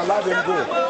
Allow them go.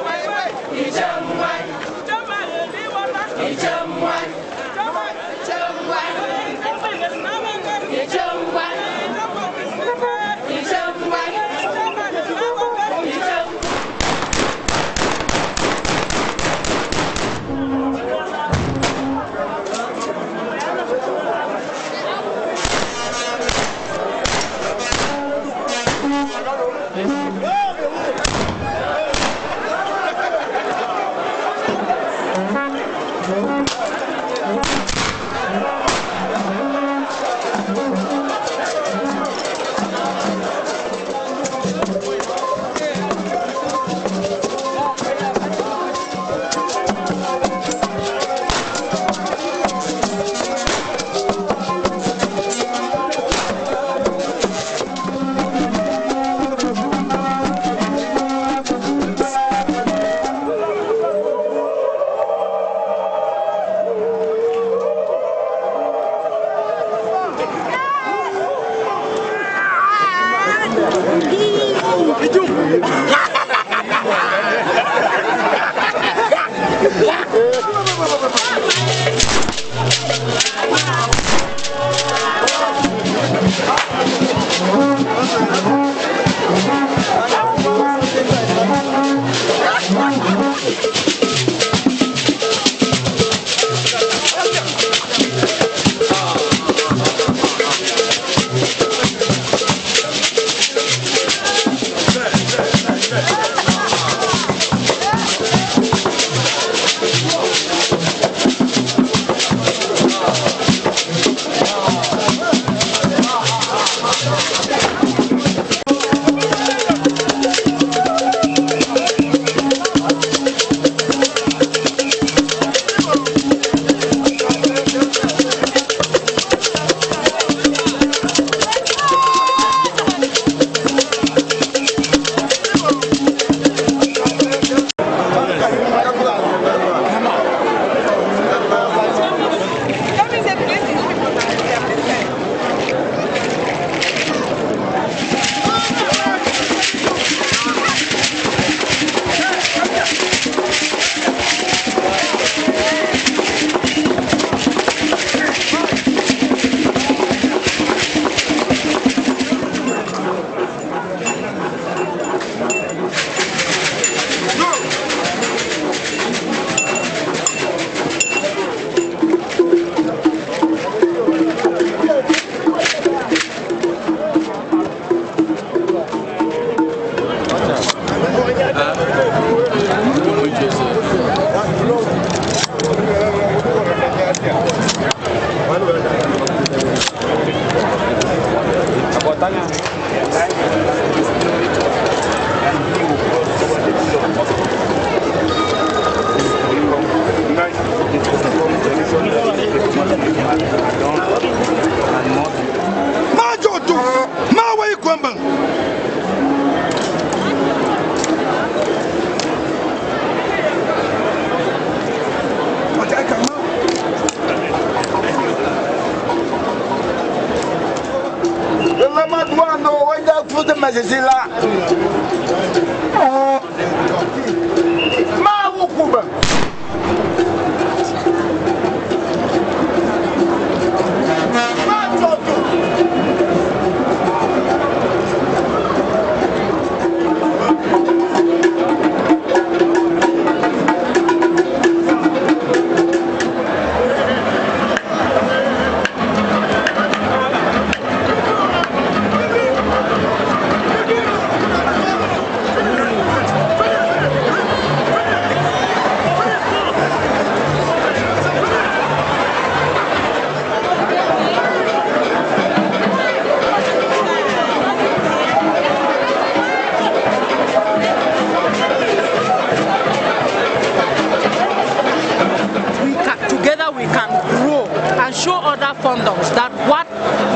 show other fandoms that what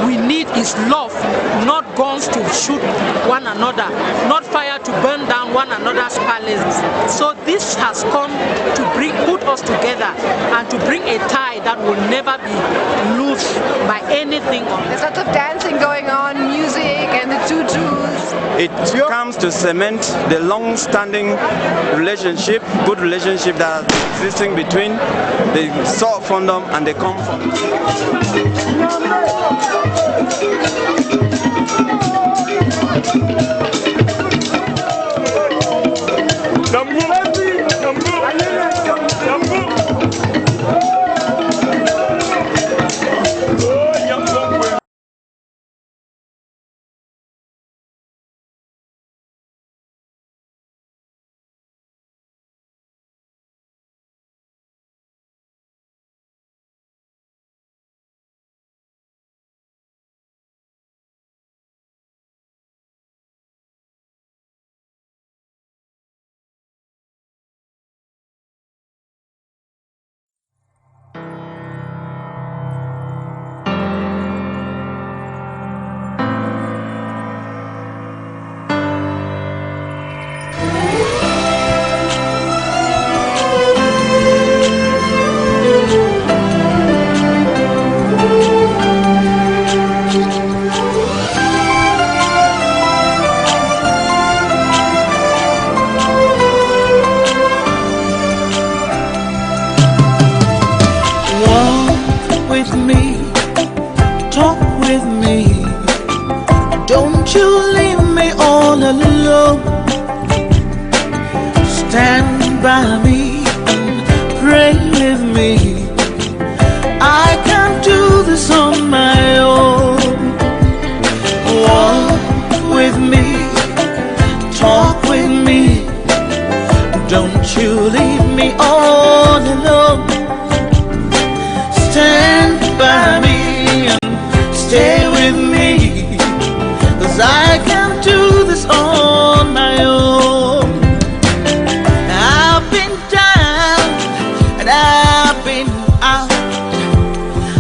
we need is love, not guns to shoot one another, not fire to burn down one another's palaces. So this has come to put us together and to bring a tie that will never be loose by anything. There's lots of dancing going on, music and the tutus. It comes to cement the long-standing relationship, good relationship that is existing between the Saw fandom and the Com fandom. Stand by me and pray with me. I can't do this on my own. Walk with me, talk with me. Don't you leave me all alone. Stand by me and stay with me, 'cause I can't do this on my own.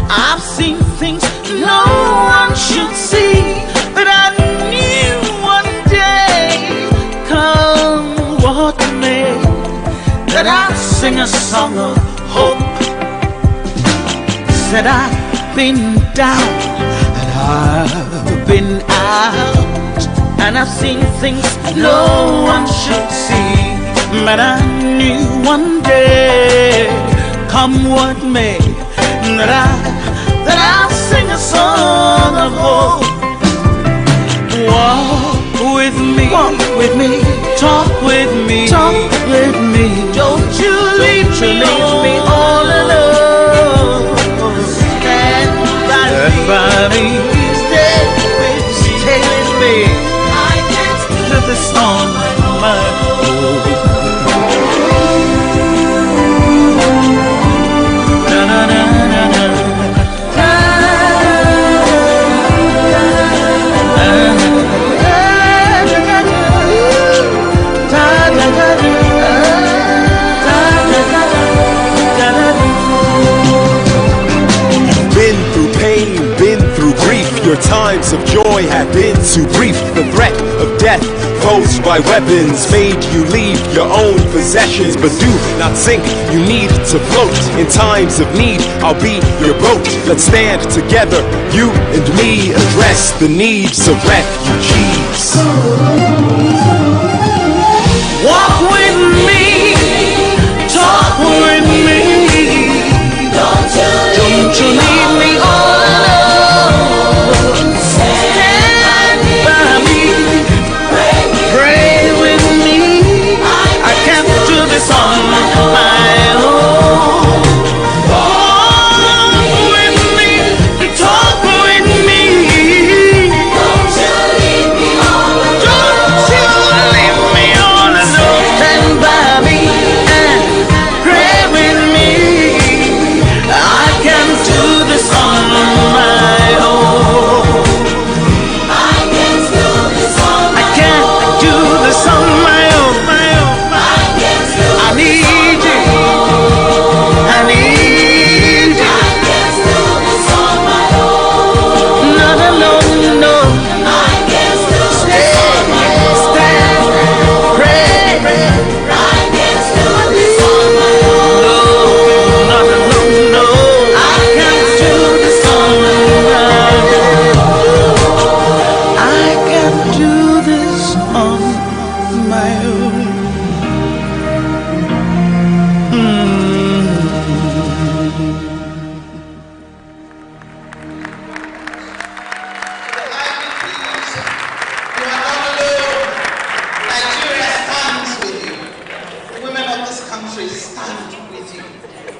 I've seen things no one should see, but I knew one day, come what may, that I'd sing a song of hope. Said I've been down and I've been out, and I've seen things no one should see, but I knew one day, come what may, that I'll sing a song of hope. Walk with me, talk with me, Don't you leave me all alone. Stand by me, stay with me. I can't do this on my own. Your times of joy have been too brief. The threat of death posed by weapons made you leave your own possessions. But do not sink, you need to float. In times of need, I'll be your boat. Let's stand together, you and me. Address the needs of refugees. Walk with me, talk with me. Don't you leave me all alone. Stand by me, pray with me. I can't do this on my own. Walk with me, talk with me. Don't you leave me all alone.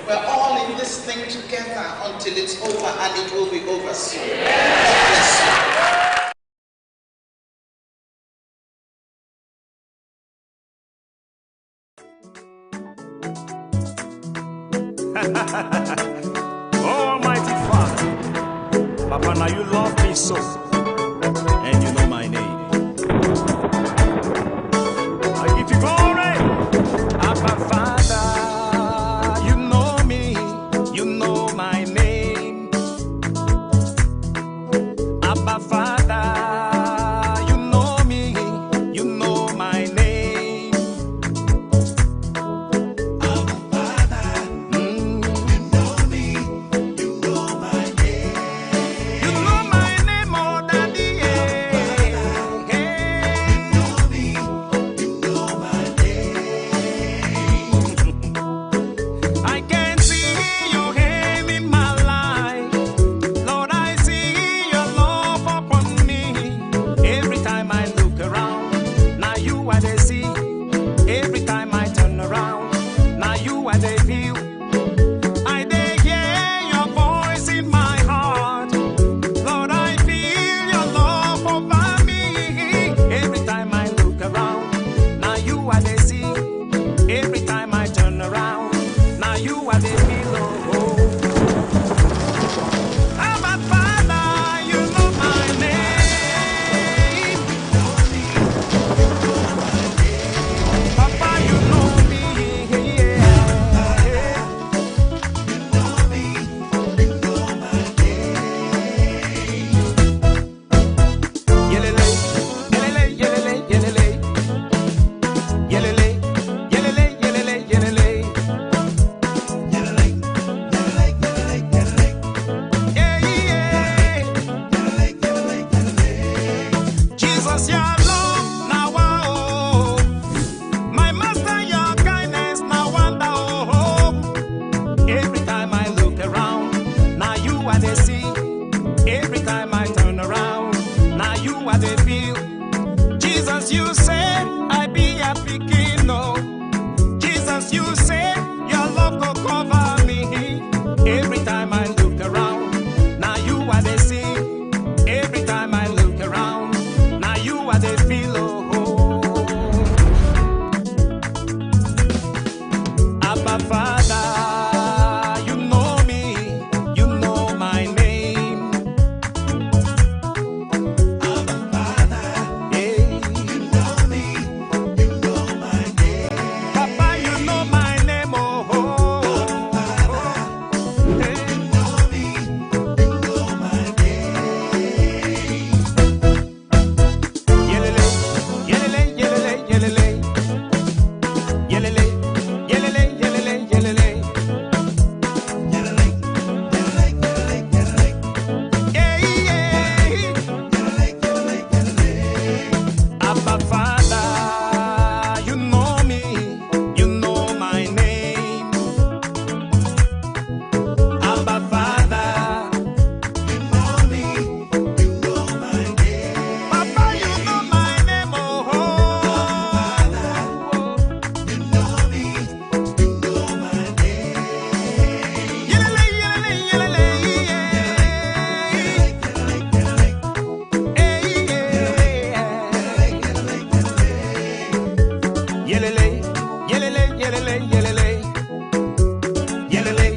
We're all in this thing together until it's over, and it will be over soon. God bless you. Oh, Almighty Father, Papa, now you love me so, and you know my name. I give you glory, Abba Father. You know me, you know my name. Abba Father, you know me, you know my name. Abba Father, you know me, you know my name. You know my name more than the air. You know me, you know my name. I can see your hand in my life. Lord, I see your love upon me. Every time I look around, now you are the see. Every time I turn around, now you are the view. I dey hear your voice in my heart. Lord, I feel your love over me. Every time I look around, now you are the see. Every time I turn around, now you are the pillow. Abba Father, you know my name. Papa, you know me. Yeah. Yelele, yelele, yelele, yelele. Yelele, yelele, yelele, yelele. Yeah, yeah. Jesus, your love, now oh. My master, your kindness, now wonder oh. Every time I look around, now you are the sea. Every time I turn around, now you are the feel. Jesus, you said I be a picking, no. Jesus, you said your love go cover me. Every time I look around, now you are the sea. Every time I look around, now you are the pillow. Abba Father, you know me, you know my name. Abba Father, yeah. You know me, you know my name. Papa, you know my name, oh. Abba Father, hey. You know me, you know my name. Yelele, yelele, yelele, yelele. Yelele, yelele, yelele, yelele. Yeah, yeah. Abba Father, you know me, you know my name. Abba Father, you know me, you know my name. Papa, you know my name, oh. Abba Father, you know me, you know my name. Yelele, yelele, yelele, yeah. Hey, yeah. Yelele, yelele, yelele, yelele.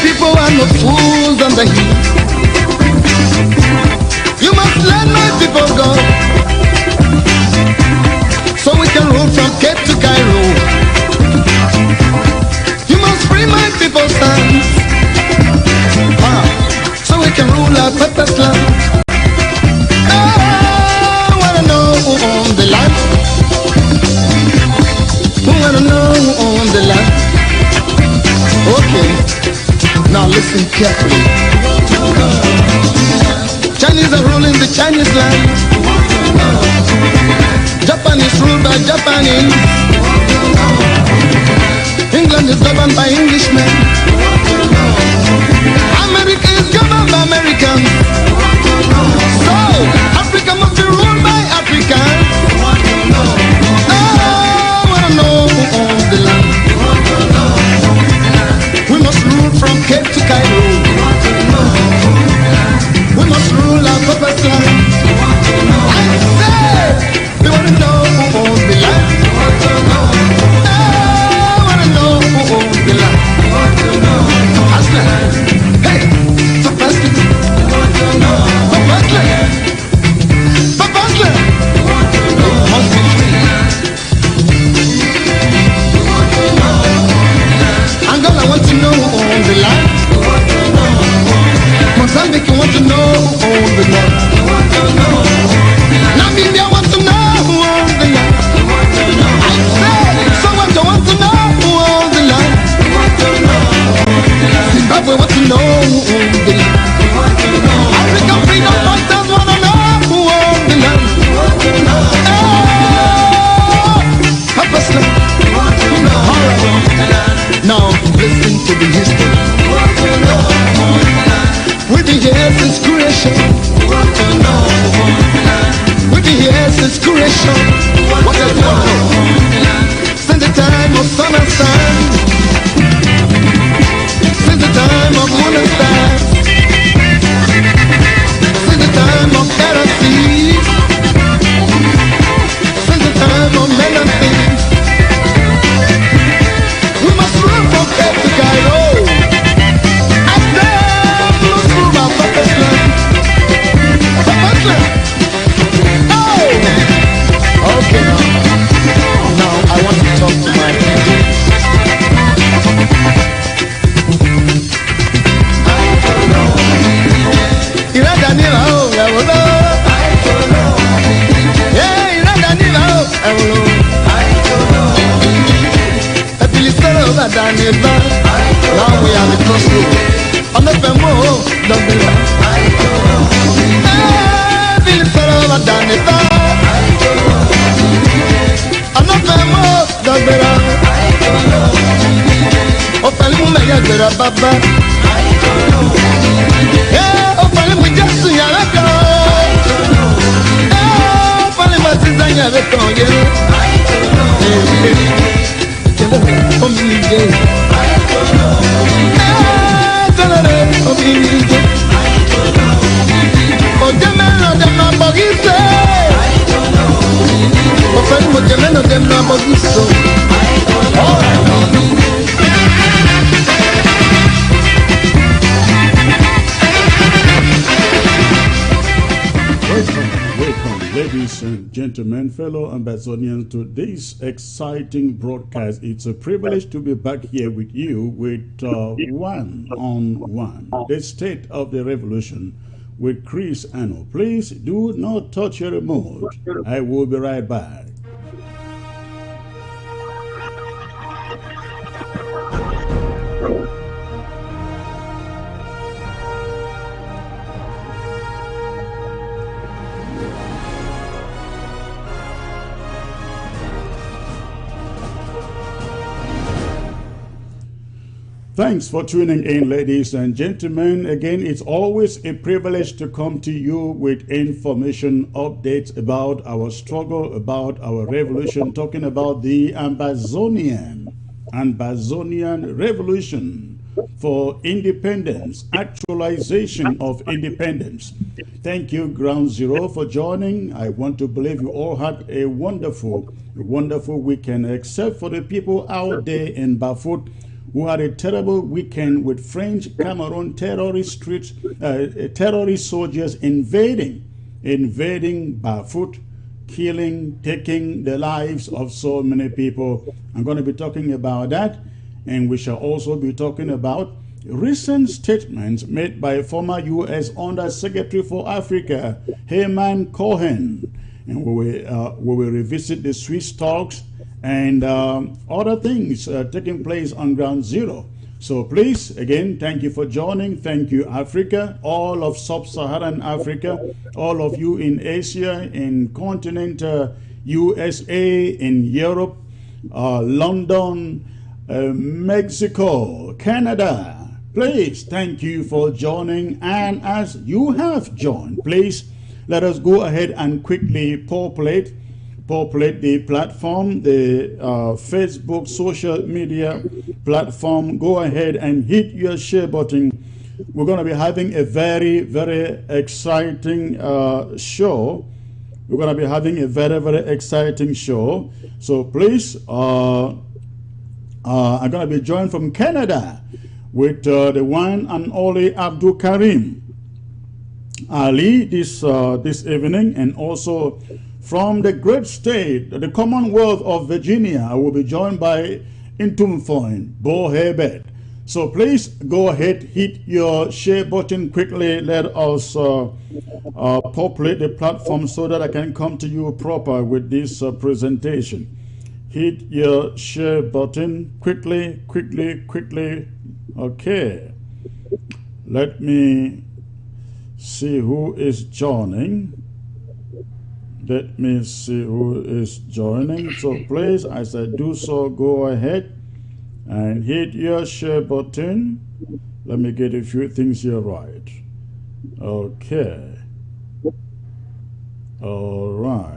people are not fools on the hill. You must let my people go, so we can rule from Cape to Cairo. You must free my people's hands, so we can rule our purpose land. I wanna know who owns the land. Who wanna know who owns the land? Okay, now listen carefully. Chinese are ruling the Chinese land. Japan is ruled by Japanese. England is governed by Englishmen. America is governed by Americans. So, Africa must be ruled by Africans. I wanna know who owns the land. We must rule from Cape to Cairo. We must rule our purpose land. I say, we wanna know who owns the land. I wanna know who owns the land. Aslan, hey, Papa Aslan, Papa Aslan, Papa Aslan. It must be free. Angola want to know who owns the land. Mozambique want to know who owns the land. Namibia want to know who owns the land. I say, Soweto want to know who owns the land. Zimbabwe want to know who owns the land. African freedom fighters want to know who owns the land. Papa Slam. Now listen to the history. We've been here since creation. We've been here since creation. What else do I know? Since the time of sun and sand. Since the time of moon and stars. Since the time of air and sea. Since the time of men and things. We must rule from Cape to Cairo. I said, we must rule our purpose land. Purpose land. Oh! Okay now I want to talk to my people. Iradanira oh, Ewolo. Yeah, Iradanira oh, Ewolo. Ebilisoro Badaneba. Now we are the crossroads. On the Femo, Dambela. Ebilisoro Badaneba. On the Femo, Dambela. Ofalimu Meya Baba. Yeah, Ofalimu Jasu Yaraka. Yeah, Ofalimu Tizanya Beton. Welcome, ladies and gentlemen, fellow Ambazonians, to this exciting broadcast. It's a privilege to be back here with you with one-on-one, the state of the revolution with Chris Anno. Please do not touch your remote. I will be right back. Thanks for tuning in, ladies and gentlemen. Again, it's always a privilege to come to you with information, updates about our struggle, about our revolution, talking about the Ambazonian revolution for independence, actualization of independence. Thank you, Ground Zero, for joining. I want to believe you all had a wonderful weekend, except for the people out there in Bafut who had a terrible weekend with French Cameroon terrorist soldiers invading barefoot, killing, taking the lives of so many people. I'm going to be talking about that, and we shall also be talking about recent statements made by former U.S. Undersecretary for Africa, Herman Cohen. And we will revisit the Swiss talks and other things taking place on Ground Zero. So please, again, thank you for joining. Thank you, Africa, all of sub-Saharan Africa, all of you in Asia, in continent USA, in Europe, London, Mexico, Canada. Please, thank you for joining. And as you have joined, please let us go ahead and quickly populate the platform, the Facebook social media platform. Go ahead and hit your share button. We're going to be having a very, very exciting show. We're going to be having a very, very exciting show. So please, I'm going to be joined from Canada with the one and only Abdul Karim Ali this evening, and also from the great state, the Commonwealth of Virginia, I will be joined by Intumfoin Buea. So please go ahead, hit your share button quickly. Let us populate the platform so that I can come to you proper with this presentation. Hit your share button quickly. Okay. Let me see who is joining. Let me see who is joining. So please, as I do so, go ahead and hit your share button. Let me get a few things here right. Okay. All right.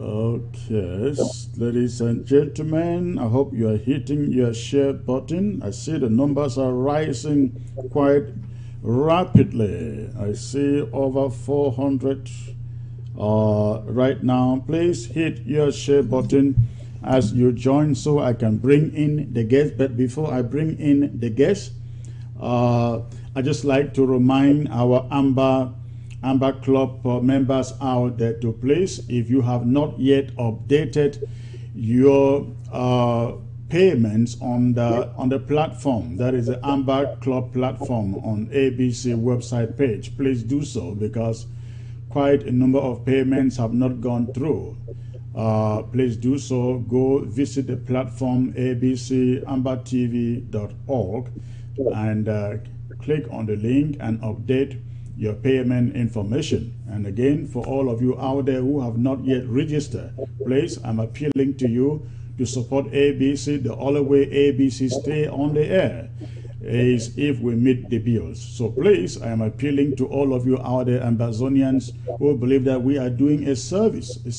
Okay, ladies and gentlemen, I hope you are hitting your share button. I see the numbers are rising quite rapidly. I see over 400 right now. Please hit your share button as you join so I can bring in the guests. But before I bring in the guests, I just like to remind our Amber Club members out there to please, if you have not yet updated your payments on the platform, that is the Amber Club platform on ABC website page, please do so, because quite a number of payments have not gone through. Please do so. Go visit the platform abcambertv.org and click on the link and update your payment information. And again, for all of you out there who have not yet registered, please, I'm appealing to you to support ABC. The only way ABC stay on the air is if we meet the bills. So please, I am appealing to all of you out there, Ambazonians, who believe that we are doing a service to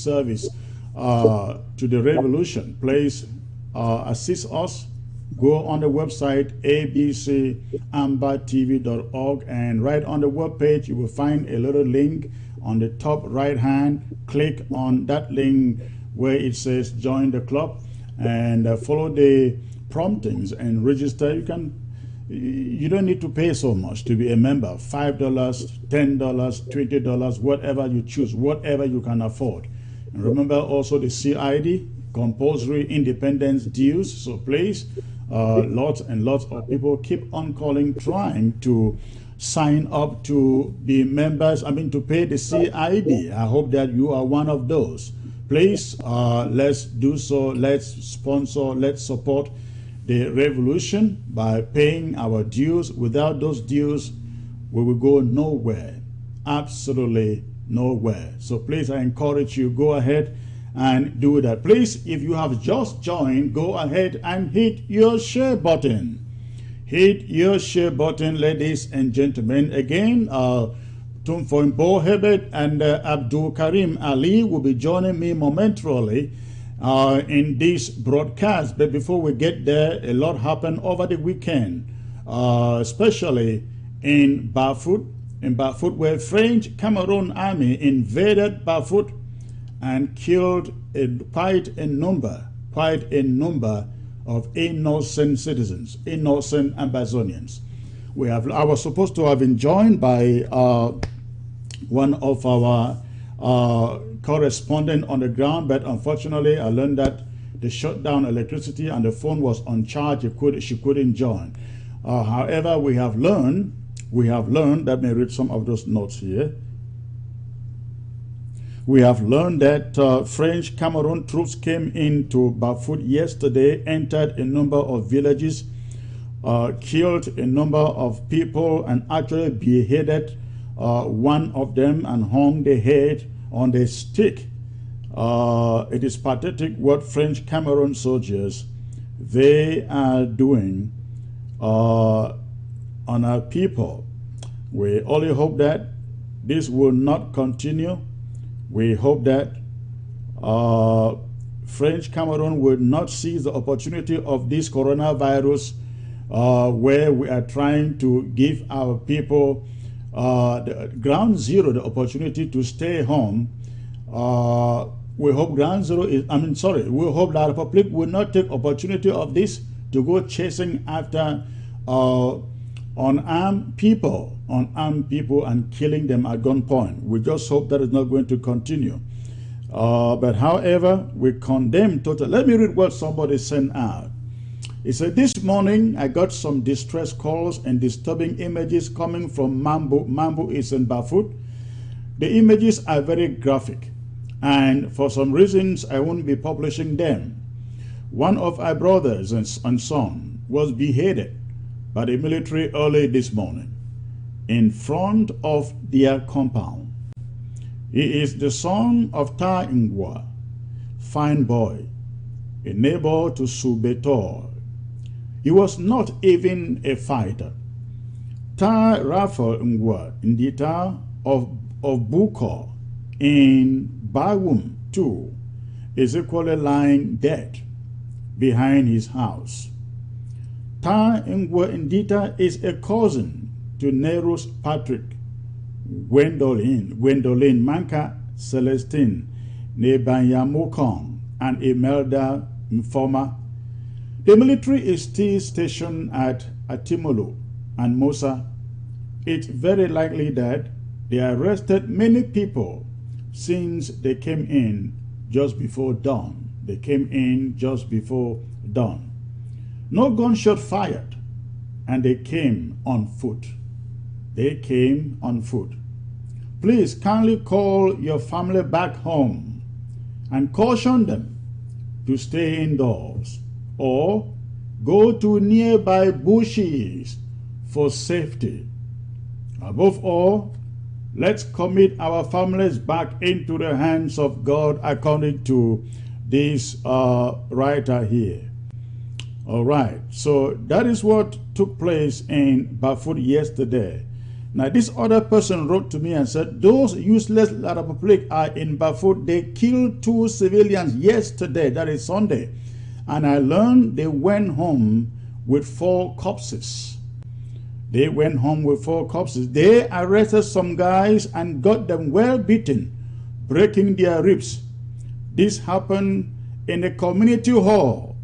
the revolution. Please assist us. Go on the website abcambertv.org, and right on the web page you will find a little link on the top right hand. Click on that link where it says join the club, and follow the promptings and register. You don't need to pay so much to be a member. $5, $10, $20, whatever you choose, whatever you can afford. And remember also the CID, compulsory independence dues. So please, lots and lots of people keep on calling, trying to sign up to be members, to pay the CID. I hope that you are one of those. Please, let's do so. Let's sponsor, let's support the revolution by paying our dues. Without those dues, we will go nowhere, absolutely nowhere. So please, I encourage you, go ahead and do that. Please, if you have just joined, go ahead and hit your share button. Hit your share button, ladies and gentlemen. Again, Tumfoin Buea and Abdul Karim Ali will be joining me momentarily in this broadcast. But before we get there, a lot happened over the weekend, especially in Barefoot, where French Cameroon army invaded Barefoot and killed quite a number of innocent citizens, innocent Amazonians. I was supposed to have been joined by one of our correspondent on the ground, but unfortunately I learned that they shut down electricity and the phone was on charge. She couldn't join. However, we have learned, let me read some of those notes here. We have learned that French Cameroon troops came into Bafut yesterday, entered a number of villages, killed a number of people, and actually beheaded one of them and hung the head on a stick. It is pathetic what French Cameroon soldiers they are doing on our people. We only hope that this will not continue. We hope that French Cameroon will not seize the opportunity of this coronavirus where we are trying to give our people the ground zero the opportunity to stay home. We hope ground zero is, we hope that the public will not take opportunity of this to go chasing after unarmed people and killing them at gunpoint. We just hope that is not going to continue. But however, we condemn total. Let me read what somebody sent out. He said, this morning I got some distress calls and disturbing images coming from Ngarbuh. Ngarbuh is in Bafut. The images are very graphic, and for some reasons I won't be publishing them. One of our brothers and son was beheaded by the military early this morning in front of their compound. He is the son of Ta Ngwa, fine boy, a neighbor to Subetor. He was not even a fighter. Ta Rafa Ngwa, Ndita of Buko in Bawum too, is equally lying dead behind his house. Ta Ngwa Ndita is a cousin to Nero's Patrick, Gwendolyn Manka Celestine, Nebanya Mokong, and Imelda Mfoma. The military is still stationed at Atimolo and Mosa. It's very likely that they arrested many people since they came in just before dawn. No gunshot fired, and they came on foot. Please kindly call your family back home and caution them to stay indoors or go to nearby bushes for safety. Above all, let's commit our families back into the hands of God according to this writer here. All right, so that is what took place in Bafut yesterday. Now, this other person wrote to me and said, those useless La Republic are in Bafut. They killed 2 civilians yesterday, that is Sunday. And I learned they went home with 4 corpses. They arrested some guys and got them well beaten, breaking their ribs. This happened in a community hall.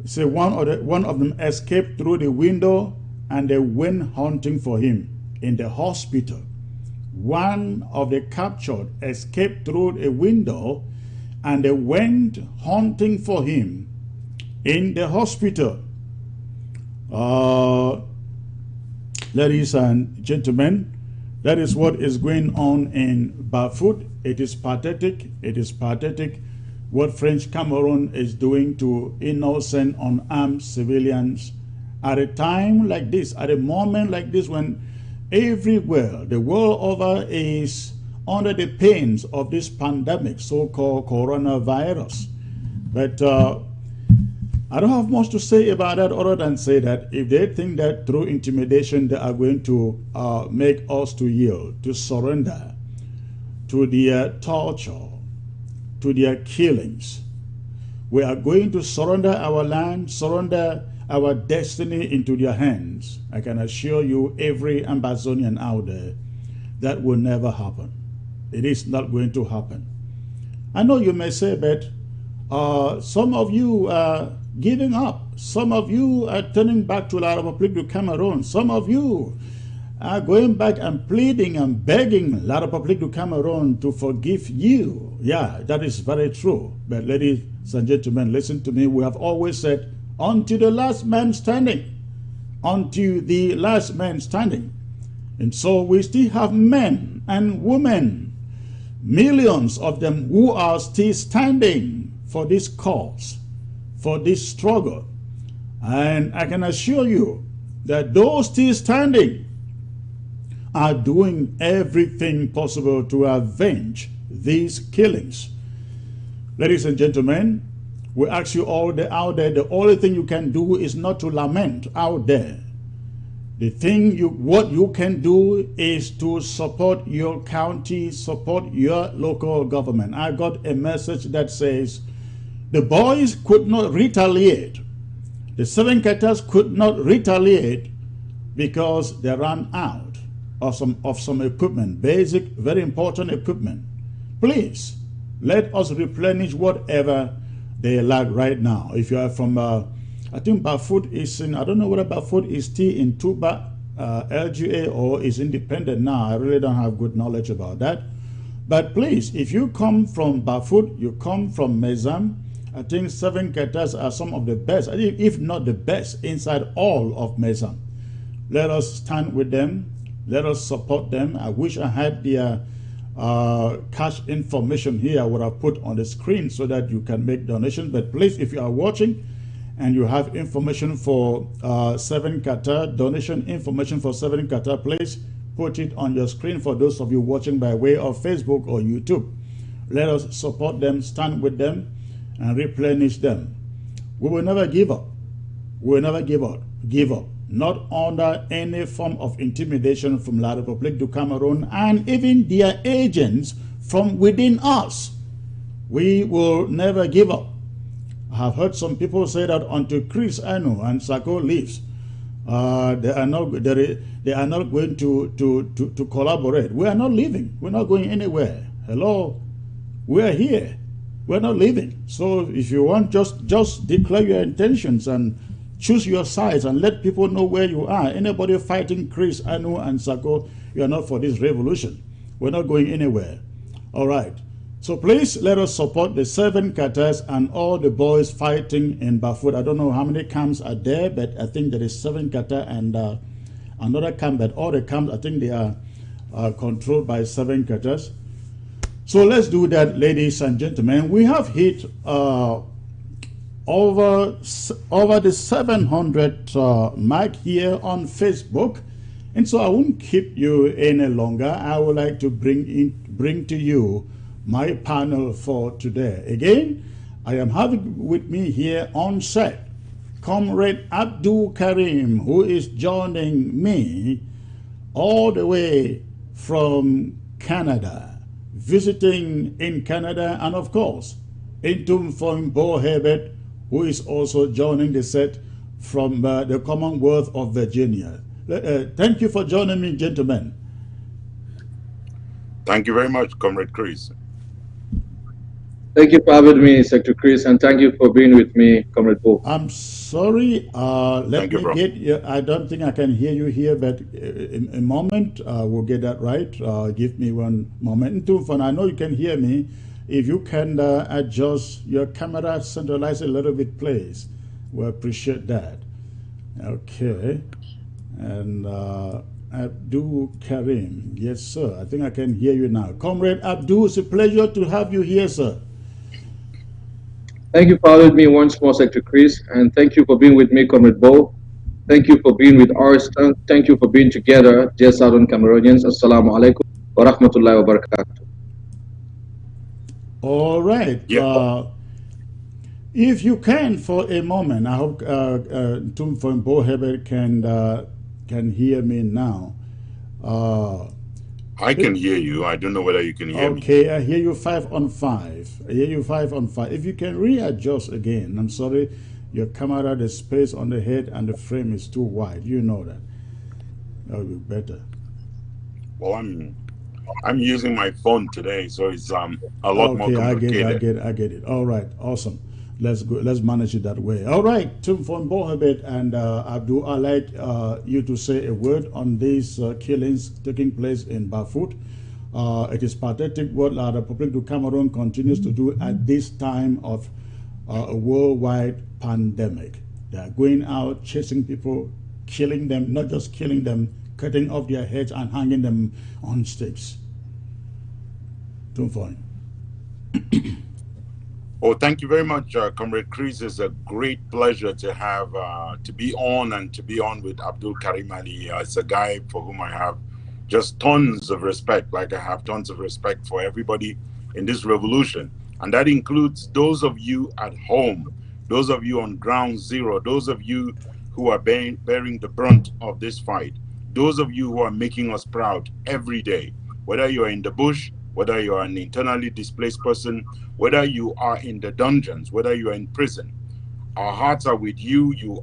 So one of them escaped through the window and they went hunting for him in the hospital. One of the captured escaped through a window and they went hunting for him in the hospital. Ladies and gentlemen, that is what is going on in Bafut. It is pathetic what French Cameroon is doing to innocent, unarmed civilians at a time like this, at a moment like this when everywhere, the world over, is under the pains of this pandemic, so-called coronavirus. But I don't have much to say about that other than say that if they think that through intimidation they are going to make us to yield, to surrender to their torture, to their killings, we are going to surrender our land, surrender our destiny into their hands. I can assure you, every Amazonian out there, That will never happen. It is not going to happen. I know you may say, but some of you are giving up. Some of you are turning back to La République du Cameroon. Some of you are going back and pleading and begging La République du Cameroon to forgive you. Yeah, that is very true. But ladies and gentlemen, listen to me. We have always said, unto the last man standing. Unto the last man standing. And so we still have men and women, millions of them, who are still standing for this cause, for this struggle. And I can assure you that those still standing are doing everything possible to avenge these killings. Ladies and gentlemen, we ask you all out there, the only thing you can do is not to lament out there. What you can do is to support your county, support your local government. I got a message that says the boys could not retaliate. The 7 Katas could not retaliate because they ran out of some equipment, basic, very important equipment. Please, let us replenish whatever they lack right now. If you are from I think Bafut is in, I don't know whether Bafut is still in Tuba, LGA, or is independent now. I really don't have good knowledge about that. But please, if you come from Bafut, you come from Mezam, I think 7 Katas are some of the best, if not the best, inside all of Mezam. Let us stand with them. Let us support them. I wish I had their cash information here. I would have put on the screen so that you can make donations. But please, if you are watching, and you have information for 7 Qatar, donation information for 7 Qatar, please put it on your screen for those of you watching by way of Facebook or YouTube. Let us support them, stand with them, and replenish them. We will never give up. We will never give up. Not under any form of intimidation from La République du Cameroon and even their agents from within us. We will never give up. I have heard some people say that until Chris Anu and Sako leaves, they are not going to collaborate. We are not leaving. We're not going anywhere. Hello, we are here. We're not leaving. So if you want, just declare your intentions and choose your sides and let people know where you are. Anybody fighting Chris Anu and Sako, you are not for this revolution. We're not going anywhere. All right. So please let us support the 7 Qatas and all the boys fighting in Bafut. I don't know how many camps are there, but I think there is 7 Qatar and another camp. But all the camps, I think they are controlled by 7 Qatas. So let's do that, ladies and gentlemen. We have hit over the 700 mark here on Facebook, and so I won't keep you any longer. I would like to bring to you my panel for today. Again, I am having with me here on set Comrade Abdul Karim, who is joining me all the way from Canada, visiting in Canada, and of course, Intum from Buea, who is also joining the set from the Commonwealth of Virginia. Thank you for joining me, gentlemen. Thank you very much, Comrade Chris. Thank you for having me, Secretary Chris, and thank you for being with me, Comrade Bo. I'm sorry, let me get you. I don't think I can hear you here, but in a moment, we'll get that right. Give me one moment. I know you can hear me. If you can adjust your camera, centralize a little bit, please. We appreciate that. Okay. And Abdul Karim. Yes, sir. I think I can hear you now. Comrade Abdul, it's a pleasure to have you here, sir. Thank you for having me once more, Secretary Chris, and thank you for being with me, Comrade Bo. Thank you for being with us. Thank you for being together, dear Southern Cameroonians. Assalamu alaikum wa rahmatullahi wa barakatuh. All right. Yeah. If you can, for a moment, I hope Tum from Bohebert can hear me now. I can hear you. I don't know whether you can hear me. Okay, I hear you 5 on 5. I hear you 5 on 5. If you can readjust again, I'm sorry, your camera, the space on the head and the frame is too wide. You know that. That would be better. Well, I'm I'm using my phone today, so it's a lot more Okay, complicated. I get it. All right, awesome. Let's go. Let's manage it that way. All right, Tim von Bohabet and Abdul, I'd like you to say a word on these killings taking place in Bafut. It is pathetic what the Republic of Cameroon continues to do at this time of a worldwide pandemic. They are going out chasing people, killing them, not just killing them, cutting off their heads and hanging them on stakes. Tim von. Oh, thank you very much, Comrade Chris. It's a great pleasure to have to be on and to be on with Abdul Karim Ali. It's a guy for whom I have just tons of respect, like I have tons of respect for everybody in this revolution. And that includes those of you at home, those of you on ground zero, those of you who are bearing the brunt of this fight, those of you who are making us proud every day, whether you're in the bush, whether you're an internally displaced person, whether you are in the dungeons, whether you are in prison. Our hearts are with you. You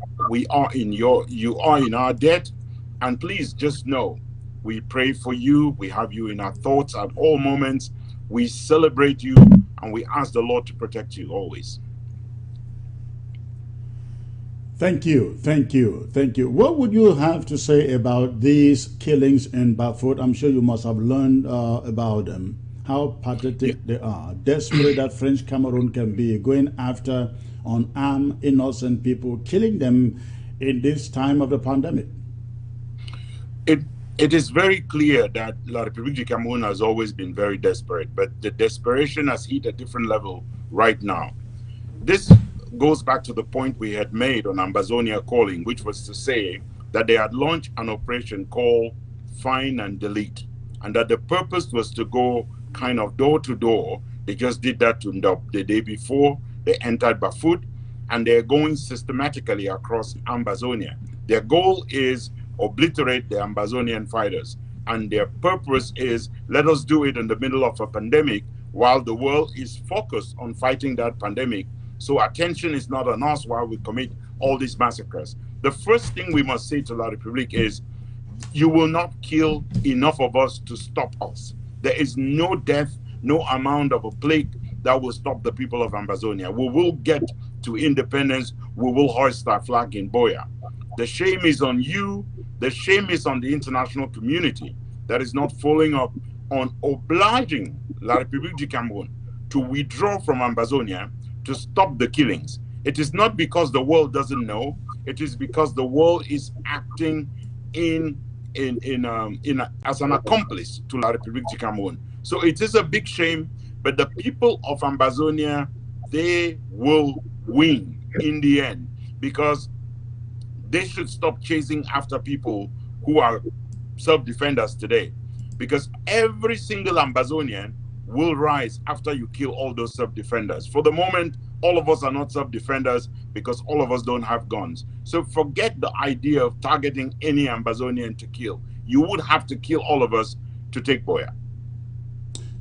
are in our debt. And please just know, we pray for you. We have you in our thoughts at all moments. We celebrate you, and we ask the Lord to protect you always. Thank you, thank you, thank you. What would you have to say about these killings in Bafut? I'm sure you must have learned about them. How pathetic they are. Desperate that French Cameroon can be, going after unarmed, innocent people, killing them in this time of the pandemic. It is very clear that La République du Cameroun has always been very desperate, but the desperation has hit a different level right now. This goes back to the point we had made on Ambazonia Calling, which was to say that they had launched an operation called Find and Delete, and that the purpose was to go kind of door to door. They just did that to Ndop the day before they entered Bafut, and they're going systematically across Ambazonia. Their goal is obliterate the Ambazonian fighters, and their purpose is let us do it in the middle of a pandemic while the world is focused on fighting that pandemic. So attention is not on us while we commit all these massacres. The first thing we must say to La République is, you will not kill enough of us to stop us. There is no death, no amount of a plague that will stop the people of Ambazonia. We will get to independence. We will hoist our flag in Buea. The shame is on you. The shame is on the international community that is not following up on obliging La République du Cameroun to withdraw from Ambazonia to stop the killings. It is not because the world doesn't know. It is because the world is acting as an accomplice to La République du Cameroun. So it is a big shame, but the people of Ambazonia, they will win in the end, because they should stop chasing after people who are self-defenders today, because every single Ambazonian will rise after you kill all those self-defenders. For the moment, all of us are not self-defenders because all of us don't have guns. So forget the idea of targeting any Ambazonian to kill. You would have to kill all of us to take Buea.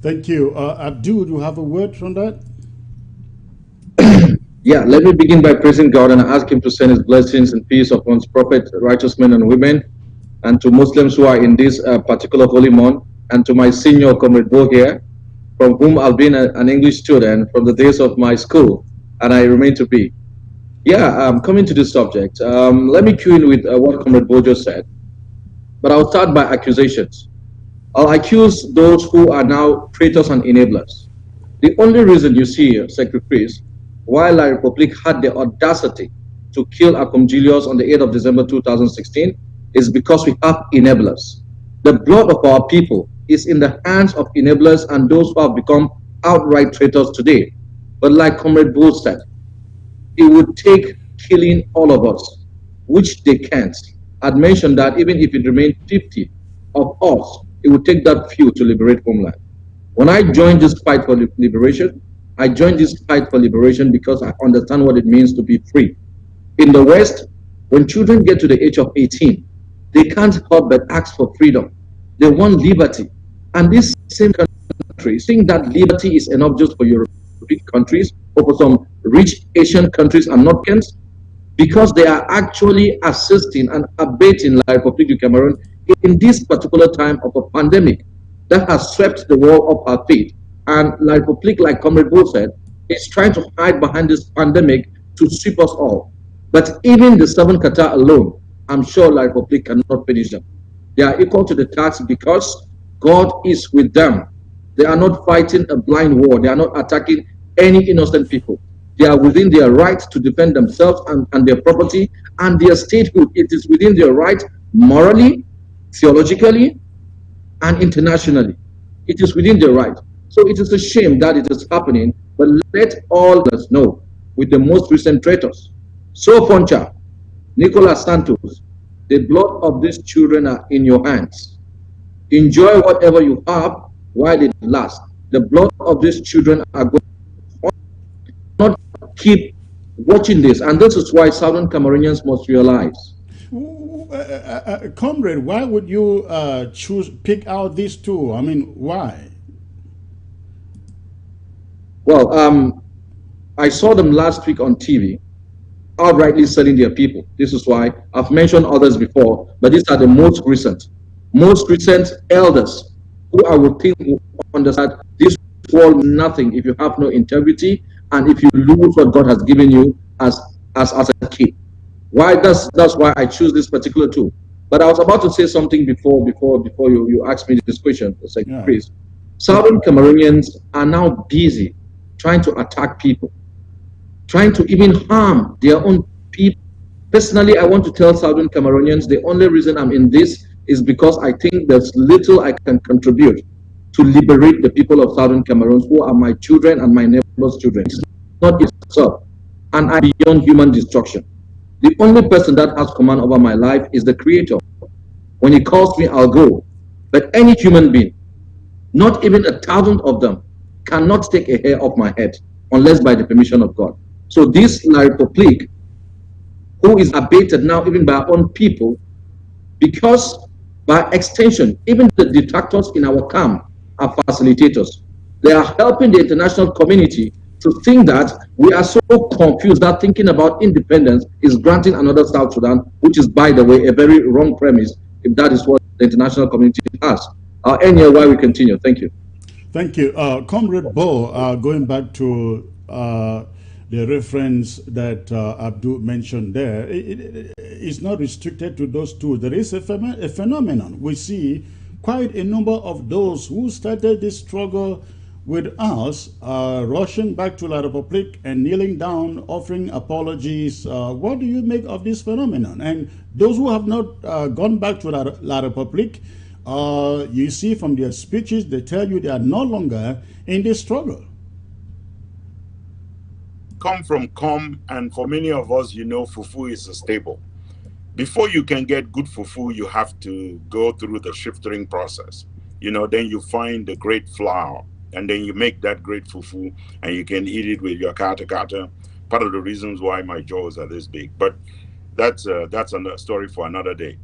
Thank you. Abdul, do you have a word from that? Yeah, let me begin by praising God and ask Him to send His blessings and peace upon His prophet, righteous men and women, and to Muslims who are in this particular holy month, and to my senior Comrade Buea here, from whom I've been an English student from the days of my school, and I remain to be. Yeah, coming to this subject, let me cue in with what Comrade Buea just said, but I'll start by accusations. I'll accuse those who are now traitors and enablers. The only reason you see, Secretary Chris, why La République had the audacity to kill Akom Julius on the 8th of December 2016 is because we have enablers. The blood of our people is in the hands of enablers and those who have become outright traitors today. But like Comrade Bull said, it would take killing all of us, which they can't. I'd mentioned that even if it remained 50 of us, it would take that few to liberate homeland. When I joined this fight for liberation, I joined this fight for liberation because I understand what it means to be free. In the West, when children get to the age of 18, they can't help but ask for freedom. They want liberty. And these same countries think that liberty is enough just for European countries or for some rich Asian countries and not Kens, because they are actually assisting and abating La République du Cameroun in this particular time of a pandemic that has swept the world off our feet. And La Republique, like Comrade Bull said, is trying to hide behind this pandemic to sweep us all. But even the 7 Qatar alone, I'm sure La Republique cannot finish them. They are equal to the task because God is with them. They are not fighting a blind war. They are not attacking any innocent people. They are within their right to defend themselves and their property and their statehood. It is within their right morally, theologically, and internationally. It is within their right. So it is a shame that it is happening, but let all of us know with the most recent traitors. So Foncha, Nicolas Santos, the blood of these children are in your hands. Enjoy whatever you have while it lasts. The blood of these children are going to not keep watching this. And this is why Southern Cameroonians must realize. Comrade, why would you pick out these two? I mean, why? Well, I saw them last week on TV, outrightly selling their people. This is why I've mentioned others before, but these are the most recent elders who I would think will understand this world nothing if you have no integrity and if you lose what God has given you as a kid. Why that's why I choose this particular tool. But I was about to say something before you asked me this question, Chris. Southern Cameroonians are now busy trying to attack people, trying to even harm their own people. Personally, I want to tell Southern Cameroonians the only reason I'm in this is because I think there's little I can contribute to liberate the people of Southern Cameroon, who are my children and my neighbors' children. It's not itself, and I'm beyond human destruction. The only person that has command over my life is the Creator. When He calls me, I'll go. But any human being, not even 1,000 of them, cannot take a hair off my head unless by the permission of God. So this La Republique, who is abated now even by our own people, because by extension, even the detractors in our camp are facilitators. They are helping the international community to think that we are so confused that thinking about independence is granting another South Sudan, which is, by the way, a very wrong premise if that is what the international community has. I'll end here while we continue. Thank you. Thank you. Comrade Bo, going back to the reference that Abdul mentioned there, it's not restricted to those two. There is a phenomenon. We see quite a number of those who started this struggle with us rushing back to La Republique and kneeling down, offering apologies. What do you make of this phenomenon? And those who have not gone back to La Republique, you see from their speeches, they tell you they are no longer in this struggle. Come, and for many of us, you know, fufu is a staple. Before you can get good fufu, you have to go through the shifting process. You know, then you find the great flour, and then you make that great fufu, and you can eat it with your kata kata. Part of the reasons why my jaws are this big, but that's a story for another day.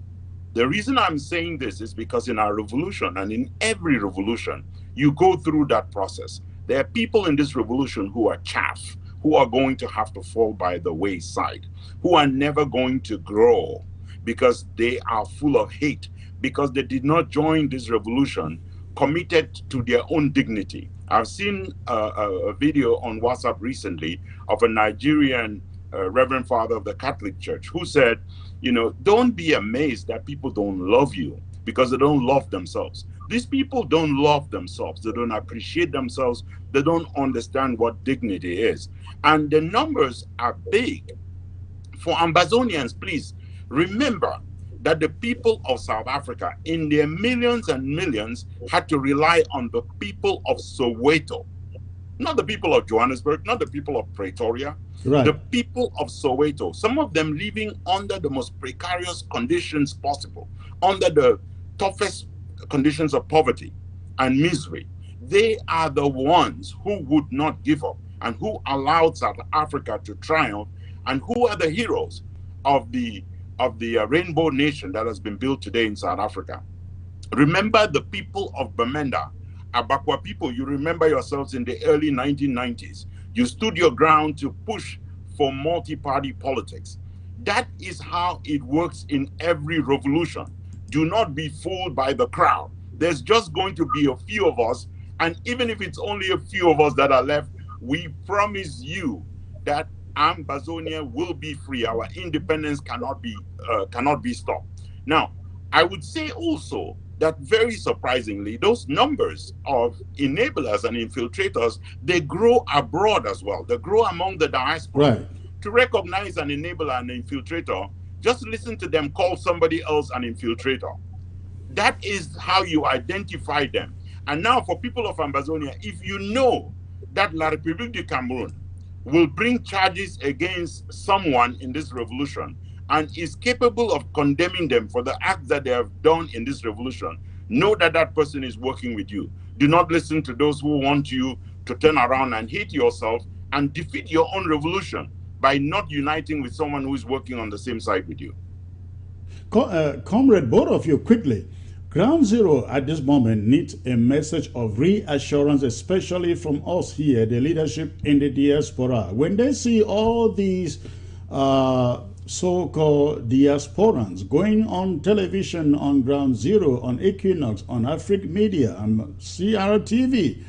The reason I'm saying this is because in our revolution, and in every revolution, you go through that process. There are people in this revolution who are chaff, who are going to have to fall by the wayside, who are never going to grow because they are full of hate, because they did not join this revolution committed to their own dignity. I've seen a video on WhatsApp recently of a Nigerian Reverend Father of the Catholic Church who said, you know, don't be amazed that people don't love you because they don't love themselves. These people don't love themselves. They don't appreciate themselves. They don't understand what dignity is. And the numbers are big. For Ambazonians, please remember that the people of South Africa, in their millions and millions, had to rely on the people of Soweto. Not the people of Johannesburg, not the people of Pretoria, right. The people of Soweto, some of them living under the most precarious conditions possible, under the toughest conditions of poverty and misery. They are the ones who would not give up and who allowed South Africa to triumph, and who are the heroes of the rainbow nation that has been built today in South Africa. Remember the people of Bamenda, Abakwa people. You remember yourselves in the early 1990s. You stood your ground to push for multi-party politics. That is how it works in every revolution. Do not be fooled by the crowd. There's just going to be a few of us, and even if it's only a few of us that are left, we promise you that Ambazonia will be free. Our independence cannot be stopped. Now, I would say also that very surprisingly, those numbers of enablers and infiltrators, they grow abroad as well. They grow among the diaspora. Right. To recognize an enabler and an infiltrator, just listen to them call somebody else an infiltrator. That is how you identify them. And now for people of Ambazonia, if you know that La République du Cameroon will bring charges against someone in this revolution and is capable of condemning them for the acts that they have done in this revolution, know that that person is working with you. Do not listen to those who want you to turn around and hate yourself and defeat your own revolution by not uniting with someone who is working on the same side with you. Comrade, both of you, quickly. Ground Zero at this moment needs a message of reassurance, especially from us here, the leadership in the diaspora. When they see all these so-called diasporans going on television, on Ground Zero, on Equinox, on Afric Media, on CRTV,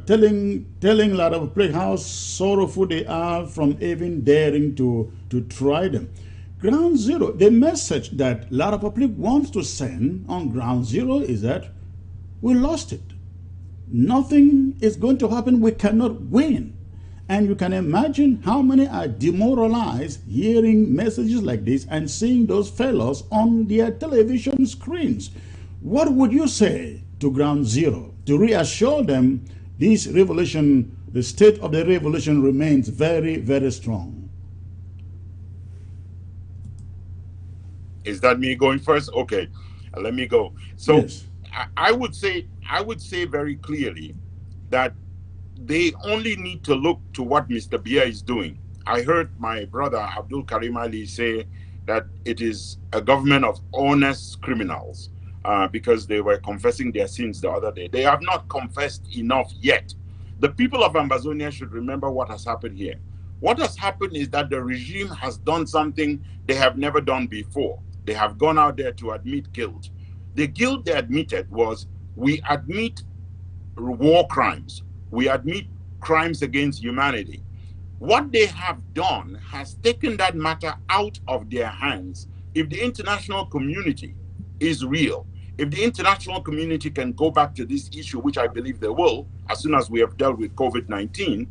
telling a lot of people how sorrowful they are from even daring to try them. Ground Zero, the message that La Republic wants to send on Ground Zero is that we lost it. Nothing is going to happen. We cannot win. And you can imagine how many are demoralized hearing messages like this and seeing those fellows on their television screens. What would you say to Ground Zero to reassure them this revolution, the state of the revolution remains very, very strong? Is that me going first? Okay, let me go. So Yes. I would say very clearly that they only need to look to what Mr. Buea is doing. I heard my brother Abdul Karim Ali say that it is a government of honest criminals because they were confessing their sins the other day. They have not confessed enough yet. The people of Ambazonia should remember what has happened here. What has happened is that the regime has done something they have never done before. They have gone out there to admit guilt. The guilt they admitted was, we admit war crimes. We admit crimes against humanity. What they have done has taken that matter out of their hands. If the international community is real, if the international community can go back to this issue, which I believe they will, as soon as we have dealt with COVID-19,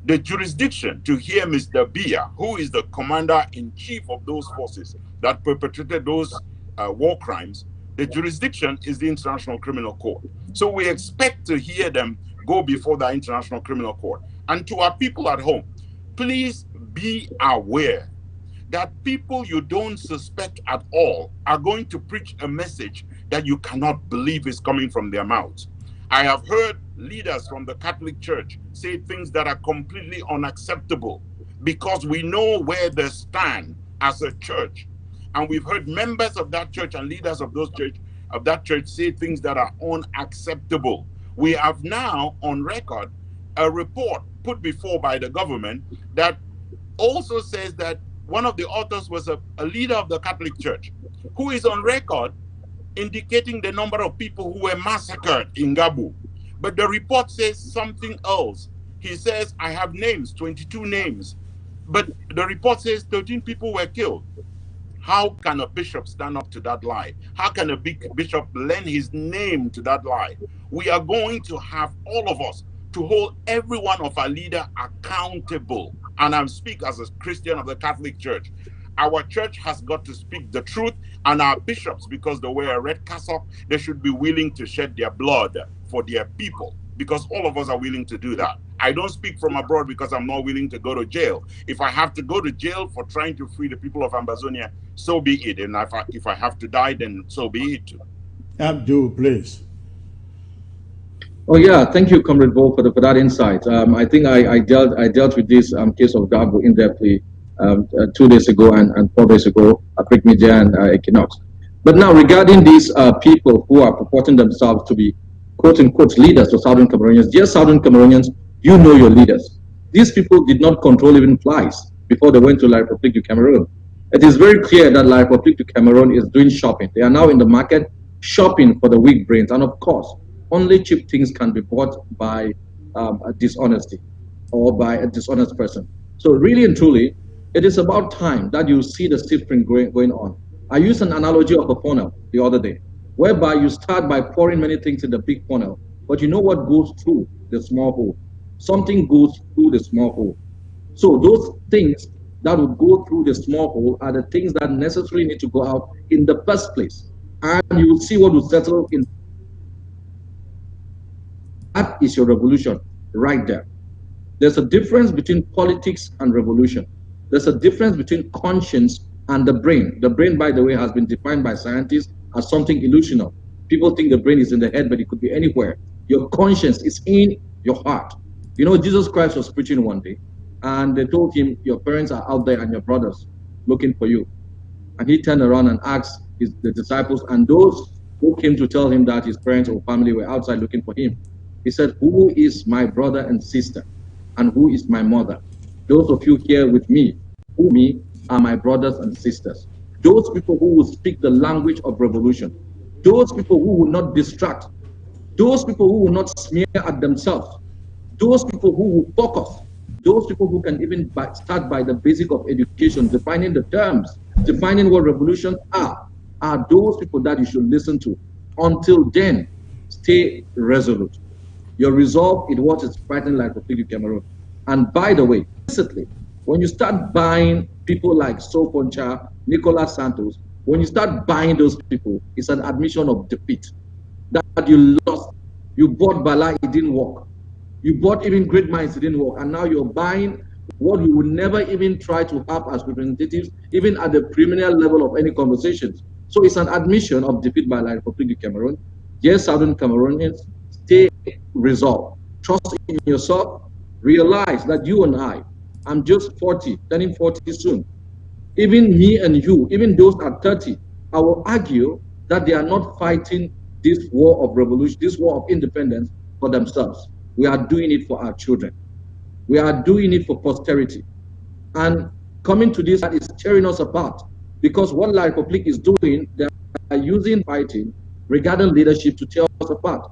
the jurisdiction to hear Mr. Buea, who is the commander-in-chief of those forces that perpetrated those war crimes, the jurisdiction is the International Criminal Court. So we expect to hear them go before the International Criminal Court. And to our people at home, please be aware that people you don't suspect at all are going to preach a message that you cannot believe is coming from their mouths. I have heard leaders from the Catholic Church say things that are completely unacceptable because we know where they stand as a church. And we've heard members of that church and leaders of that church say things that are unacceptable. We have now on record a report put before by the government that also says that one of the authors was a leader of the Catholic Church who is on record indicating the number of people who were massacred in Ngarbuh. But the report says something else. He says, I have names, 22 names. But the report says 13 people were killed. How can a bishop stand up to that lie? How can a big bishop lend his name to that lie? We are going to have all of us to hold every one of our leaders accountable. And I speak as a Christian of the Catholic Church. Our church has got to speak the truth, and our bishops, because they wear a red cassock, they should be willing to shed their blood for their people, because all of us are willing to do that. I don't speak from abroad because I'm not willing to go to jail. If I have to go to jail for trying to free the people of Ambazonia, so be it. And if I have to die, then so be it. Abdul, please. Oh yeah, thank you, Comrade Bo, for that insight. I think I dealt with this case of Ngarbuh in depthly 2 days ago and 4 days ago, Afric Media and Equinox. But now regarding these people who are purporting themselves to be quote-unquote leaders of Southern Cameroonians, dear Southern Cameroonians, you know your leaders. These people did not control even flies before they went to La République du Cameroon. It is very clear that La République du Cameroon is doing shopping. They are now in the market shopping for the weak brains. And of course, only cheap things can be bought by a dishonesty or by a dishonest person. So really and truly, it is about time that you see the sifting going on. I used an analogy of a funnel the other day, whereby you start by pouring many things in the big funnel, but you know what goes through the small hole? Something goes through the small hole. So those things that would go through the small hole are the things that necessarily need to go out in the first place. And you will see what will settle in. That is your revolution right there. There's a difference between politics and revolution. There's a difference between conscience and the brain. The brain, by the way, has been defined by scientists as something illusional. People think the brain is in the head, but it could be anywhere. Your conscience is in your heart. You know, Jesus Christ was preaching one day, and they told him, your parents are out there and your brothers looking for you. And he turned around and asked the disciples and those who came to tell him that his parents or family were outside looking for him. He said, who is my brother and sister? And who is my mother? Those of you here with me, who me are my brothers and sisters. Those people who will speak the language of revolution. Those people who will not distract. Those people who will not smear at themselves. Those people who will focus. Those people who can even start by the basic of education, defining the terms, defining what revolutions are those people that you should listen to. Until then, stay resolute. Your resolve is what is fighting like Republic of Cameroon. And by the way, implicitly, when you start buying people like Soponcha, Nicolas Santos, when you start buying those people, it's an admission of defeat. That you lost. You bought Bala, it didn't work. You bought even great minds, it didn't work. And now you're buying what you would never even try to have as representatives, even at the preliminary level of any conversations. So it's an admission of defeat by the Republic of Cameroon. Yes, Southern Cameroonians, stay resolved. Trust in yourself. Realize that you and I'm just 40, turning 40 soon. Even me and you, even those at 30, I will argue that they are not fighting this war of revolution, this war of independence for themselves. We are doing it for our children. We are doing it for posterity. And coming to this, that is tearing us apart. Because what La Republique is doing, they are using fighting regarding leadership to tear us apart.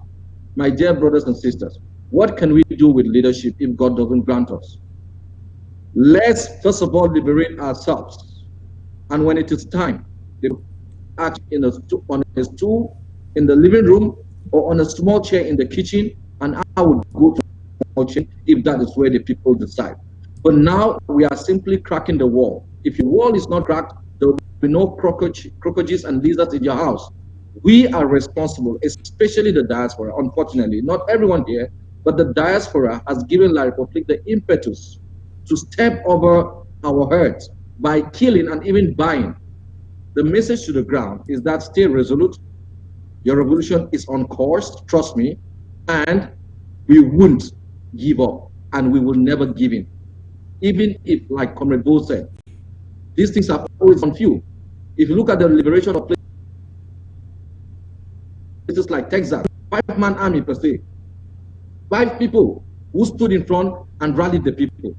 My dear brothers and sisters, what can we do with leadership if God doesn't grant us? Let's first of all liberate ourselves. And when it is time, they act on a stool in the living room or on a small chair in the kitchen, and I would go to watching if that is where the people decide. But now we are simply cracking the wall. If your wall is not cracked, there will be no cockroaches and lizards in your house. We are responsible, especially the diaspora. Unfortunately, not everyone here, but the diaspora has given La Republique the impetus to step over our heads by killing and even buying. The message to the ground is that stay resolute. Your revolution is on course, trust me, and we won't give up, and we will never give in. Even if, like Comrade Buea said, these things are always on few. If you look at the liberation of places like Texas, 5-man army per se, 5 people who stood in front and rallied the people.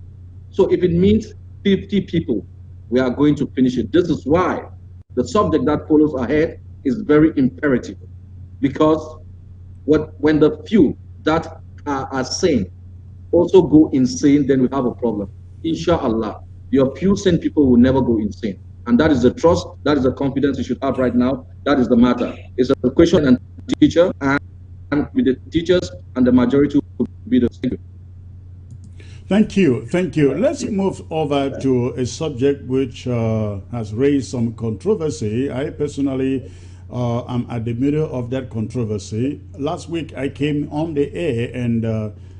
So if it means 50 people, we are going to finish it. This is why the subject that follows ahead is very imperative, because when the few that are sane also go insane, then we have a problem. Inshallah, your few sane people will never go insane. And that is the trust, that is the confidence you should have right now. That is the matter. It's a question and teacher, and with the teachers and the majority will be the same. Thank you. Thank you. Let's move over to a subject which has raised some controversy. I personally am at the middle of that controversy. Last week I came on the air and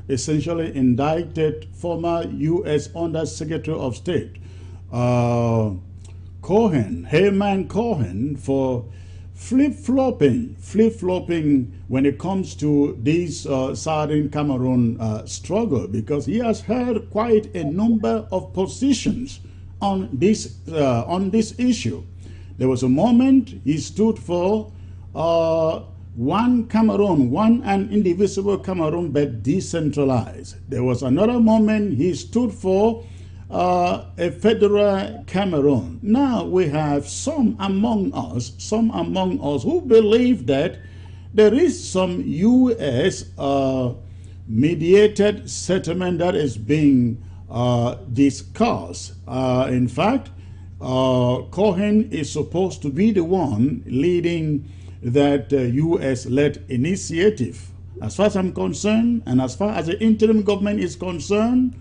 essentially indicted former U.S. Undersecretary of State Herman Cohen, for flip-flopping when it comes to this Southern Cameroon struggle, because he has held quite a number of positions on this issue. There was a moment he stood for one Cameroon, one and indivisible Cameroon, but decentralized. There was another moment he stood for a federal Cameroon. Now we have some among us who believe that there is some U.S. Mediated settlement that is being discussed. In fact, Cohen is supposed to be the one leading that U.S.-led initiative. As far as I'm concerned, and as far as the interim government is concerned,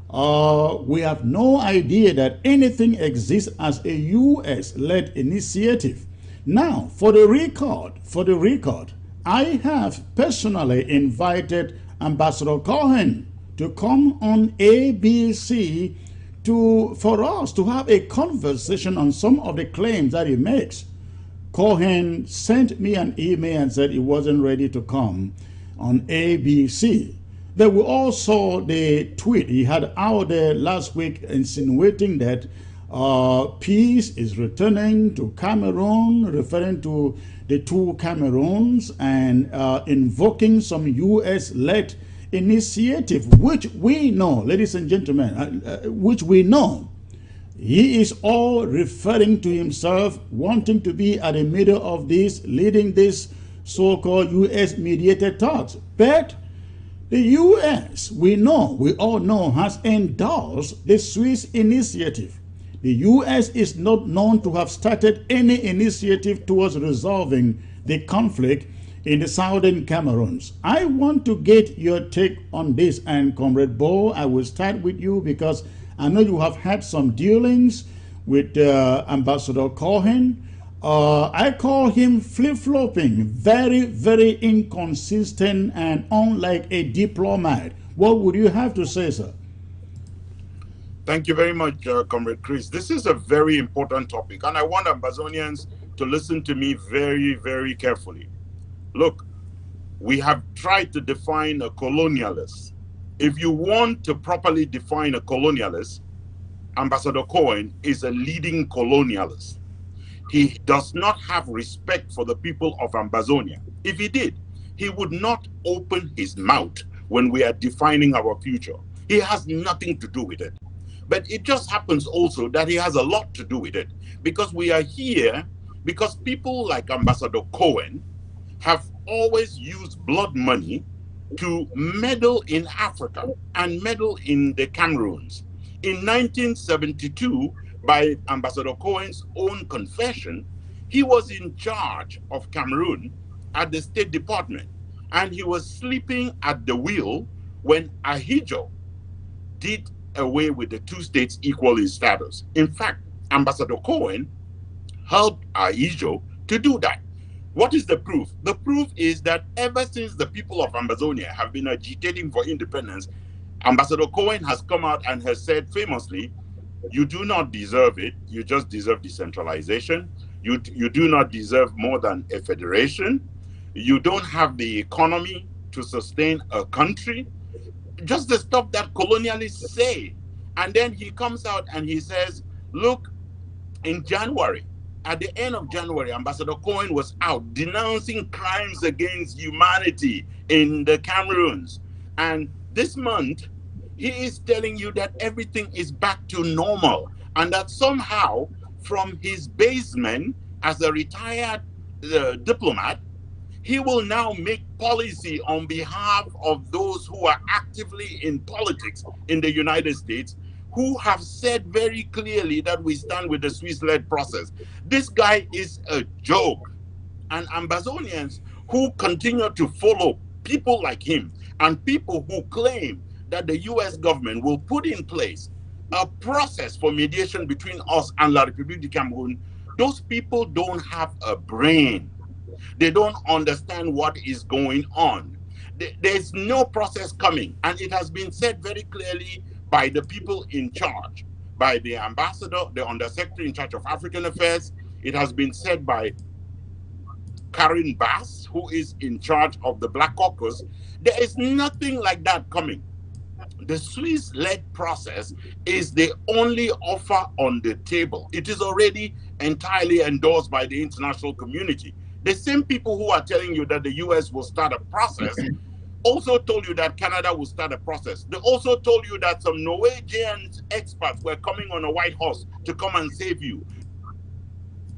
we have no idea that anything exists as a U.S.-led initiative. Now, for the record, I have personally invited Ambassador Cohen to come on ABC for us to have a conversation on some of the claims that he makes. Cohen sent me an email and said he wasn't ready to come on ABC. Then we all saw the tweet he had out there last week insinuating that peace is returning to Cameroon, referring to the two Cameroons, and invoking some U.S.-led initiative, which we know, ladies and gentlemen, which we know. He is all referring to himself, wanting to be at the middle of this, leading this so-called U.S.-mediated talks. But the U.S., we all know, has endorsed the Swiss initiative. The U.S. is not known to have started any initiative towards resolving the conflict in the southern Cameroons. I want to get your take on this, and Comrade Buea, I will start with you because I know you have had some dealings with Ambassador Cohen. I call him flip-flopping, very, very inconsistent and unlike a diplomat. What would you have to say, sir? Thank you very much, Comrade Chris. This is a very important topic, and I want Ambazonians to listen to me very, very carefully. Look, we have tried to define a colonialist. If you want to properly define a colonialist, Ambassador Cohen is a leading colonialist. He does not have respect for the people of Ambazonia. If he did, he would not open his mouth when we are defining our future. He has nothing to do with it. But it just happens also that he has a lot to do with it, because we are here because people like Ambassador Cohen have always used blood money to meddle in Africa and meddle in the Cameroons. In 1972, by Ambassador Cohen's own confession, he was in charge of Cameroon at the State Department, and he was sleeping at the wheel when Ahidjo did away with the two states equal in status. In fact, Ambassador Cohen helped Ahidjo to do that. What is the proof? The proof is that ever since the people of Ambazonia have been agitating for independence, Ambassador Cohen has come out and has said famously, you do not deserve it, you just deserve decentralization. You do not deserve more than a federation. You don't have the economy to sustain a country. Just the stuff that colonialists say. And then he comes out and he says, look, in January, at the end of January, Ambassador Cohen was out denouncing crimes against humanity in the Cameroons. And this month, he is telling you that everything is back to normal, and that somehow from his basement as a retired diplomat, he will now make policy on behalf of those who are actively in politics in the United States, who have said very clearly that we stand with the Swiss-led process. This guy is a joke. And Ambazonians who continue to follow people like him and people who claim that the US government will put in place a process for mediation between us and La République du Cameroun, those people don't have a brain. They don't understand what is going on. There's no process coming. And it has been said very clearly by the people in charge, by the ambassador, the undersecretary in charge of African affairs. It has been said by Karen Bass, who is in charge of the Black Caucus. There is nothing like that coming. The Swiss-led process is the only offer on the table. It is already entirely endorsed by the international community. The same people who are telling you that the US will start a process also told you that Canada will start a process. They also told you that some Norwegian experts were coming on a white horse to come and save you.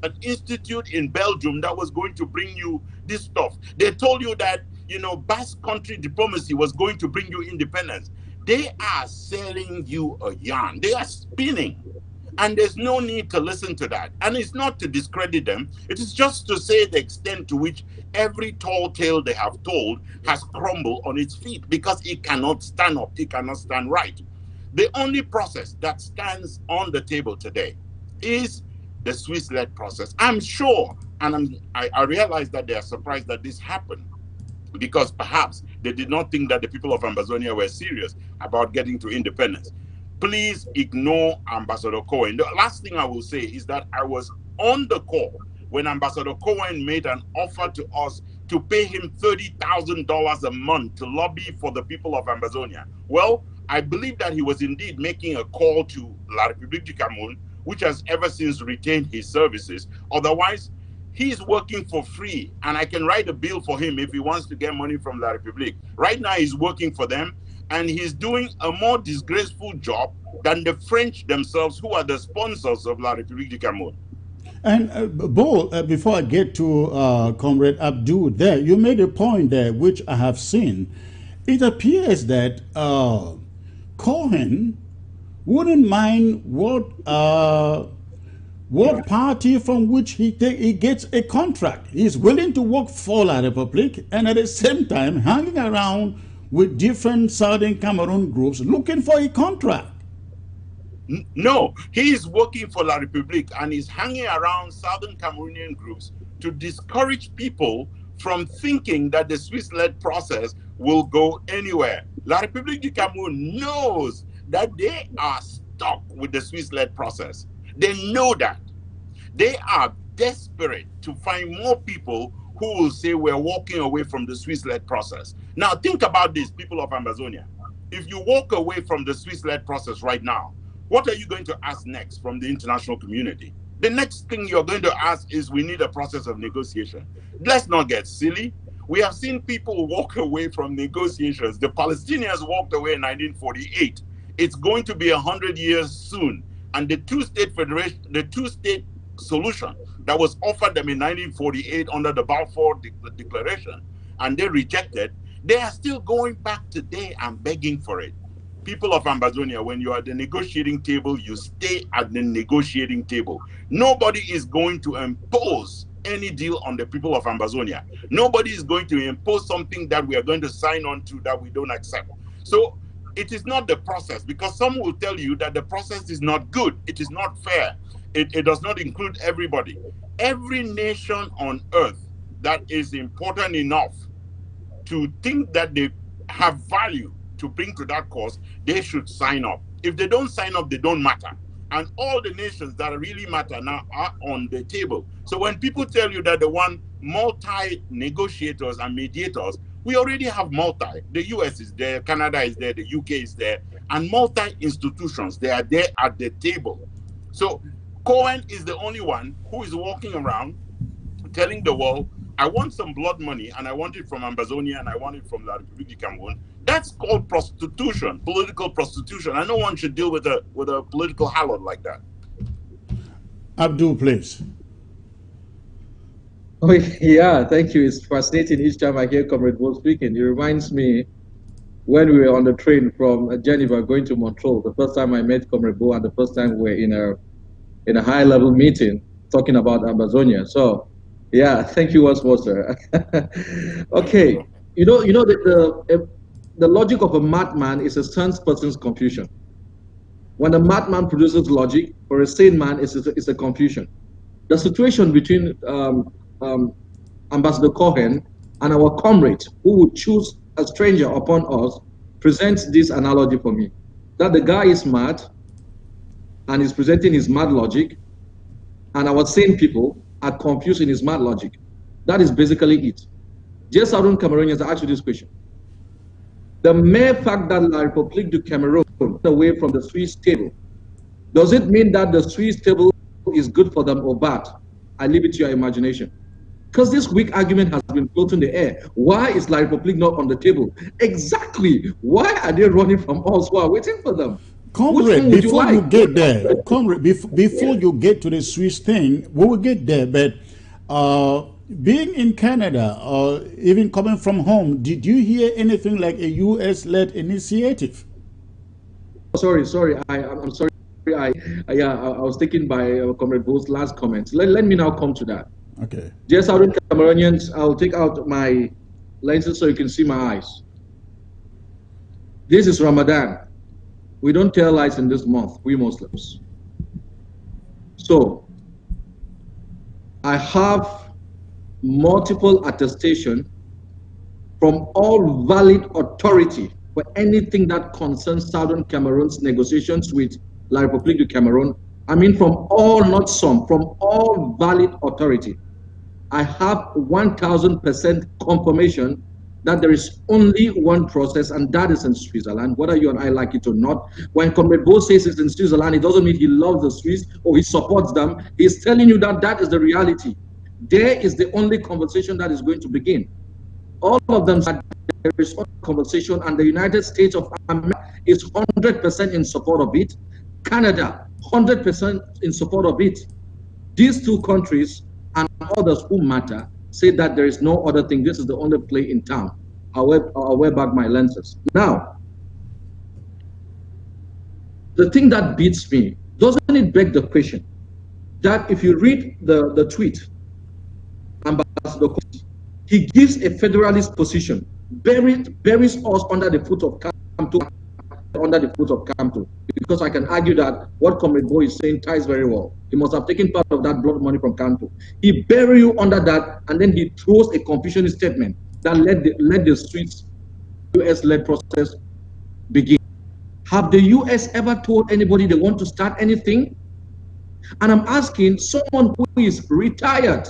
An institute in Belgium that was going to bring you this stuff. They told you that, you know, Basque country diplomacy was going to bring you independence. They are selling you a yarn. They are spinning. And there's no need to listen to that. And it's not to discredit them. It is just to say the extent to which every tall tale they have told has crumbled on its feet because it cannot stand up. It cannot stand right. The only process that stands on the table today is the Swiss-led process. I'm sure, and I realize that they are surprised that this happened, because perhaps they did not think that the people of Ambazonia were serious about getting to independence. Please ignore Ambassador Cohen. The last thing I will say is that I was on the call when Ambassador Cohen made an offer to us to pay him $30,000 a month to lobby for the people of Ambazonia. Well, I believe that he was indeed making a call to La République du Cameroun, which has ever since retained his services. Otherwise, he's working for free, and I can write a bill for him if he wants to get money from La République. Right now, he's working for them, and he's doing a more disgraceful job than the French themselves, who are the sponsors of La République du Cameroun. And Bo, before I get to Comrade Abdul there, you made a point there, which I have seen. It appears that Cohen wouldn't mind what party from which he gets a contract. He's willing to work for La République and at the same time hanging around with different Southern Cameroon groups looking for a contract. No, he is working for La République and he's hanging around Southern Cameroonian groups to discourage people from thinking that the Swiss-led process will go anywhere. La République du Cameroun knows that they are stuck with the Swiss-led process. They know that. They are desperate to find more people who will say we're walking away from the Swiss-led process. Now think about this, people of Ambazonia. If you walk away from the Swiss-led process right now, what are you going to ask next from the international community? The next thing you're going to ask is we need a process of negotiation. Let's not get silly. We have seen people walk away from negotiations. The Palestinians walked away in 1948. It's going to be 100 years soon. And the two-state federation, the two-state solution that was offered them in 1948 under the Balfour Declaration, and they rejected, they are still going back today and begging for it. People of Ambazonia, when you are at the negotiating table, you stay at the negotiating table. Nobody is going to impose any deal on the people of Ambazonia. Nobody is going to impose something that we are going to sign on to that we don't accept. So it is not the process, because some will tell you that the process is not good. It is not fair. It does not include everybody. Every nation on earth that is important enough to think that they have value to bring to that cause, they should sign up. If they don't sign up, they don't matter. And all the nations that really matter now are on the table. So when people tell you that they want multi-negotiators and mediators, we already have multi. The US is there, Canada is there, the UK is there, and multi-institutions, they are there at the table. So Cohen is the only one who is walking around telling the world, I want some blood money, and I want it from Ambazonia, and I want it from La République du Cameroun. That's called prostitution, political prostitution. And no one should deal with a political harlot like that. Abdul, please. Oh, yeah, thank you. It's fascinating each time I hear Comrade Bull speaking. It reminds me when we were on the train from Geneva going to Montreal, the first time I met Comrade Bull and the first time we were in a high-level meeting talking about Ambazonia. So, yeah, thank you once more, sir. Okay, you know the logic of a madman is a sane person's confusion. When a madman produces logic, for a sane man, it's a confusion. The situation between Ambassador Cohen and our comrade, who would choose a stranger upon us, presents this analogy for me. That the guy is mad, and is presenting his mad logic, and our sane people are confused in his mad logic. That is basically it. Dear Southern Cameroonians, I ask you this question. The mere fact that La République du Cameroun got away from the Swiss table, does it mean that the Swiss table is good for them or bad? I leave it to your imagination. Because this weak argument has been floating in the air. Why is La Republique not on the table? Exactly. Why are they running from us who are waiting for them? Comrade, before you get there, comrade, before you get to the Swiss thing, we will get there. But being in Canada, or even coming from home, did you hear anything like a U.S.-led initiative? Sorry, I'm sorry. I was taken by Comrade Bo's last comment. Let me now come to that. Okay. Dear Southern Cameroonians, I'll take out my lenses so you can see my eyes. This is Ramadan. We don't tell lies in this month, we Muslims. So, I have multiple attestation from all valid authority for anything that concerns Southern Cameroon's negotiations with La République du Cameroon. I mean from all, not some, from all valid authority. I have 1000% confirmation that there is only one process, and that is in Switzerland, whether you and I like it or not. When Comrade Bo says it's in Switzerland, it doesn't mean he loves the Swiss or he supports them. He's telling you that that is the reality. There is the only conversation that is going to begin. All of them said there is one conversation, and the United States of America is 100% in support of it. Canada, 100% in support of it. These two countries and others who matter say that there is no other thing. This is the only play in town. I'll wear back my lenses. Now, the thing that beats me, doesn't it beg the question that if you read the tweet, Ambassador, he gives a federalist position, buries us under the foot of Camp 2, because I can argue that what Comrade Boy is saying ties very well. He must have taken part of that blood money from Camp 2. He buries you under that, and then he throws a confusionist statement that let the Swiss US-led process begin. Have the US ever told anybody they want to start anything? And I'm asking someone who is retired,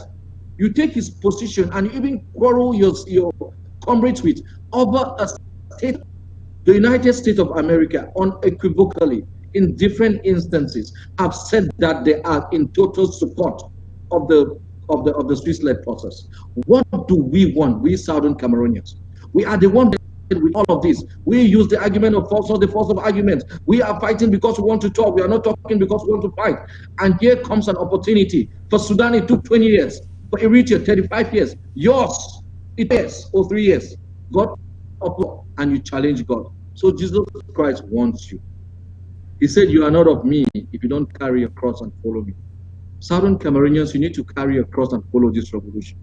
you take his position and you even quarrel your comrades with over a state. The United States of America unequivocally, in different instances, have said that they are in total support of the Swiss-led process. What do we want, we Southern Cameroonians? We are the ones that with all of this. We use the argument of force or the force of arguments. We are fighting because we want to talk. We are not talking because we want to fight. And here comes an opportunity. For Sudan, it took 20 years. For Eritrea, 35 years. Yours, it is, or 3 years. God up and you challenge God. So Jesus Christ wants you. He said, you are not of me if you don't carry your cross and follow me. Southern Cameroonians, you need to carry your cross and follow this revolution.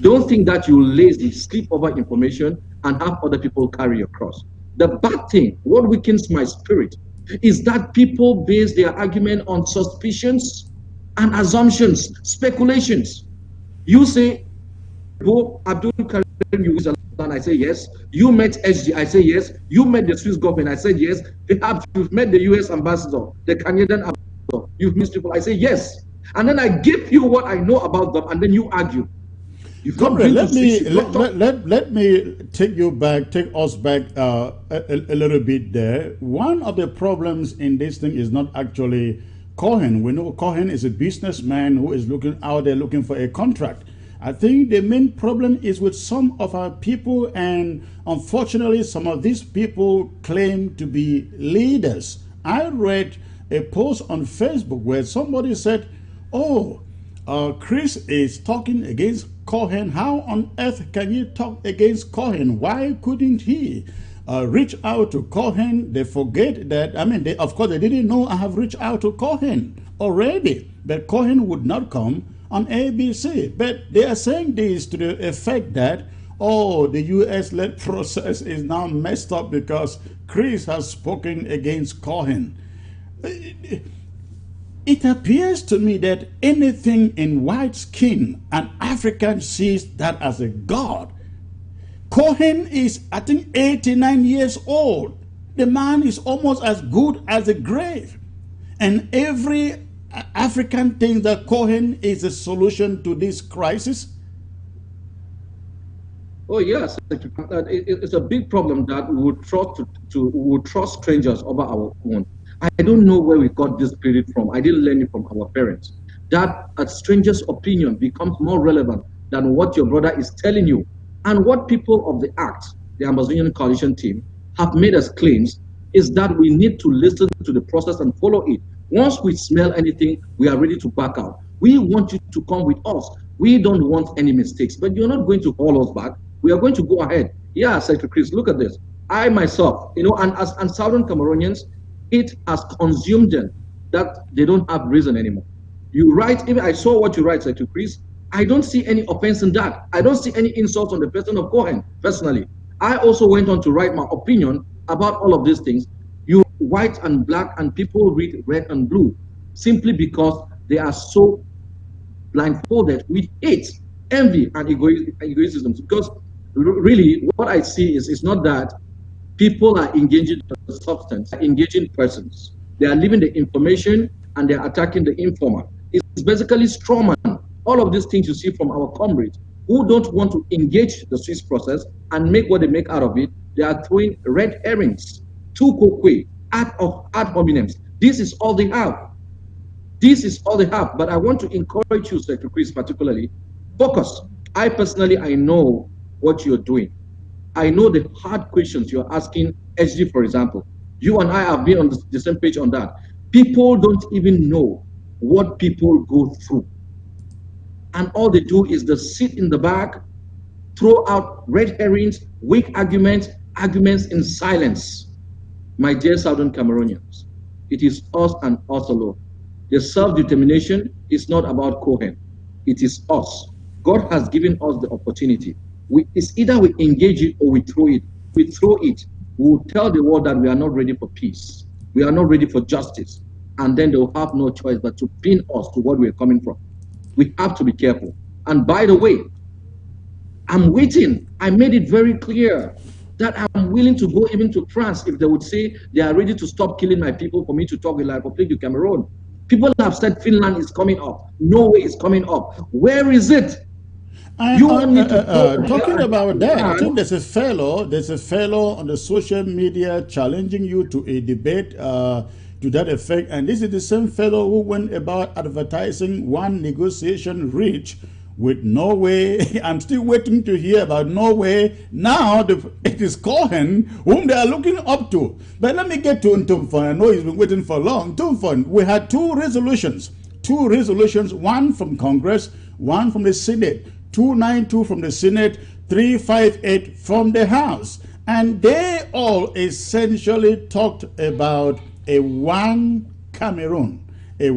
Don't think that you lazy, sleep over information and have other people carry your cross. The bad thing, what weakens my spirit, is that people base their argument on suspicions and assumptions, speculations. You say, Abdul Karim, you and I say yes. You met SG, I say yes. You met the Swiss government, I said yes. Perhaps you've met the US ambassador, the Canadian ambassador. You've met people, I say yes. And then I give you what I know about them, and then you argue. Comrade, let me take us back a little bit there. One of the problems in this thing is not actually Cohen. We know Cohen is a businessman who is looking out there looking for a contract. I think the main problem is with some of our people, and unfortunately some of these people claim to be leaders. I read a post on Facebook where somebody said, oh, Chris is talking against Cohen. How on earth can you talk against Cohen? Why couldn't he reach out to Cohen? They forget that, I mean, of course they didn't know I have reached out to Cohen already, but Cohen would not come on ABC. But they are saying this to the effect that, oh, the US-led process is now messed up because Chris has spoken against Cohen. It appears to me that anything in white skin, an African sees that as a god. Cohen is, I think, 89 years old. The man is almost as good as the grave. And every African thinks that Cohen is a solution to this crisis. Oh yes, it's a big problem that we would trust strangers over our own. I don't know where we got this spirit from. I didn't learn it from our parents. That a stranger's opinion becomes more relevant than what your brother is telling you. And what people of the ACT, the Amazonian Coalition team, have made as claims is that we need to listen to the process and follow it. Once we smell anything, we are ready to back out. We want you to come with us. We don't want any mistakes, but you're not going to haul us back. We are going to go ahead. Yeah, Secretary Chris, look at this. I myself, and Southern Cameroonians, it has consumed them that they don't have reason anymore. You write, even I saw what you write, Secretary Chris. I don't see any offense in that. I don't see any insult on the person of Cohen, personally. I also went on to write my opinion about all of these things. You white and black, and people read red and blue simply because they are so blindfolded with hate, envy, and egoism. Because really, what I see is not that people are engaging the substance, engaging persons. They are leaving the information and they're attacking the informer. It's basically strawman. All of these things you see from our comrades who don't want to engage the Swiss process and make what they make out of it. They are throwing red herrings, tu quoque, ad hominems. This is all they have. This is all they have. But I want to encourage you, Secretary Chris, particularly, focus. I personally, I know what you're doing. I know the hard questions you're asking SG, for example. You and I have been on the same page on that. People don't even know what people go through. And all they do is they sit in the back, throw out red herrings, weak arguments in silence. My dear Southern Cameroonians, it is us and us alone. The self-determination is not about Cohen. It is us. God has given us the opportunity. It's either we engage it or we throw it. We throw it. We will tell the world that we are not ready for peace. We are not ready for justice. And then they will have no choice but to pin us to what we're coming from. We have to be careful. And by the way, I'm waiting. I made it very clear that I'm willing to go even to France if they would say they are ready to stop killing my people for me to talk with La République du Cameroon. People have said Finland is coming up. Norway is coming up. Where is it? Talking about that, I think there's a fellow on the social media challenging you to a debate to that effect, and this is the same fellow who went about advertising one negotiation reach with Norway. I'm still waiting to hear about Norway. Now it is Cohen whom they are looking up to. But let me get to Ntumfon. I know he's been waiting for long. Ntumfon, we had two resolutions, one from Congress, one from the Senate. 292 from the Senate, 358 from the House. And they all essentially talked about a one Cameroon. Is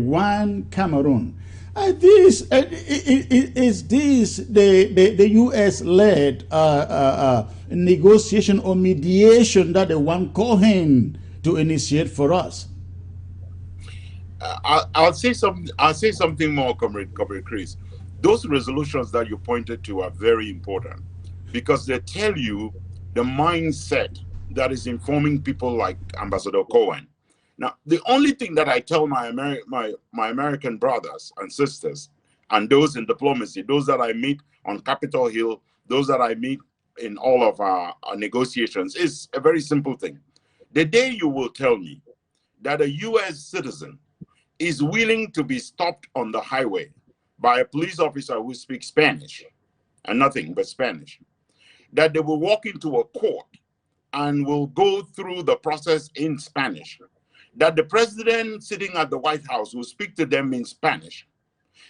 this the U.S.-led negotiation or mediation that they want Cohen to initiate for us? I'll say something more, Comrade Chris. Those resolutions that you pointed to are very important because they tell you the mindset that is informing people like Ambassador Cohen. Now, the only thing that I tell my American brothers and sisters and those in diplomacy, those that I meet on Capitol Hill, those that I meet in all of our negotiations, is a very simple thing. The day you will tell me that a U.S. citizen is willing to be stopped on the highway by a police officer who speaks Spanish and nothing but Spanish, that they will walk into a court and will go through the process in Spanish, that the president sitting at the White House will speak to them in Spanish,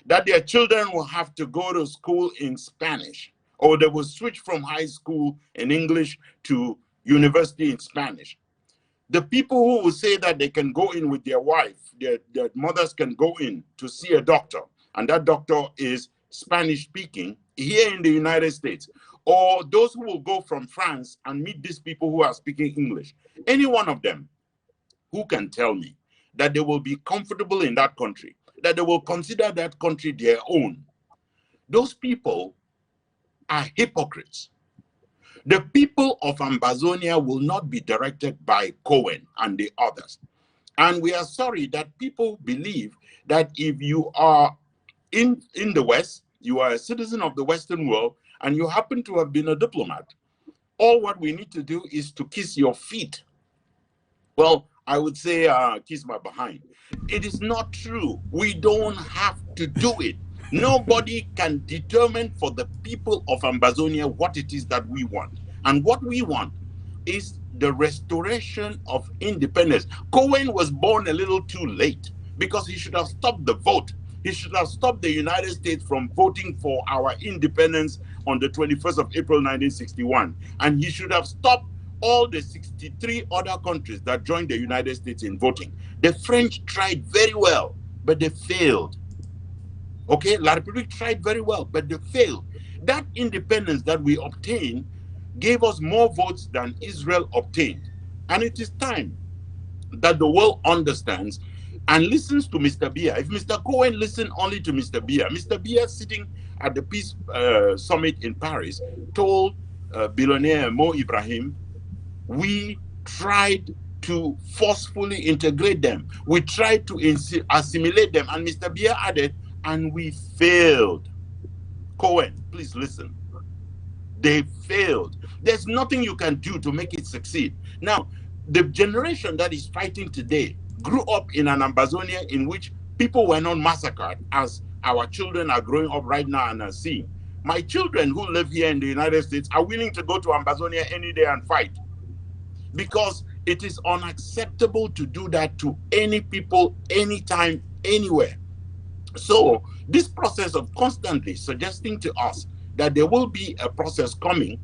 that their children will have to go to school in Spanish, or they will switch from high school in English to university in Spanish. The people who will say that they can go in with their wife, their mothers can go in to see a doctor, and that doctor is Spanish speaking here in the United States, or those who will go from France and meet these people who are speaking English, any one of them who can tell me that they will be comfortable in that country, that they will consider that country their own, those people are hypocrites. The people of Ambazonia will not be directed by Cohen and the others. And we are sorry that people believe that if you are in the West, you are a citizen of the Western world, and you happen to have been a diplomat, all what we need to do is to kiss your feet. Well, I would say kiss my behind. It is not true. We don't have to do it. Nobody can determine for the people of Ambazonia what it is that we want. And what we want is the restoration of independence. Cohen was born a little too late because he should have stopped the vote. He should have stopped the United States from voting for our independence on the 21st of April, 1961. And he should have stopped all the 63 other countries that joined the United States in voting. The French tried very well, but they failed. Okay, La République tried very well, but they failed. That independence that we obtained gave us more votes than Israel obtained. And it is time that the world understands and listens to Mr. Buea. If Mr. Cohen listened only to Mr. Buea sitting at the Peace Summit in Paris told billionaire Mo Ibrahim, we tried to forcefully integrate them. We tried to assimilate them. And Mr. Buea added, and we failed. Cohen, please listen. They failed. There's nothing you can do to make it succeed. Now, the generation that is fighting today grew up in an Ambazonia in which people were not massacred as our children are growing up right now and are seeing. My children who live here in the United States are willing to go to Ambazonia any day and fight because it is unacceptable to do that to any people, anytime, anywhere. So this process of constantly suggesting to us that there will be a process coming,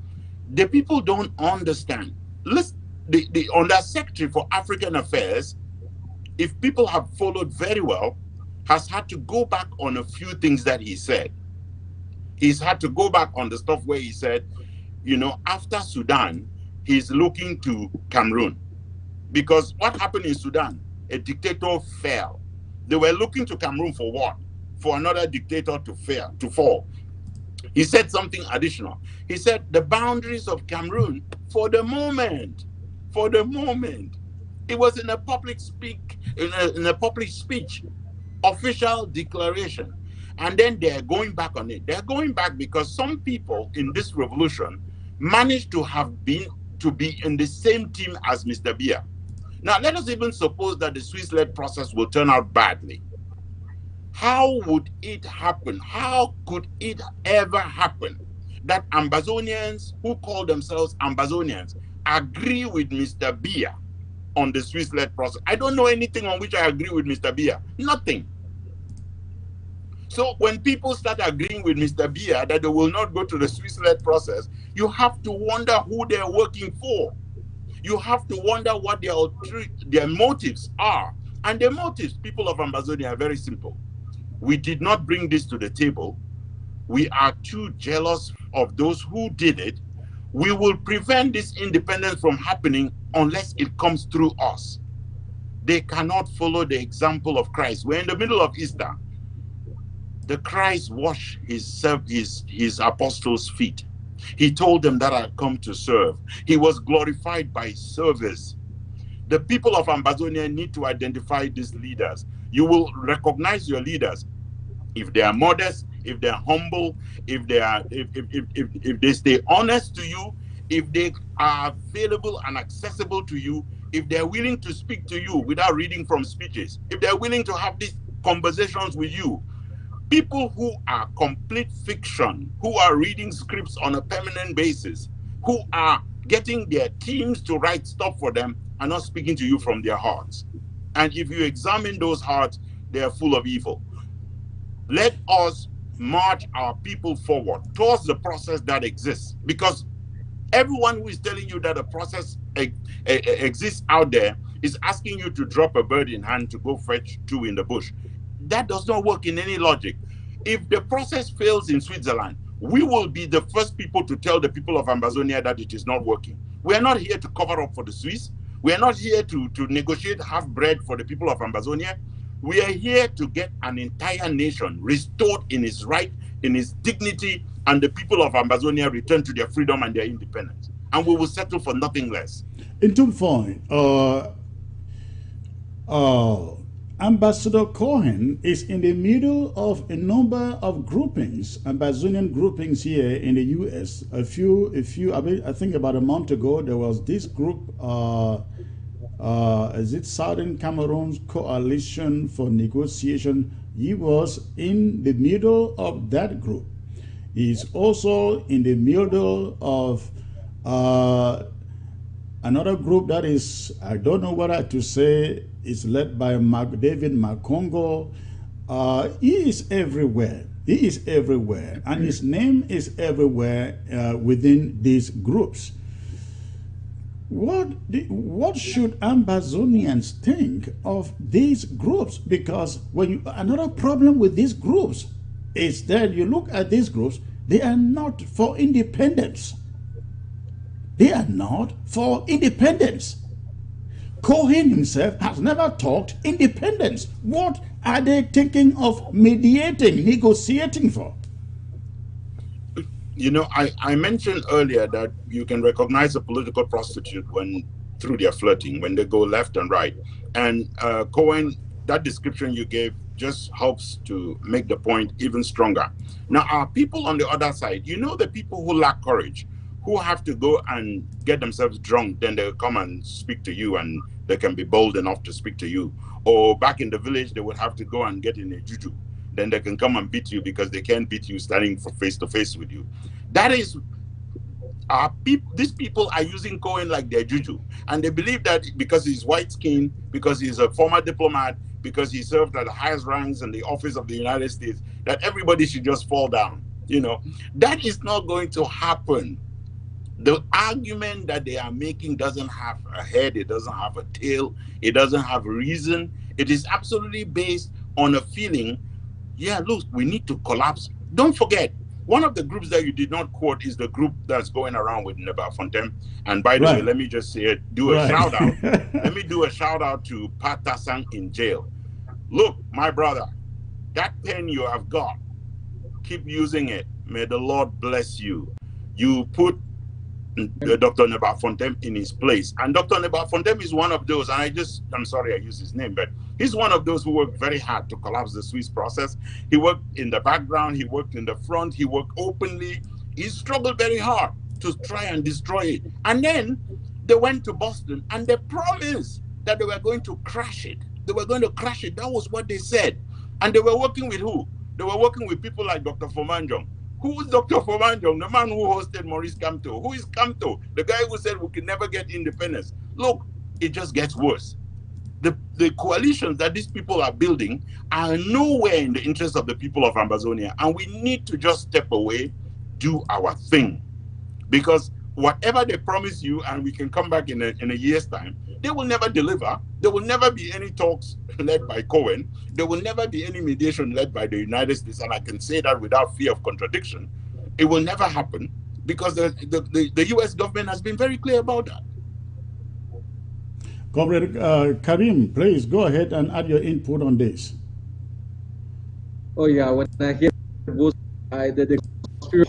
the people don't understand. Listen, the Undersecretary for African Affairs, if people have followed very well, has had to go back on a few things that he said. He's had to go back on the stuff where he said, you know, after Sudan, he's looking to Cameroon. Because what happened in Sudan? A dictator fell. They were looking to Cameroon for what? For another dictator to fall. He said something additional. He said the boundaries of Cameroon for the moment, it was in a public speech, official declaration. And then they're going back on it. They're going back because some people in this revolution managed to be in the same team as Mr. Buea. Now, let us even suppose that the Swiss-led process will turn out badly. How would it happen? How could it ever happen that Ambazonians who call themselves Ambazonians agree with Mr. Buea on the Swiss-led process? I don't know anything on which I agree with Mr. Buea. Nothing. So when people start agreeing with Mr. Buea that they will not go to the Swiss-led process, you have to wonder who they're working for. You have to wonder what their motives are. And the motives, people of Ambazonia, are very simple. We did not bring this to the table. We are too jealous of those who did it. We will prevent this independence from happening unless it comes through us. They cannot follow the example of Christ. We're in the middle of Easter. The Christ washed his apostles' feet. He told them that I come to serve. He was glorified by service. The people of Ambazonia need to identify these leaders. You will recognize your leaders if they are modest, if they're humble, if they stay honest to you, if they are available and accessible to you, if they're willing to speak to you without reading from speeches, if they're willing to have these conversations with you. People who are complete fiction, who are reading scripts on a permanent basis, who are getting their teams to write stuff for them, are not speaking to you from their hearts. And if you examine those hearts, they are full of evil. Let us march our people forward towards the process that exists, because everyone who is telling you that a process exists out there is asking you to drop a bird in hand to go fetch two in the bush. That does not work in any logic. If the process fails in Switzerland, we will be the first people to tell the people of Ambazonia that it is not working. We are not here to cover up for the Swiss. We are not here to negotiate half bread for the people of Ambazonia. We are here to get an entire nation restored in its right, in its dignity, and the people of Ambazonia return to their freedom and their independence. And we will settle for nothing less. In two point, Ambassador Cohen is in the middle of a number of groupings, Ambazonian groupings here in the U.S. I think about a month ago, there was this group is it Southern Cameroon's coalition for negotiation. He was in the middle of that group. He's also in the middle of another group that is, I don't know what to say, is led by David Makongo. He is everywhere. He is everywhere, and his name is everywhere within these groups. What should Ambazonians think of these groups? Because another problem with these groups is that you look at these groups, they are not for independence. They are not for independence. Cohen himself has never talked independence. What are they thinking of mediating, negotiating for? You know, I mentioned earlier that you can recognize a political prostitute through their flirting, when they go left and right. And Cohen, that description you gave just helps to make the point even stronger. Now, our people on the other side, you know, the people who lack courage, who have to go and get themselves drunk, then they'll come and speak to you, and they can be bold enough to speak to you. Or back in the village, they would have to go and get in a juju. Then they can come and beat you because they can't beat you standing face to face with you. That is, these people are using Cohen like their juju. And they believe that because he's white skinned, because he's a former diplomat, because he served at the highest ranks in the office of the United States, that everybody should just fall down. You know, that is not going to happen. The argument that they are making doesn't have a head, it doesn't have a tail, it doesn't have reason. It is absolutely based on a feeling, yeah, look, we need to collapse. Don't forget, one of the groups that you did not quote is the group that's going around with Ngarbuh Fontem. And by the way, let me just say it, do a shout out. Let me do a shout out to Pat Tasang in jail. Look, my brother, that pen you have got, keep using it. May the Lord bless you. You put Dr. Ngarbuh Fontem in his place. And Dr. Ngarbuh Fontem is one of those, and I'm sorry I use his name, but he's one of those who worked very hard to collapse the Swiss process. He worked in the background, he worked in the front, he worked openly. He struggled very hard to try and destroy it. And then they went to Boston and they promised that they were going to crash it. They were going to crash it. That was what they said. And they were working with who? They were working with people like Dr. Fomanjong. Who is Dr. Fomanjong? The man who hosted Maurice Kamto. Who is Kamto? The guy who said we can never get independence. Look, it just gets worse. The coalitions that these people are building are nowhere in the interest of the people of Ambazonia. And we need to just step away, do our thing. Because whatever they promise you, and we can come back in a year's time, they will never deliver. There will never be any talks led by Cohen. There will never be any mediation led by the United States. And I can say that without fear of contradiction. It will never happen because the US government has been very clear about that. Comrade Karim, please go ahead and add your input on this. Oh yeah, when I hear both the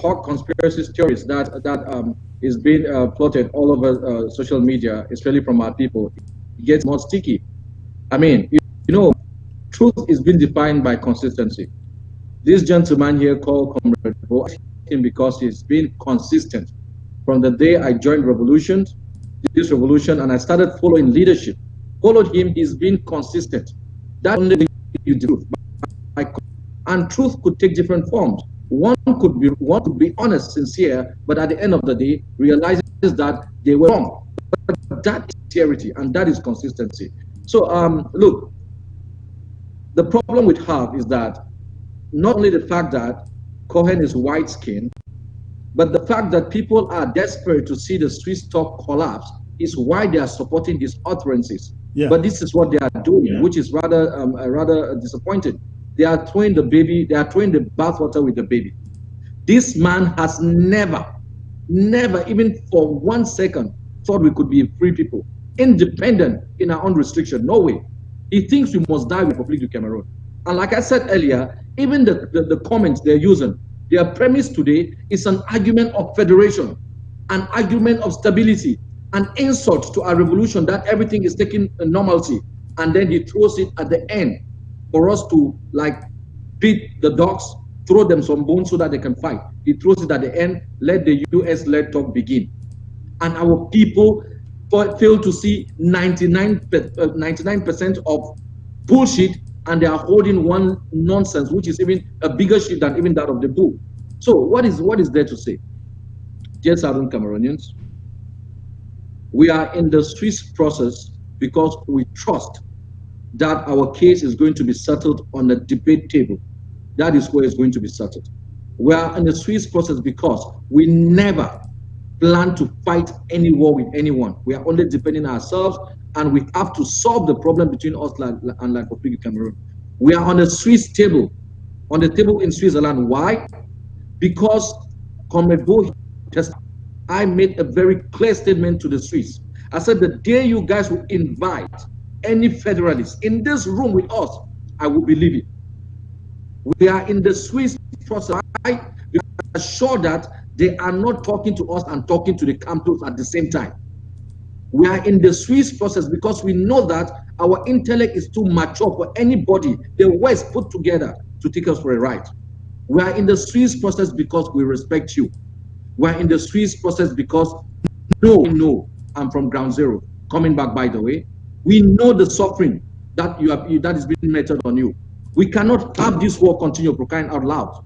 hot conspiracy theories that is being plotted all over social media, especially from our people, it gets more sticky. I mean, you know, truth is being defined by consistency. This gentleman here called Comrade Buea, because he's been consistent from the day I joined this revolution, and I started following leadership. Followed him, he's been consistent. That only you do. And truth could take different forms. One could be honest, sincere, but at the end of the day, realizes that they were wrong. But that is sincerity and that is consistency. So look, the problem we have is that not only the fact that Cohen is white-skinned, but the fact that people are desperate to see the Swiss stock collapse is why they are supporting his utterances. Yeah. But this is what they are doing, which is rather disappointing. They are throwing the bathwater with the baby. This man has never, even for 1 second, thought we could be free people, independent in our own restriction. No way. He thinks we must die with Republic of Cameroon. And like I said earlier, even the comments they're using, their premise today is an argument of federation, an argument of stability, an insult to our revolution that everything is taking a normalcy, and then he throws it at the end for us to like beat the dogs, throw them some bones so that they can fight. He throws it at the end, let the US-led talk begin. And our people fail to see 99% of bullshit, and they are holding one nonsense, which is even a bigger shit than even that of the bull. So what is there to say? Dear Southern Cameroonians, we are in the Swiss process because we trust that our case is going to be settled on the debate table. That is where it's going to be settled. We are in the Swiss process because we never plan to fight any war with anyone. We are only defending ourselves, and we have to solve the problem between us and Republic Cameroon. We are on the Swiss table, on the table in Switzerland. Why? Because Comrade Buea, I made a very clear statement to the Swiss. I said, the day you guys will invite any federalists in this room with us, I will believe it. We are in the Swiss process. We are sure that they are not talking to us and talking to the campus at the same time. We are in the Swiss process because we know that our intellect is too mature for anybody the West put together to take us for a ride. We are in the Swiss process because we respect you. We are in the Swiss process because no, I'm from ground zero. Coming back, by the way, we know the suffering that that is being meted on you. We cannot have this war continue, for crying out loud.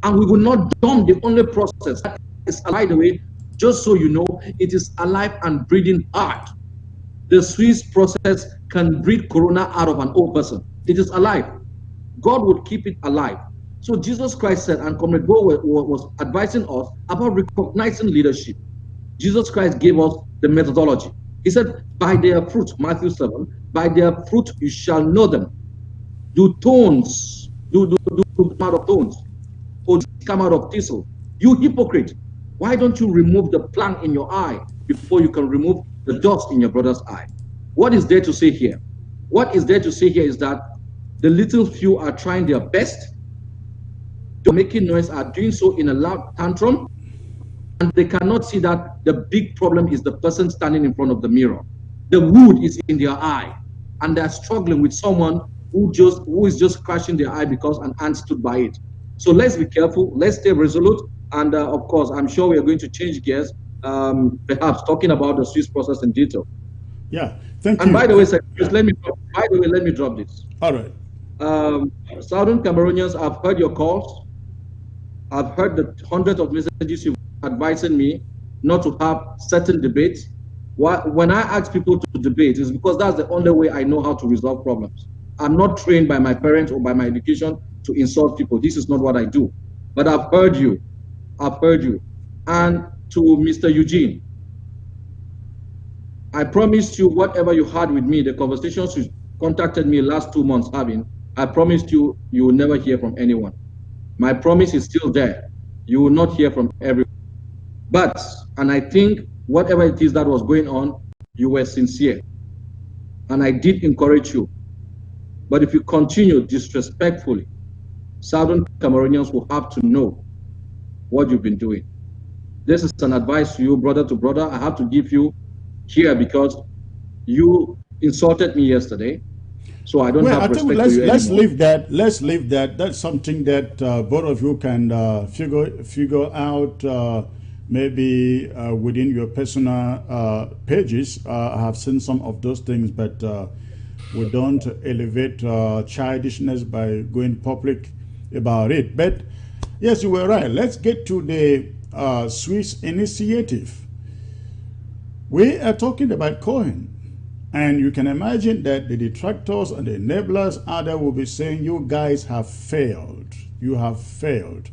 And we will not dump the only process that is, by the way, just so you know, it is alive and breathing hard. The Swiss process can breathe corona out of an old person. It is alive. God would keep it alive. So Jesus Christ said, and Comrade Buea was advising us about recognizing leadership. Jesus Christ gave us the methodology. He said, by their fruit, Matthew 7, by their fruit you shall know them. Do thorns come out of thorns, or come out of thistle? You hypocrite, why don't you remove the plank in your eye before you can remove the dust in your brother's eye? What is there to say here? What is there to say here is that the little few are trying their best, they're making noise, are doing so in a loud tantrum, and they cannot see that the big problem is the person standing in front of the mirror. The wood is in their eye, and they're struggling with someone who is just crashing their eye because an ant stood by it. So let's be careful, let's stay resolute, and of course, I'm sure we are going to change gears, perhaps talking about the Swiss process in detail. Yeah, thank you. And by the way, sir, let me drop this. All right. Southern Cameroonians, I've heard your calls. I've heard the hundreds of messages you've advising me not to have certain debates. When I ask people to debate, it's because that's the only way I know how to resolve problems. I'm not trained by my parents or by my education to insult people. This is not what I do. But I've heard you. And to Mr. Eugene, I promised you whatever you had with me, the conversations you contacted me last 2 months having, I promised you will never hear from anyone. My promise is still there. You will not hear from everyone. But, and I think whatever it is that was going on, you were sincere. And I did encourage you. But if you continue disrespectfully, Southern Cameroonians will have to know what you've been doing. This is an advice to you, brother to brother. I have to give you here because you insulted me yesterday. So I don't have respect for you anymore. Let's leave that. Let's leave that. That's something that both of you can figure out maybe within your personal pages. I have seen some of those things, but we don't elevate childishness by going public about it. But yes, you were right. Let's get to the Swiss initiative. We are talking about Cohen. And you can imagine that the detractors and the enablers out there will be saying, you guys have failed. You have failed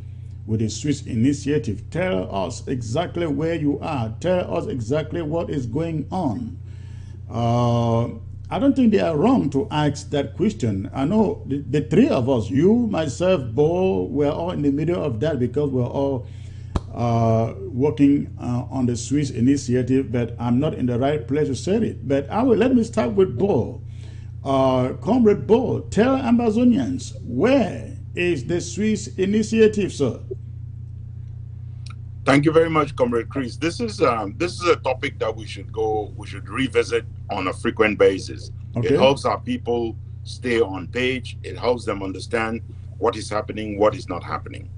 with the Swiss initiative. Tell us exactly where you are. Tell us exactly what is going on. I don't think they are wrong to ask that question. I know the three of us, you, myself, Bo, we're all in the middle of that because we're all working on the Swiss initiative, but I'm not in the right place to say it. But let me start with Bo. Comrade Bo, tell Amazonians, where is the Swiss initiative, sir? Thank you very much, Comrade Chris. This is a topic that we should revisit on a frequent basis. Okay. It helps our people stay on page. It helps them understand what is happening, what is not happening.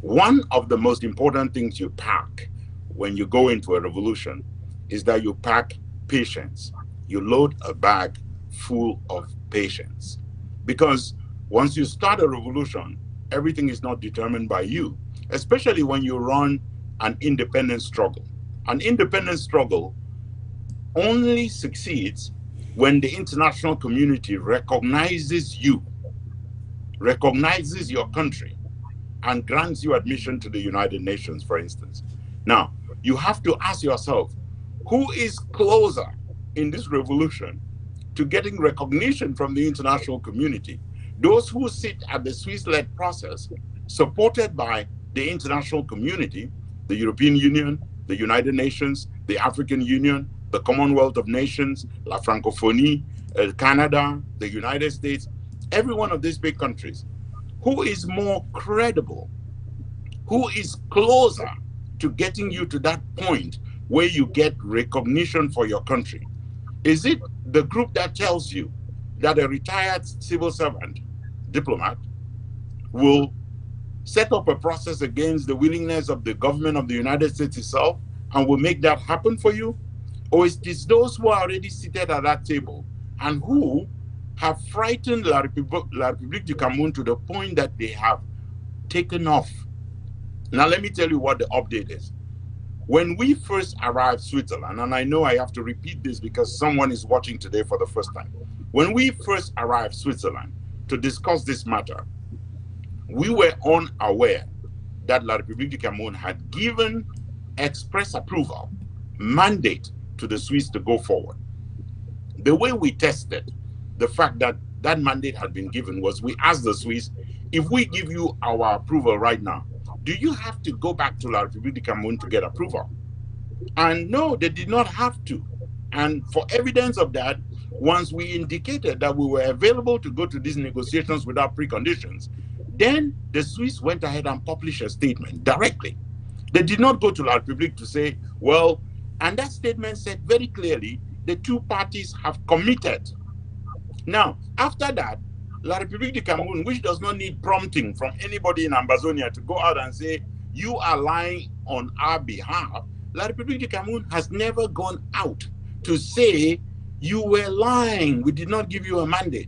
One of the most important things you pack when you go into a revolution is that you pack patience. You load a bag full of patience. Because once you start a revolution, everything is not determined by you, especially when you run an independent struggle. An independent struggle only succeeds when the international community recognizes you, recognizes your country, and grants you admission to the United Nations, for instance. Now, you have to ask yourself, who is closer in this revolution to getting recognition from the international community? Those who sit at the Swiss-led process, supported by the international community, the European Union, the United Nations, the African Union, the Commonwealth of Nations, La Francophonie, Canada, the United States, every one of these big countries. Who is more credible? Who is closer to getting you to that point where you get recognition for your country? Is it the group that tells you that a retired civil servant, diplomat, will set up a process against the willingness of the government of the United States itself and will make that happen for you? Or is it those who are already seated at that table and who have frightened La République du Cameroun to the point that they have taken off? Now, let me tell you what the update is. When we first arrived Switzerland, and I know I have to repeat this because someone is watching today for the first time. When we first arrived Switzerland to discuss this matter, we were unaware that La République du Cameroun had given express approval, mandate to the Swiss to go forward. The way we tested the fact that that mandate had been given was we asked the Swiss, if we give you our approval right now, do you have to go back to La République du Cameroun to get approval? And no, they did not have to. And for evidence of that, once we indicated that we were available to go to these negotiations without preconditions, then the Swiss went ahead and published a statement directly. They did not go to La République to say, well, and that statement said very clearly, the two parties have committed. Now, after that, La République du Cameroun, which does not need prompting from anybody in Ambazonia to go out and say, you are lying on our behalf, La République du Cameroun has never gone out to say, you were lying, we did not give you a mandate.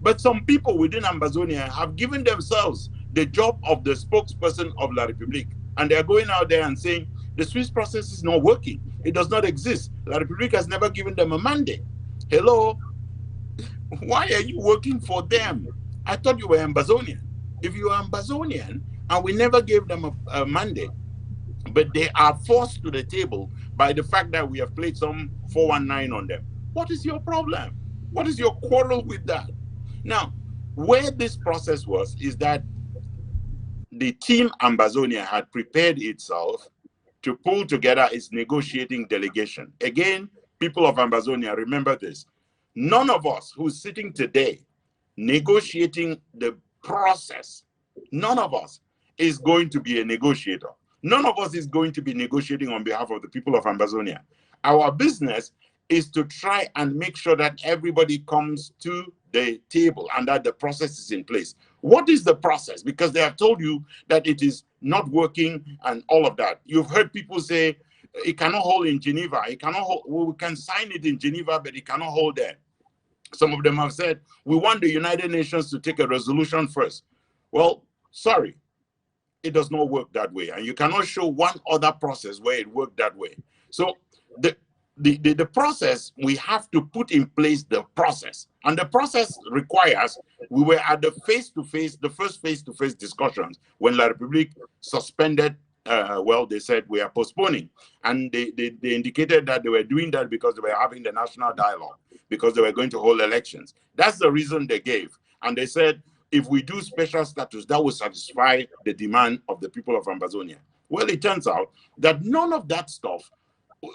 But some people within Ambazonia have given themselves the job of the spokesperson of La République. And they're going out there and saying, the Swiss process is not working. It does not exist. La République has never given them a mandate. Hello? Why are you working for them? I thought you were Ambazonian. If you are Ambazonian and we never gave them a mandate, but they are forced to the table by the fact that we have played some 419 on them, what is your problem? What is your quarrel with that? Now, where this process was is that the team Ambazonia had prepared itself to pull together its negotiating delegation. Again, people of Ambazonia, remember this. None of us who's sitting today negotiating the process, none of us is going to be a negotiator. None of us is going to be negotiating on behalf of the people of Ambazonia. Our business is to try and make sure that everybody comes to the table and that the process is in place. What is the process? Because they have told you that it is not working and all of that. You've heard people say it cannot hold in Geneva. It cannot hold, well, we can sign it in Geneva, but it cannot hold there. Some of them have said, we want the United Nations to take a resolution first. Well, sorry, it does not work that way. And you cannot show one other process where it worked that way. So the process, we have to put in place the process. And the process requires, we were at the face-to-face, the first face-to-face discussions when La République suspended, well, they said we are postponing. And they indicated that they were doing that because they were having the national dialogue, because they were going to hold elections. That's the reason they gave. And they said, if we do special status, that will satisfy the demand of the people of Ambazonia. Well, it turns out that none of that stuff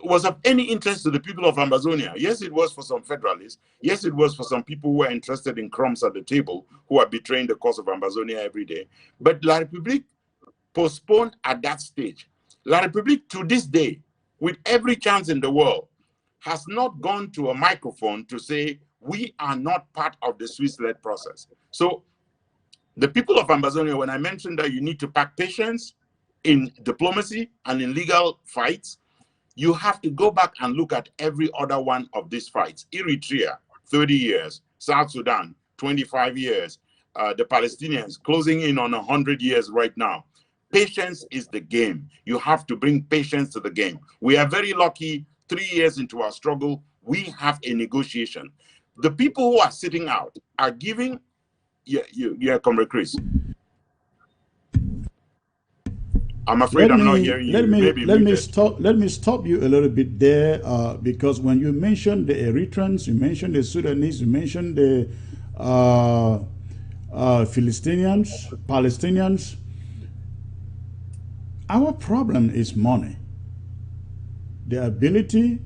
was of any interest to the people of Ambazonia. Yes, it was for some federalists. Yes, it was for some people who are interested in crumbs at the table, who are betraying the cause of Ambazonia every day. But La République postponed at that stage. La République, to this day, with every chance in the world, has not gone to a microphone to say, we are not part of the Swiss-led process. So the people of Ambazonia, when I mentioned that you need to pack patience in diplomacy and in legal fights, You have to go back and look at every other one of these fights. Eritrea, 30 years. South Sudan, 25 years. The Palestinians closing in on 100 years right now. Patience is the game. You have to bring patience to the game. We are very lucky. 3 years into our struggle, we have a negotiation. The people who are sitting out are giving, Comrade Chris. I'm afraid I'm not hearing you. Let me stop you a little bit there, because when you mentioned the Eritreans, you mentioned the Sudanese, you mentioned the Palestinians. Our problem is money. The ability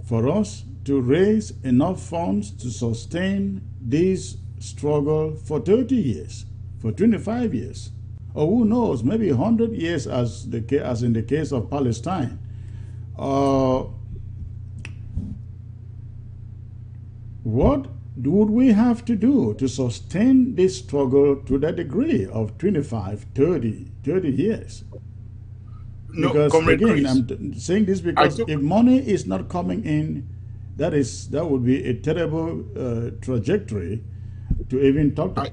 for us to raise enough funds to sustain this struggle for 30 years, for 25 years, or who knows, maybe 100 years, as in the case of Palestine. What would we have to do to sustain this struggle to that degree of 25, 30 years? Because again, I'm saying this because if money is not coming in, that would be a terrible trajectory to even talk of.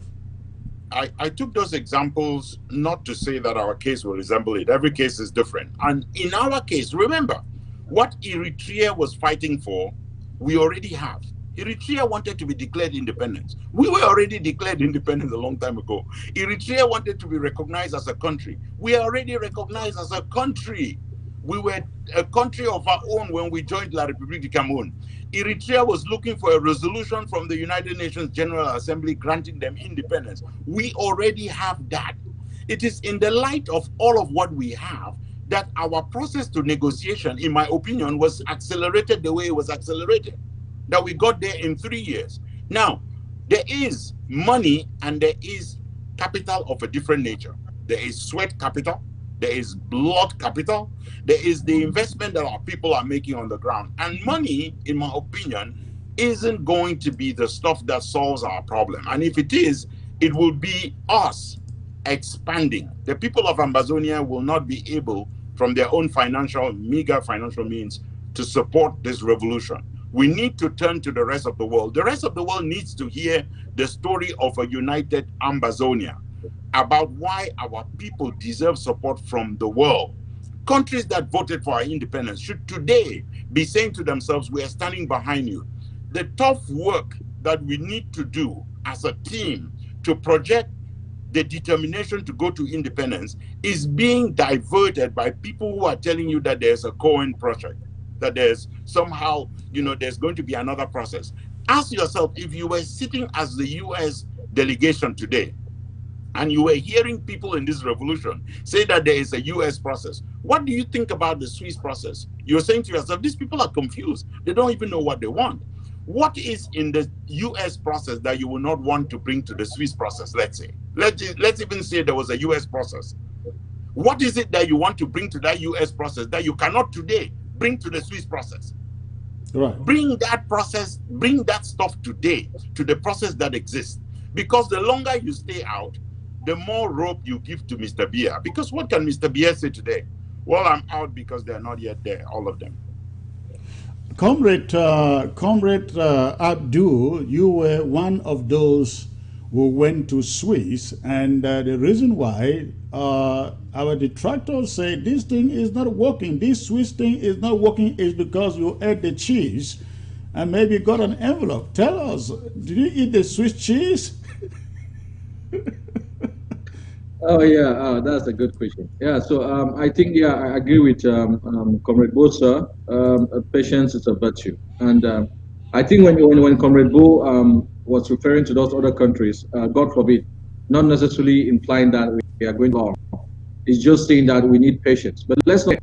I took those examples not to say that our case will resemble it. Every case is different. And in our case, remember, what Eritrea was fighting for, we already have. Eritrea wanted to be declared independence. We were already declared independence a long time ago. Eritrea wanted to be recognized as a country. We are already recognized as a country. We were a country of our own when we joined La République du Cameroun. Eritrea was looking for a resolution from the United Nations General Assembly granting them independence. We already have that. It is in the light of all of what we have that our process to negotiation, in my opinion, was accelerated the way it was accelerated, that we got there in 3 years. Now, there is money and there is capital of a different nature. There is sweat capital, there is blood capital, there is the investment that our people are making on the ground. And money, in my opinion, isn't going to be the stuff that solves our problem. And if it is, it will be us expanding. The people of Ambazonia will not be able, from their own meager financial means, to support this revolution. We need to turn to the rest of the world. The rest of the world needs to hear the story of a united Ambazonia, about why our people deserve support from the world. Countries that voted for our independence should today be saying to themselves, we are standing behind you. The tough work that we need to do as a team to project the determination to go to independence is being diverted by people who are telling you that there's a Cohen project, that there's somehow, there's going to be another process. Ask yourself, if you were sitting as the US delegation today, and you were hearing people in this revolution say that there is a US process, what do you think about the Swiss process? You're saying to yourself, these people are confused. They don't even know what they want. What is in the US process that you will not want to bring to the Swiss process, let's say? Let's even say there was a US process. What is it that you want to bring to that US process that you cannot today bring to the Swiss process? Right. Bring that process, bring that stuff today to the process that exists. Because the longer you stay out, the more rope you give to Mr. Buea. Because what can Mr. Buea say today? Well, I'm out because they're not yet there, all of them. Comrade Abdul, you were one of those who went to Swiss, and the reason why our detractors say this thing is not working, this Swiss thing is not working, is because you ate the cheese and maybe got an envelope. Tell us, did you eat the Swiss cheese? Oh yeah, that's a good question. Yeah, so I think I agree with Comrade Bosa. Patience is a virtue, and I think when Comrade Bo was referring to those other countries, God forbid, not necessarily implying that we are going wrong. It's just saying that we need patience. But let's not.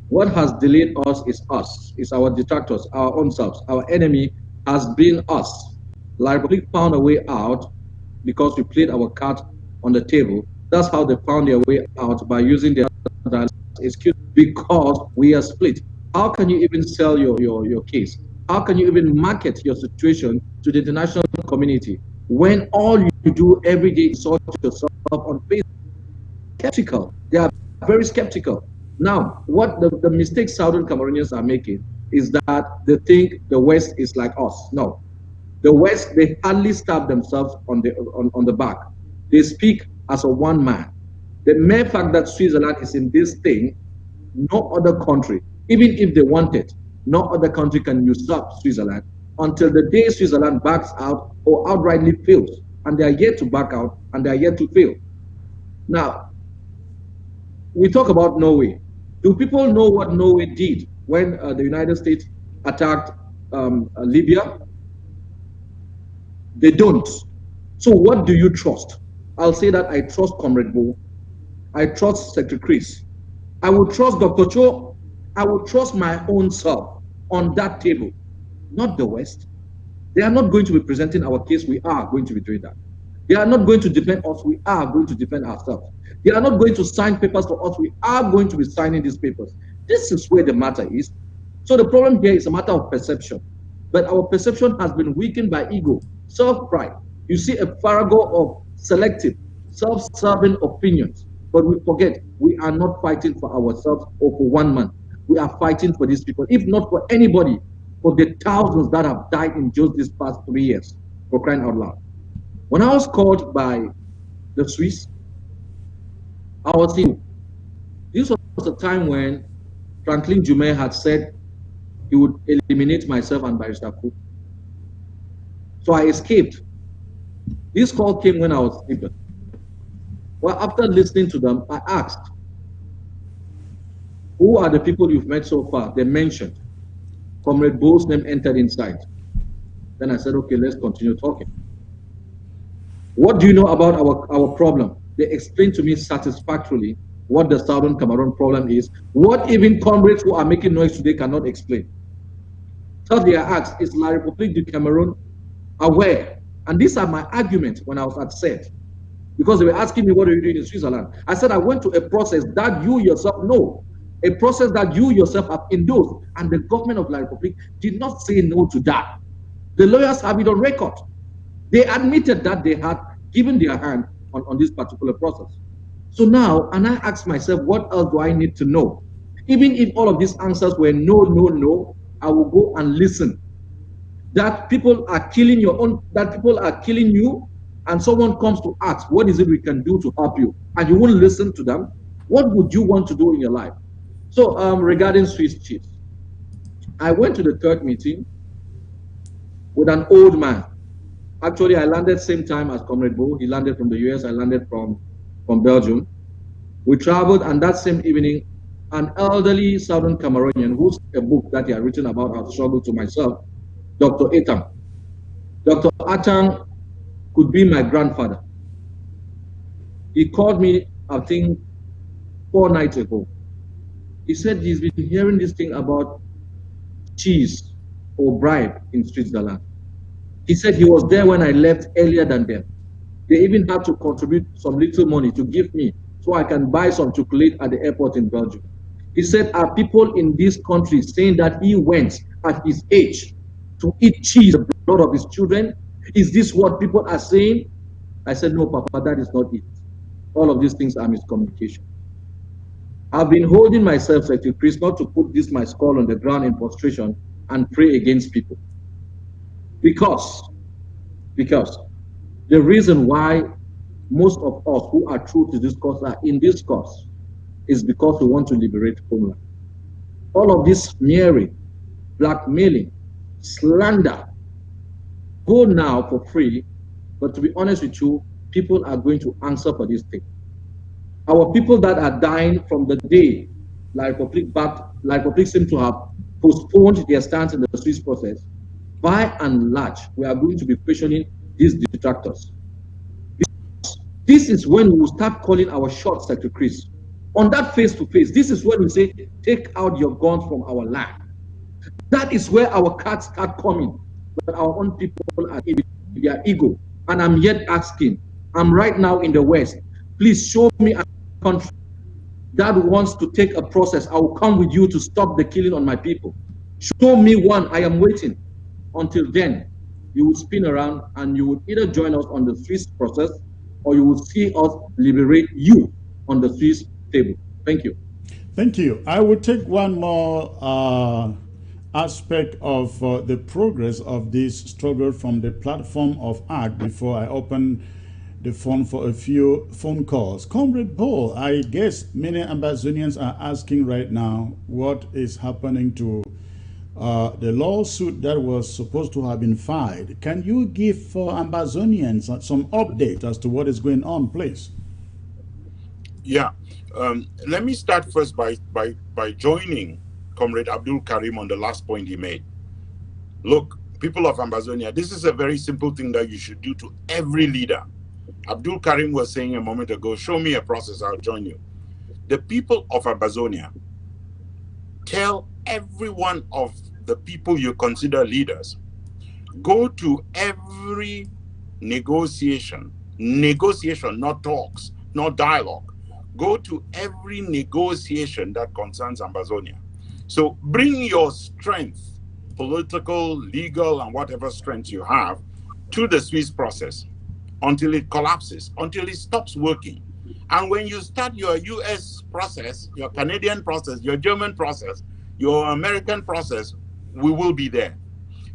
What has delayed us is us. It's our detractors, our own selves. Our enemy has been us. Like we found a way out because we played our card on the table. That's how they found their way out, by using their excuse, because we are split. How can you even sell your case? How can you even market your situation to the international community when all you do every day is sort yourself on Facebook? Skeptical. They are very skeptical. Now, what the mistake Southern Cameroonians are making is that they think the West is like us. No. The West, they hardly stab themselves on the back. They speak as a one man. The mere fact that Switzerland is in this thing, no other country, even if they wanted, no other country can usurp Switzerland until the day Switzerland backs out or outrightly fails. And they are yet to back out and they are yet to fail. Now, we talk about Norway. Do people know what Norway did when the United States attacked Libya? They don't. So what do you trust? I'll say that I trust Comrade Buea. I trust Secretary Chris. I will trust Dr. Cho. I will trust my own self on that table, not the West. They are not going to be presenting our case. We are going to be doing that. They are not going to defend us. We are going to defend ourselves. They are not going to sign papers for us. We are going to be signing these papers. This is where the matter is. So the problem here is a matter of perception. But our perception has been weakened by ego, self-pride. You see a farrago of selective, self-serving opinions. But we forget we are not fighting for ourselves or for one man. We are fighting for these people, if not for anybody, for the thousands that have died in just these past 3 years, for crying out loud. When I was called by the Swiss, I was in. This was a time when Franklin Jume had said he would eliminate myself and Barrister Cook. So I escaped. This call came when I was sleeping. Well, after listening to them, I asked, who are the people you've met so far? They mentioned. Comrade Buea's name entered inside. Then I said, okay, let's continue talking. What do you know about our problem? They explained to me satisfactorily what the Southern Cameroon problem is, what even comrades who are making noise today cannot explain. Thirdly, I asked, is La République du Cameroon aware? And these are my arguments when I was at SET. Because they were asking me, what are you doing in Switzerland? I said, I went to a process that you yourself know, a process that you yourself have endorsed, and the government of La République did not say no to that. The lawyers have it on record. They admitted that they had given their hand on this particular process. So now, and I ask myself, what else do I need to know? Even if all of these answers were no, no, no, I will go and listen. That people are killing that people are killing you, and someone comes to ask, what is it we can do to help you? And you won't listen to them. What would you want to do in your life? So regarding Swiss chiefs, I went to the third meeting with an old man. Actually, I landed same time as Comrade Buea. He landed from the US, I landed from Belgium. We traveled, and that same evening, an elderly Southern Cameroonian, whose a book that he had written about our struggle to myself, Dr. Etang. Dr. Atang could be my grandfather. He called me, I think, 4 nights ago. He said he's been hearing this thing about cheese or bribe in Switzerland. He said he was there when I left earlier than them. They even had to contribute some little money to give me so I can buy some chocolate at the airport in Belgium. He said, are people in this country saying that he went at his age to eat cheese, the blood of his children? Is this what people are saying? I said, no, Papa, that is not it. All of these things are miscommunication. I've been holding myself, Secretary Chris, not to put this my skull on the ground in prostration and pray against people. Because the reason why most of us who are true to this cause are in this cause is because we want to liberate homeland. All of this smearing, blackmailing, slander, go now for free, but to be honest with you, people are going to answer for this thing. Our people that are dying from the day La République seem to have postponed their stance in the Swiss process, by and large, we are going to be questioning these detractors. This is when we will start calling our shots, Secretary Chris. On that face-to-face, this is when we say, take out your guns from our land. That is where our cards start coming. But our own people are in their ego. And I'm yet asking, I'm right now in the West. Please show me a country that wants to take a process. I will come with you to stop the killing on my people. Show me one. I am waiting. Until then, you will spin around and you will either join us on the Swiss process or you will see us liberate you on the Swiss table. Thank you. Thank you. I will take one more aspect of the progress of this struggle from the platform of ACT before I open the phone for a few phone calls. Comrade Buea, I guess many Ambazonians are asking right now what is happening to the lawsuit that was supposed to have been filed. Can you give Ambazonians some update as to what is going on, please? Yeah. Let me start first by joining Comrade Abdul Karim on the last point he made. Look, people of Ambazonia, this is a very simple thing that you should do to every leader. Abdul Karim was saying a moment ago, show me a process, I'll join you. The people of Ambazonia, tell every one of the people you consider leaders, go to every negotiation, not talks, not dialogue. Go to every negotiation that concerns Ambazonia. So bring your strength, political, legal, and whatever strength you have, to the Swiss process until it collapses, until it stops working. And when you start your US process, your Canadian process, your German process, your American process, we will be there.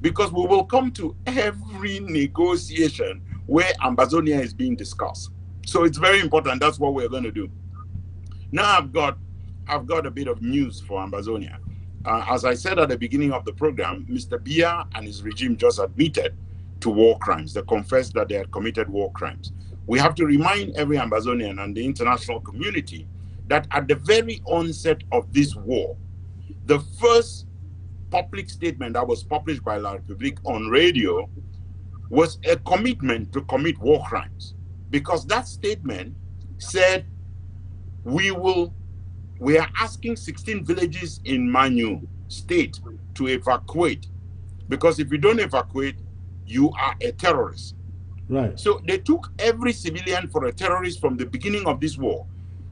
Because we will come to every negotiation where Ambazonia is being discussed. So it's very important. That's what we're going to do. Now I've got a bit of news for Ambazonia. As I said at the beginning of the program, Mr. Buea and his regime just admitted to war crimes. They confessed that they had committed war crimes. We have to remind every Ambazonian and the international community that at the very onset of this war, the first public statement that was published by La République on radio was a commitment to commit war crimes. Because that statement said, we are asking 16 villages in Manu state to evacuate, because if you don't evacuate, you are a terrorist. Right. So they took every civilian for a terrorist from the beginning of this war.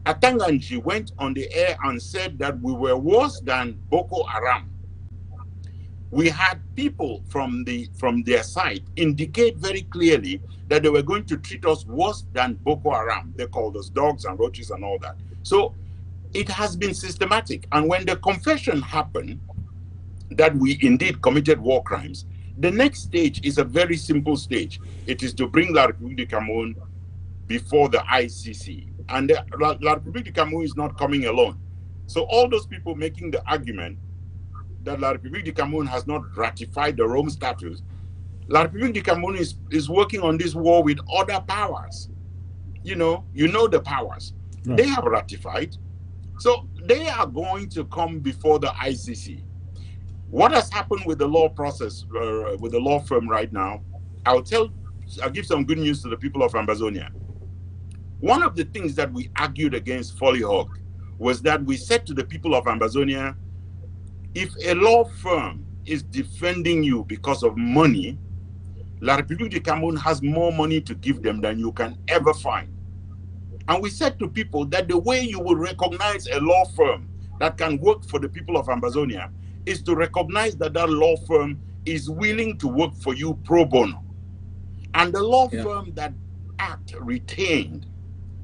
Atanganji went on the air and said that we were worse than Boko Haram. We had people from their side indicate very clearly that they were going to treat us worse than Boko Haram. They called us dogs and roaches and all that. So it has been systematic. And when the confession happened that we indeed committed war crimes, the next stage is a very simple stage. It is to bring La République du Cameroun before the ICC. And La République du Cameroun is not coming alone. So all those people making the argument that La République du Cameroun has not ratified the Rome Statute, La République du Cameroun is working on this war with other powers. You know the powers. Right. They have ratified. So they are going to come before the ICC. What has happened with the law process, with the law firm right now, I'll give some good news to the people of Ambazonia. One of the things that we argued against Follyhog was that we said to the people of Ambazonia, if a law firm is defending you because of money, La République du Cameroun has more money to give them than you can ever find. And we said to people that the way you will recognize a law firm that can work for the people of Ambazonia is to recognize that that law firm is willing to work for you pro bono. And the law firm that ACT retained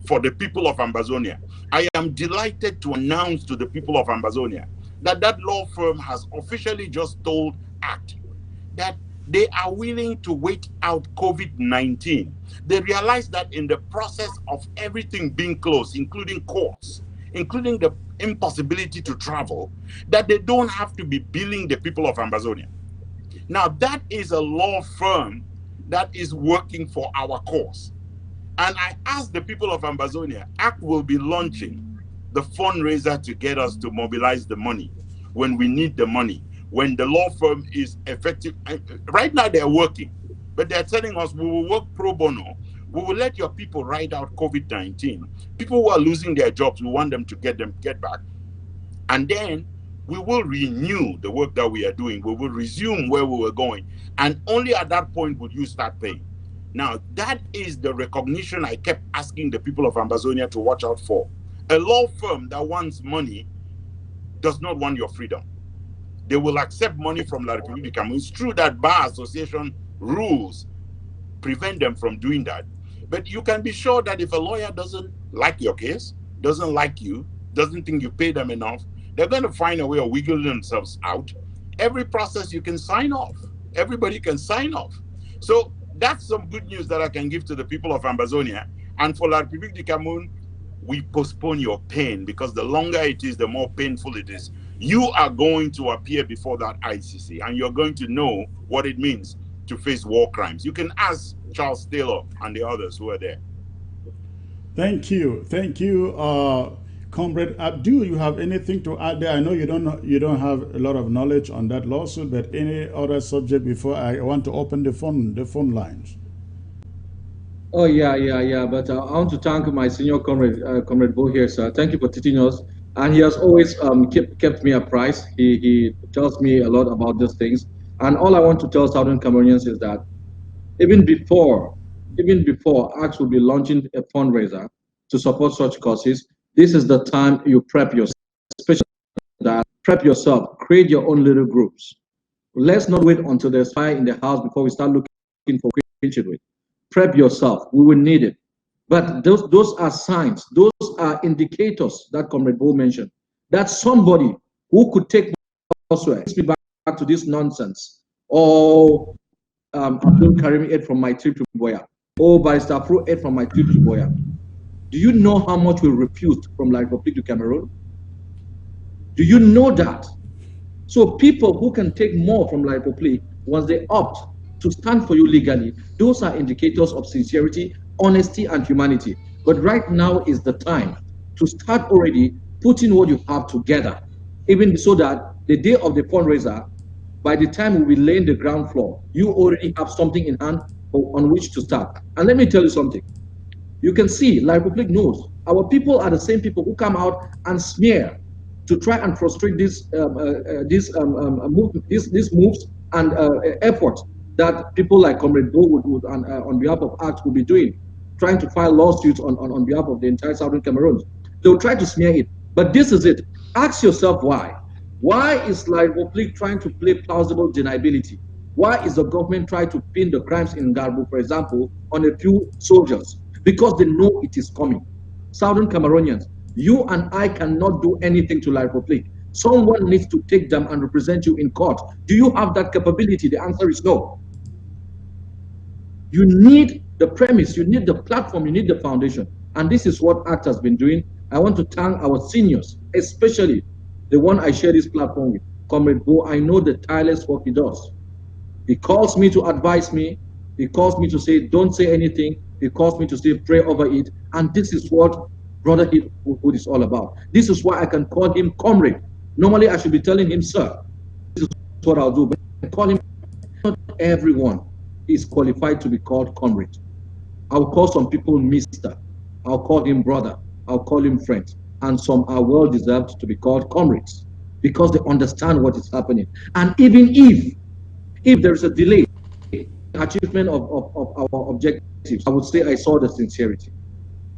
for the people of Ambazonia, I am delighted to announce to the people of Ambazonia that that law firm has officially just told ACT that they are willing to wait out COVID-19. They realize that in the process of everything being closed, including courts, including the impossibility to travel, that they don't have to be billing the people of Ambazonia. Now, that is a law firm that is working for our cause. And I asked the people of Ambazonia, ACT will be launching the fundraiser to get us to mobilize the money when we need the money, when the law firm is effective. Right now they're working, but they're telling us we will work pro bono. We will let your people ride out COVID-19. People who are losing their jobs, we want them to get back. And then we will renew the work that we are doing. We will resume where we were going. And only at that point would you start paying. Now, that is the recognition I kept asking the people of Ambazonia to watch out for. A law firm that wants money does not want your freedom. They will accept money from La République du Cameroun. It's true that Bar Association rules prevent them from doing that. But you can be sure that if a lawyer doesn't like your case, doesn't like you, doesn't think you pay them enough, they're going to find a way of wiggling themselves out. Every process you can sign off. Everybody can sign off. So that's some good news that I can give to the people of Ambazonia. And for La République du Cameroon, we postpone your pain, because the longer it is, the more painful it is. You are going to appear before that ICC, and you're going to know what it means to face war crimes. You can ask Charles Taylor and the others who are there. Thank you. Comrade Abdul, you have anything to add there? I know you don't have a lot of knowledge on that lawsuit, but any other subject before I want to open the phone lines? Oh yeah. But I want to thank my senior comrade, Comrade Buea here, sir. Thank you for teaching us, and he has always kept me apprised. He tells me a lot about these things, and all I want to tell Southern Cameroonians is that even before ACT will be launching a fundraiser to support such causes, this is the time you prep yourself, especially that prep yourself, create your own little groups. Let's not wait until there's fire in the house before we start looking for quenching it. Prep yourself, we will need it. But those are signs, those are indicators that Comrade Buea mentioned, that somebody who could take me elsewhere, takes me back to this nonsense, or Abdul Karim ate from my trip to Buea, or Barrister Pro ate from my trip to Buea. Do you know how much we refused from La République du Cameroon? Do you know that? So people who can take more from La République, once they opt to stand for you legally, those are indicators of sincerity, honesty, and humanity. But right now is the time to start already putting what you have together, even so that the day of the fundraiser, by the time we'll be laying the ground floor, you already have something in hand on which to start. And let me tell you something. You can see, La République knows, our people are the same people who come out and smear to try and frustrate these moves and efforts that people like Comrade Buea would on behalf of ACT will be doing, trying to file lawsuits on behalf of the entire Southern Cameroon. They'll try to smear it. But this is it. Ask yourself why. Why is La République trying to play plausible deniability? Why is the government trying to pin the crimes in Ngarbuh, for example, on a few soldiers? Because they know it is coming. Southern Cameroonians, you and I cannot do anything to La République. Someone needs to take them and represent you in court. Do you have that capability? The answer is no. You need the premise, you need the platform, you need the foundation. And this is what ACT has been doing. I want to thank our seniors, especially the one I share this platform with, Comrade Buea. I know the tireless work he does. He calls me to advise me. He calls me to say, don't say anything. He calls me to say, pray over it. And this is what brotherhood is all about. This is why I can call him comrade. Normally, I should be telling him, sir. This is what I'll do. But I call him, not everyone is qualified to be called comrade. I'll call some people mister. I'll call him brother. I'll call him friend. And some are well-deserved to be called comrades because they understand what is happening. And even if there is a delay in achievement of our objectives, I would say I saw the sincerity.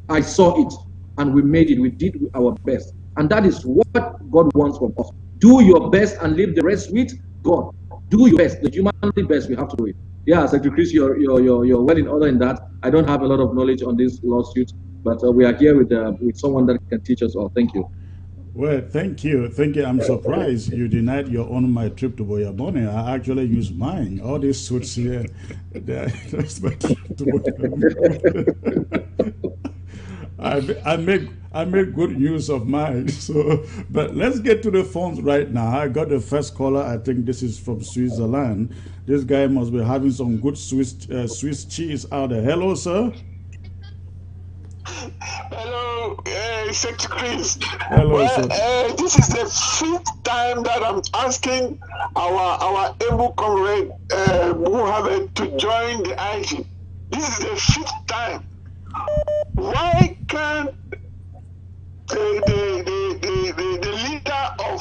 I saw it, and we made it. We did our best. And that is what God wants from us. Do your best and leave the rest with God. Do your best, the humanly best. We have to do it. Yeah, Secretary Chris, you're well in order in that. I don't have a lot of knowledge on this lawsuit, but we are here with someone that can teach us all. Thank you. Well, thank you. I'm surprised you denied your own my trip to Buea. I actually used mine. All these suits here, that's my trip to Buea. I made good use of mine. So, but let's get to the phones right now. I got the first caller. I think this is from Switzerland. This guy must be having some good Swiss cheese out there. Hello, sir. Hello, Secretary Chris. Hello, sir. This is the 5th time that I'm asking our able comrade Buea to join the IG. This is the 5th time. Why can't the leader of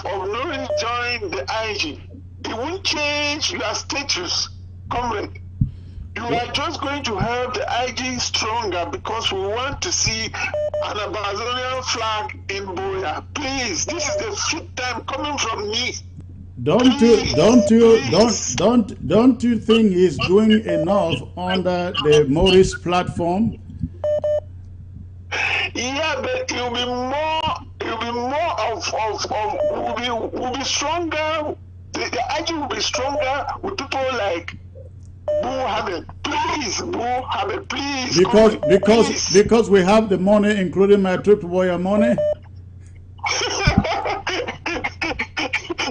Northern join the IG? It won't change your status, comrade. You are just going to help the IG stronger because we want to see an Amazonian flag in Buea. Please, this is the 5th time coming from me. Don't you think he's doing enough under the Maurice platform? Yeah, but it will will be more will be stronger. The IG will be stronger with people like Buea. Please, Buea, please. Because we have the money, including my trip to Buea money.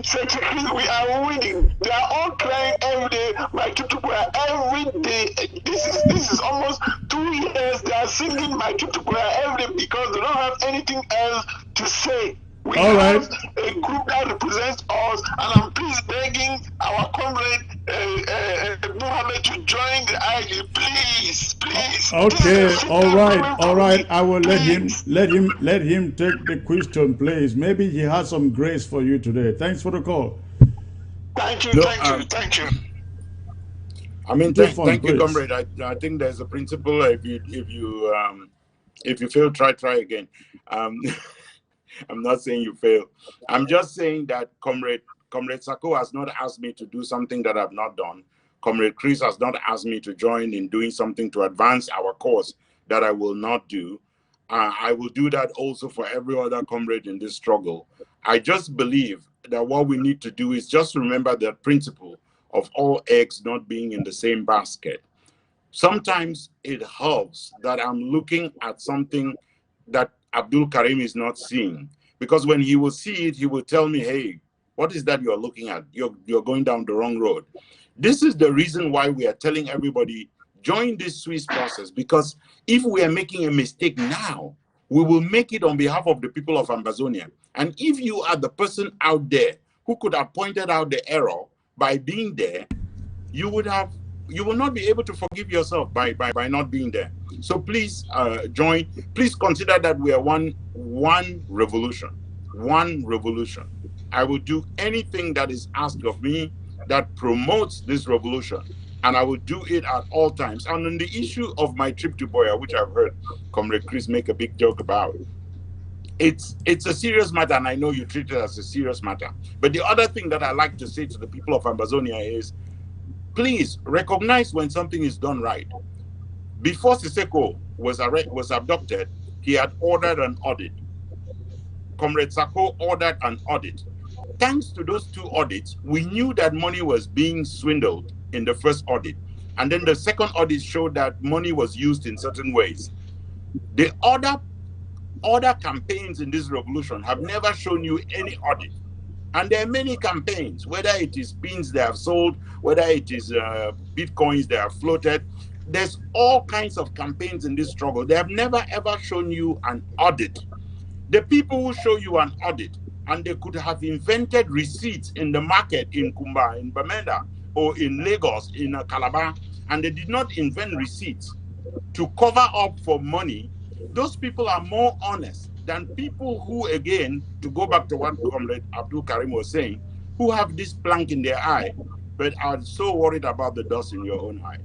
Secretary, we are winning. They are all crying every day. My trip to Buea every day. This is almost 2 years. They are singing my trip to Buea every day because they don't have anything else to say. We have a group that represents us, and I'm please begging our comrade Mohammed to join the IG. Please. Okay, all right. I will let him take the question, please. Maybe he has some grace for you today. Thanks for the call. Thank you. I mean, thank you, comrade. I think there's a principle. If you fail, try again. I'm not saying you fail. I'm just saying that Comrade Sako has not asked me to do something that I've not done. Comrade Chris has not asked me to join in doing something to advance our cause that I will not do. I will do that also for every other comrade in this struggle. I just believe that what we need to do is just remember the principle of all eggs not being in the same basket. Sometimes it helps that I'm looking at something that Abdul Karim is not seeing, because when he will see it, he will tell me, hey, what is that you're looking at? You're going down the wrong road. This is the reason why we are telling everybody, join this Swiss process, because if we are making a mistake now, we will make it on behalf of the people of Ambazonia. And if you are the person out there who could have pointed out the error by being there, you will not be able to forgive yourself by not being there. So please join. Please consider that we are one revolution. One revolution. I will do anything that is asked of me that promotes this revolution, and I will do it at all times. And on the issue of my trip to Buea, which I've heard Comrade Chris make a big joke about, it's a serious matter, and I know you treat it as a serious matter. But the other thing that I like to say to the people of Ambazonia is, please recognize when something is done right. Before Siseko was abducted, he had ordered an audit. Comrade Sako ordered an audit. Thanks to those two audits, we knew that money was being swindled in the first audit. And then the second audit showed that money was used in certain ways. The other campaigns in this revolution have never shown you any audit. And there are many campaigns, whether it is pins they have sold, whether it is bitcoins they have floated. There's all kinds of campaigns in this struggle. They have never ever shown you an audit. The people who show you an audit, and they could have invented receipts in the market in Kumba, in Bamenda, or in Lagos, in Calabar, and they did not invent receipts to cover up for money. Those people are more honest than people who, again, to go back to what Comrade Abdul Karim was saying, who have this plank in their eye, but are so worried about the dust in your own eye.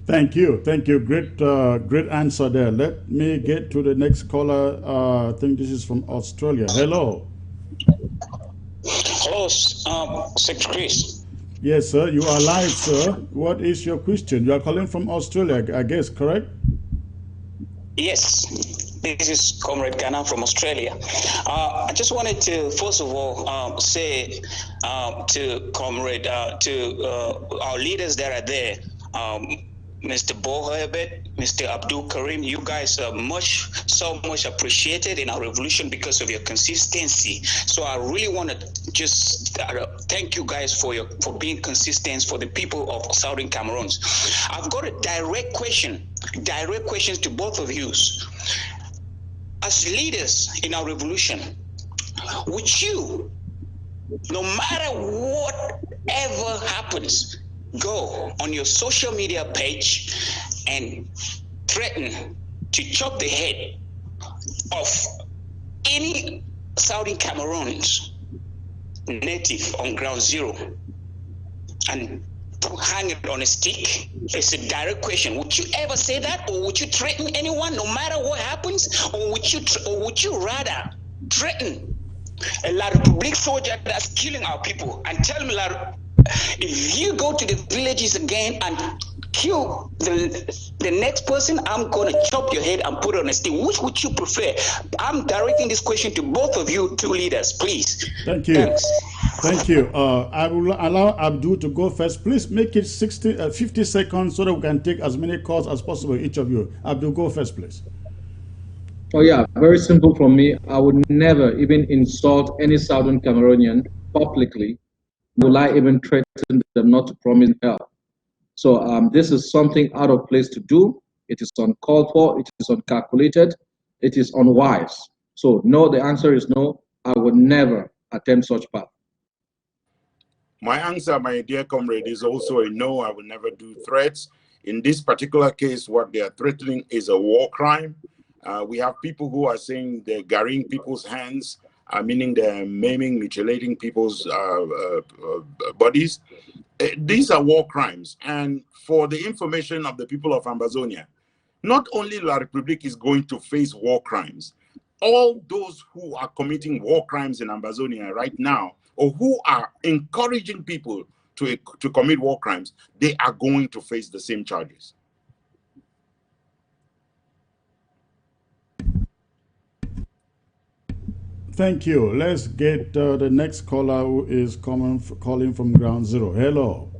Thank you. Great answer there. Let me get to the next caller. I think this is from Australia. Hello. Hello, Secretary Chris. Yes, sir. You are live, sir. What is your question? You are calling from Australia, I guess, correct? Yes. This is Comrade Ghana from Australia. I just wanted to, first of all, say to Comrade, to our leaders that are there, Mr. Buea, Mr. Abdul Karim, you guys are so much appreciated in our revolution because of your consistency. So I really want to just thank you guys for being consistent for the people of Southern Cameroon. I've got a direct questions to both of you. As leaders in our revolution, would you, no matter whatever happens, go on your social media page and threaten to chop the head of any Southern Cameroons native on ground zero and hang it on a stick? It's a direct question. Would you ever say that, or would you threaten anyone no matter what happens, or would you rather threaten a La Republique soldier that's killing our people and tell him, if you go to the villages again and kill the next person, I'm going to chop your head and put it on a stick. Which would you prefer? I'm directing this question to both of you, two leaders, please. Thank you. Thanks. Thank you. I will allow Abdul to go first. Please make it 50 seconds so that we can take as many calls as possible, each of you. Abdul, go first, please. Oh yeah, very simple from me. I would never even insult any Southern Cameroonian publicly. Will I even threaten them not to promise help? So this is something out of place to do. It is uncalled for. It is uncalculated. It is unwise. So no, the answer is no. I would never attempt such path. My answer, my dear comrade, is also a no. I will never do threats. In this particular case, what they are threatening is a war crime. We have people who are saying they're garring people's hands, meaning they're maiming, mutilating people's bodies. These are war crimes. And for the information of the people of Ambazonia, not only La Republique is going to face war crimes, all those who are committing war crimes in Ambazonia right now, or who are encouraging people to commit war crimes, they are going to face the same charges. Thank you. Let's get the next caller who is calling from Ground Zero. Hello.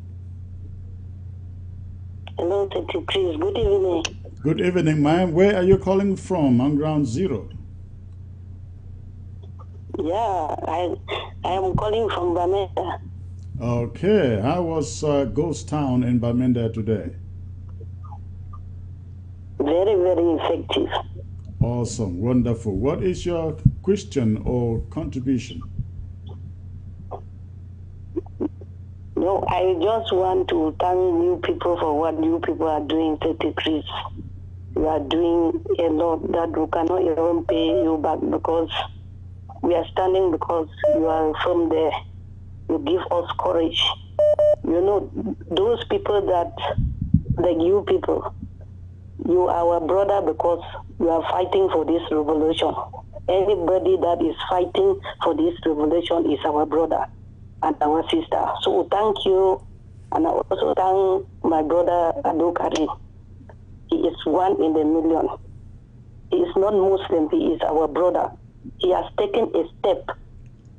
Hello, Chris. Good evening. Good evening, ma'am. Where are you calling from on Ground Zero? Yeah, I am calling from Bamenda. Okay. How was Ghost Town in Bamenda today? Very, very effective. Awesome. Wonderful. What is your question or contribution? No, I just want to thank new people for what new people are doing, 33. You are doing a lot that we cannot even pay you back, because we are standing because you are from there. You give us courage. You know, those people that, like you people, you are our brother because you are fighting for this revolution. Anybody that is fighting for this revolution is our brother and our sister. So thank you. And I also thank my brother Adokari. He is one in a million. He is not Muslim, he is our brother. He has taken a step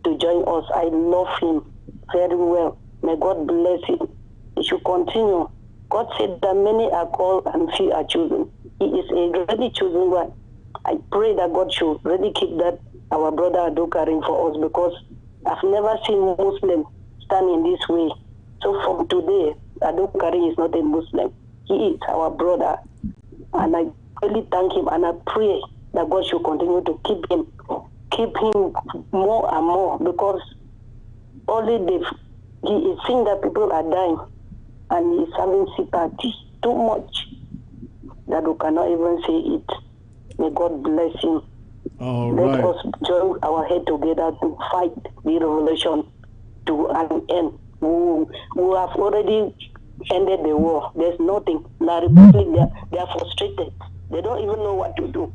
to join us. I love him very well. May God bless him. He should continue. God said that many are called and few are chosen. He is a really chosen one. I pray that God should really keep that our brother Adokari for us, because I've never seen Muslim stand in this way. So from today, Adokari is not a Muslim. He is our brother. And I really thank him, and I pray that God should continue to keep him more and more, because only he is seeing that people are dying, and he is having sympathy too much that we cannot even say it. May God bless him. Let us join our head together to fight the revolution to an end. We have already ended the war. There's nothing. La Republic, they are frustrated. They don't even know what to do.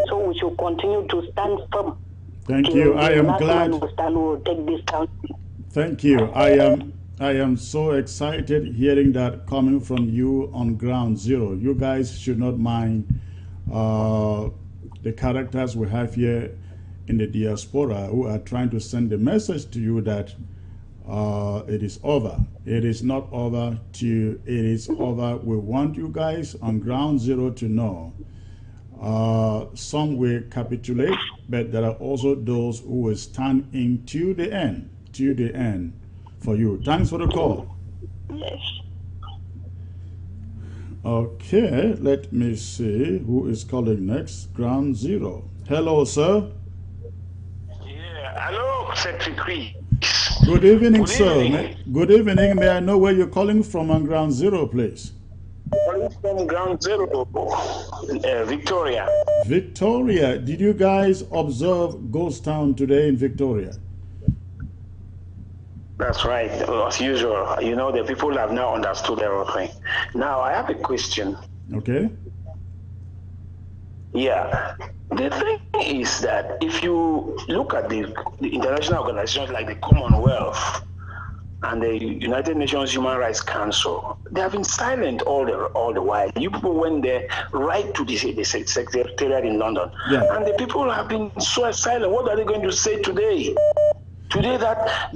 So we should continue to stand firm. Thank you. I am glad. We'll take this country. Thank you. I am so excited hearing that coming from you on Ground Zero. You guys should not mind the characters we have here in the diaspora who are trying to send the message to you that it is over. It is not over till it is over. We want you guys on Ground Zero to know. Some will capitulate, but there are also those who will stand in to the end for you. Thanks for the call. Yes. Okay, let me see who is calling next. Ground Zero. Hello, sir. Yeah, hello, Secretary. Good evening, sir. Good evening. May I know where you're calling from on Ground Zero, please? Calling from Ground Zero, Victoria. Victoria. Did you guys observe Ghost Town today in Victoria? That's right, as usual. You know, the people have now understood everything. Now, I have a question. Okay. Yeah. The thing is that if you look at the international organizations like the Commonwealth and the United Nations Human Rights Council, they have been silent all the while. You people went there right to the secretariat in London, and the people have been so silent. What are they going to say today? Today that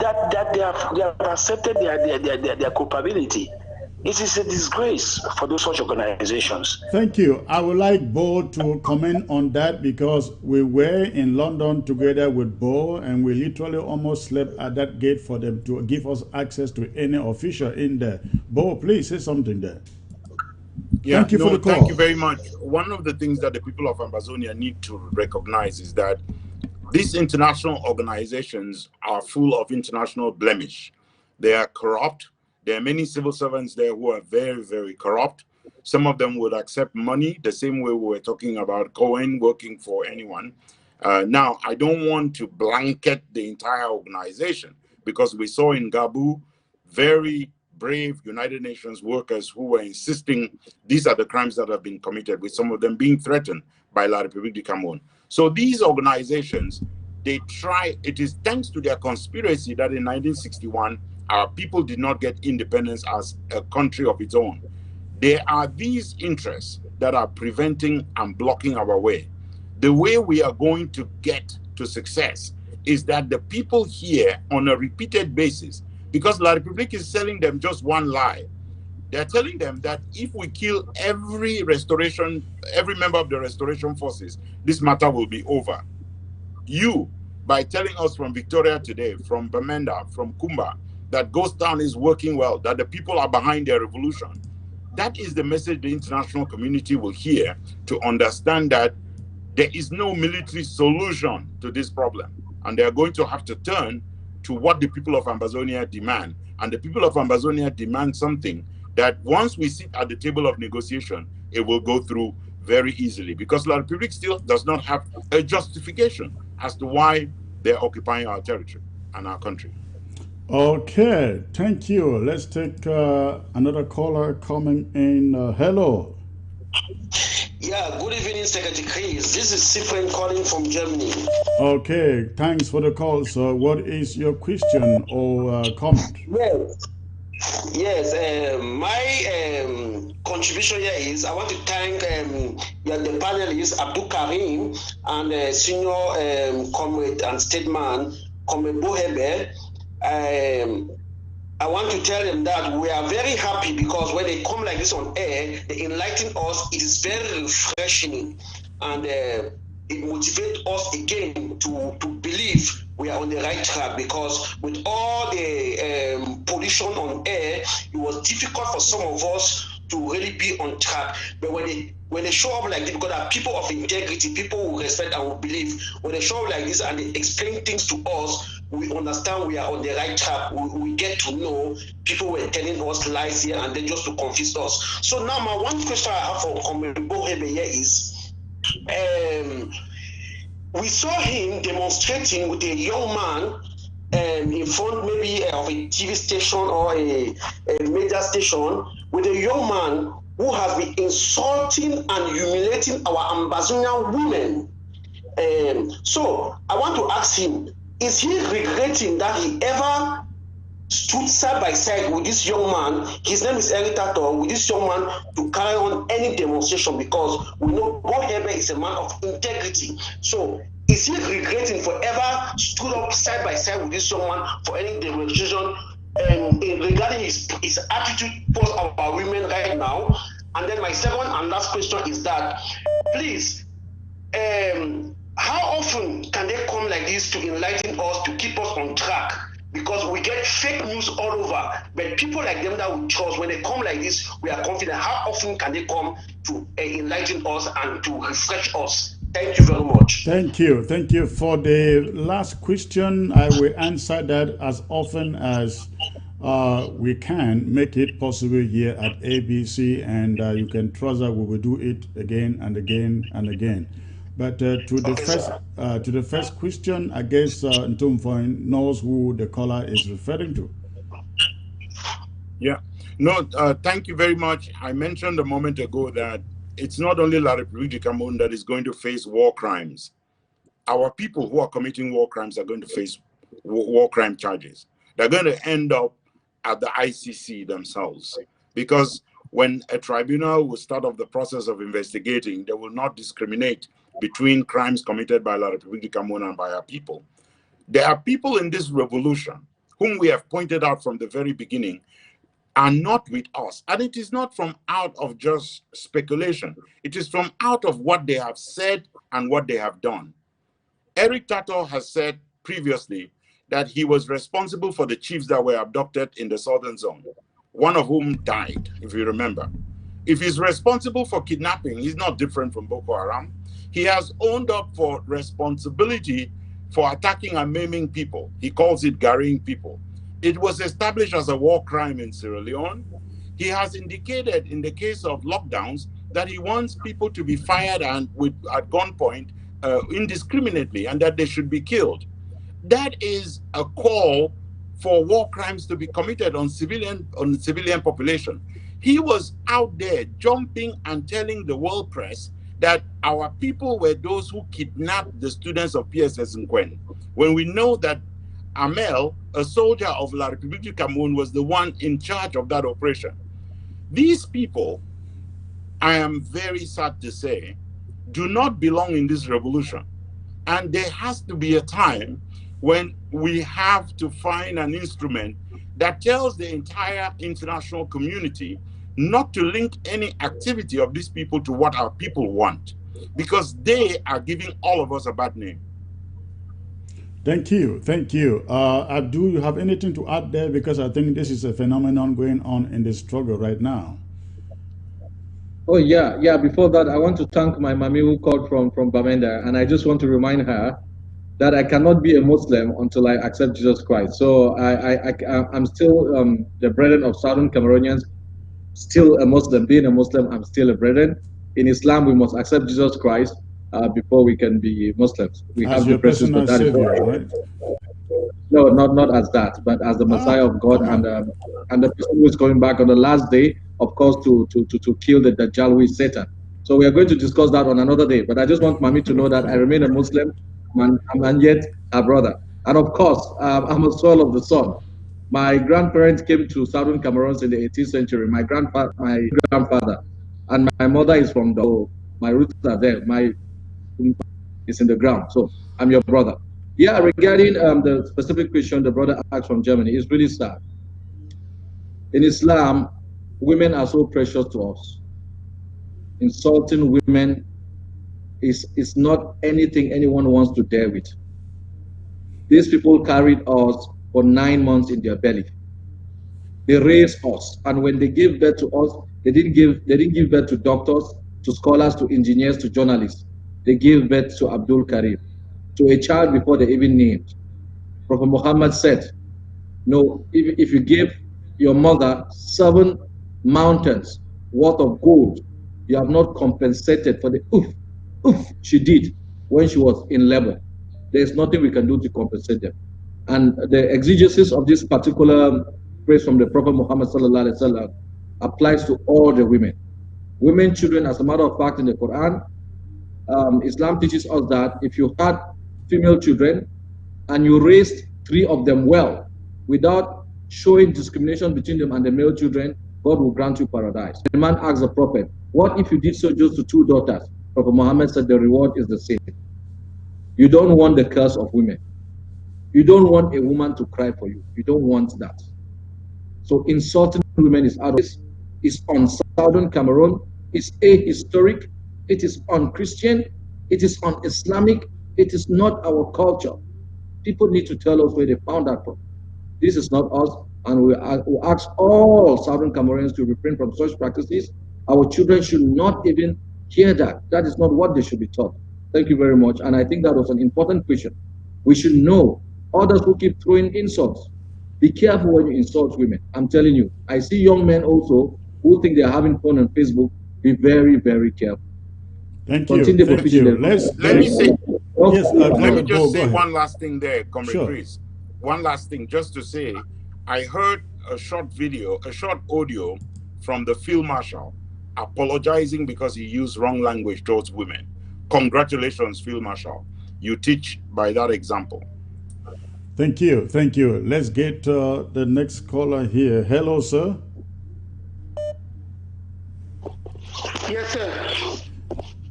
they have accepted their culpability. It is a disgrace for those such organizations. Thank you. I would like Bo to comment on that because we were in London together with Bo and we literally almost slept at that gate for them to give us access to any official in there. Bo, please say something there. Yeah, thank you for the call. Thank you very much. One of the things that the people of Ambazonia need to recognize is that these international organizations are full of international blemish. They are corrupt. There are many civil servants there who are very, very corrupt. Some of them would accept money the same way we were talking about Cohen working for anyone. Now, I don't want to blanket the entire organization because we saw in Ngarbuh very brave United Nations workers who were insisting these are the crimes that have been committed, with some of them being threatened by La République du Cameroun. So these organizations, they try, it is thanks to their conspiracy that in 1961, our people did not get independence as a country of its own. There are these interests that are preventing and blocking our way. The way we are going to get to success is that the people here on a repeated basis, because La République is selling them just one lie. They're telling them that if we kill every member of the restoration forces, this matter will be over. You, by telling us from Victoria today, from Bamenda, from Kumba, that Ghost Town is working well, that the people are behind their revolution, that is the message the international community will hear to understand that there is no military solution to this problem. And they are going to have to turn to what the people of Ambazonia demand. And the people of Ambazonia demand something that once we sit at the table of negotiation, it will go through very easily, because La République still does not have a justification as to why they're occupying our territory and our country. Okay, thank you. Let's take another caller coming in. Hello. Yeah, good evening, Secretary Chris. This is Cyprian calling from Germany. Okay, thanks for the call, sir. What is your question or comment? Yes, my contribution here is I want to thank the panelists, Abdul Karim and senior comrade and statesman, Comrade Buea. I want to tell them that we are very happy because when they come like this on air, they enlighten us. It is very refreshing, and it motivates us again to believe we are on the right track, because with all the pollution on air, it was difficult for some of us to really be on track. But when they show up like this, because they are people of integrity, people who respect and who believe, when they show up like this and they explain things to us, we understand we are on the right track. We get to know people were telling us lies here and then just to confuse us. So now my one question I have for Comrade Buea here is, we saw him demonstrating with a young man in front maybe of a TV station or a major station, with a young man who has been insulting and humiliating our Ambazonian women. So I want to ask him, is he regretting that he ever stood side by side with this young man, his name is Eritato, with this young man to carry on any demonstration, because we know Buea is a man of integrity. So is he regretting for ever stood up side by side with this young man for any demonstration regarding his attitude towards our women right now? And then my second and last question is that, please, how often can they come like this to enlighten us, to keep us on track? Because we get fake news all over, but people like them that we trust, when they come like this, we are confident. How often can they come to enlighten us and to refresh us? Thank you very much. Thank you. Thank you. For the last question, I will answer that as often as we can make it possible here at ABC, and you can trust that we will do it again and again and again. But to the first question, I guess Ntumfoin knows who the caller is referring to. Yeah. No, thank you very much. I mentioned a moment ago that it's not only La République du Cameroun that is going to face war crimes. Our people who are committing war crimes are going to face war crime charges. They're going to end up at the ICC themselves. Because when a tribunal will start off the process of investigating, they will not discriminate between crimes committed by La République du Cameroun and by our people. There are people in this revolution whom we have pointed out from the very beginning are not with us. And it is not from out of just speculation. It is from out of what they have said and what they have done. Eric Tato has said previously that he was responsible for the chiefs that were abducted in the southern zone, one of whom died, if you remember. If he's responsible for kidnapping, he's not different from Boko Haram. He has owned up for responsibility for attacking and maiming people. He calls it garrying people. It was established as a war crime in Sierra Leone. He has indicated in the case of lockdowns that he wants people to be fired and at gunpoint indiscriminately, and that they should be killed. That is a call for war crimes to be committed on the civilian population. He was out there jumping and telling the world press that our people were those who kidnapped the students of PSS Nkwen, when we know that Amel, a soldier of La République du Cameroun, was the one in charge of that operation. These people, I am very sad to say, do not belong in this revolution. And there has to be a time when we have to find an instrument that tells the entire international community not to link any activity of these people to what our people want, because they are giving all of us a bad name. Thank you. Thank you. Do you have anything to add there? Because I think this is a phenomenon going on in the struggle right now. Oh, yeah. Before that, I want to thank my mommy who called from Bamenda, and I just want to remind her that I cannot be a Muslim until I accept Jesus Christ. So I'm still the brethren of Southern Cameroonians, still a Muslim. Being a Muslim, I'm still a brethren. In Islam, we must accept Jesus Christ before we can be Muslims. We as have your the presence personal of that. savior, right? No, not as that, but as the Messiah of God, and the person who is coming back on the last day, of course, to kill the Dajjal, who is Satan. So we are going to discuss that on another day. But I just want Mami to know that I remain a Muslim, and yet a brother. And of course, I'm a soul of the sun. My grandparents came to Southern Cameroon in the 18th century. My grandfather, and my mother is from my roots are there. My is in the ground. So I'm your brother. Yeah, regarding the specific question the brother asked from Germany, it's really sad. In Islam, women are so precious to us. Insulting women is not anything anyone wants to deal with. These people carried us for 9 months in their belly. They raised us, and when they gave birth to us, they didn't give birth to doctors, to scholars, to engineers, to journalists. They gave birth to Abdul Karim, to a child before they even named. Prophet Muhammad said, no, if you give your mother 7 mountains worth of gold, you have not compensated for the oof she did when she was in labor. There is nothing we can do to compensate them. And the exegesis of this particular phrase from the Prophet Muhammad sallallahu alaihi wasallam applies to all the women. Women, children, as a matter of fact, in the Quran, Islam teaches us that if you had female children and you raised 3 of them well, without showing discrimination between them and the male children, God will grant you paradise. The man asked the Prophet, what if you did so just to 2 daughters? Prophet Muhammad said the reward is the same. You don't want the curse of women. You don't want a woman to cry for you. You don't want that. So insulting women is out of this. It's on Southern Cameroon. It's ahistoric. It is un-Christian. It is un-Islamic. It is not our culture. People need to tell us where they found that from. This is not us, and we ask all Southern Cameroonians to refrain from such practices. Our children should not even hear that. That is not what they should be taught. Thank you very much. And I think that was an important question. We should know others who keep throwing insults. Be careful when you insult women. I'm telling you. I see young men also who think they're having fun on Facebook. Be very, very careful. Thank you. Thank you. Let me say, yes, let me just say one last thing there, Comrade Chris. One last thing, just to say, I heard a short audio from the Field Marshal apologizing because he used wrong language towards women. Congratulations, Field Marshal. You teach by that example. Thank you. Thank you. Let's get the next caller here. Hello, sir. Yes, sir.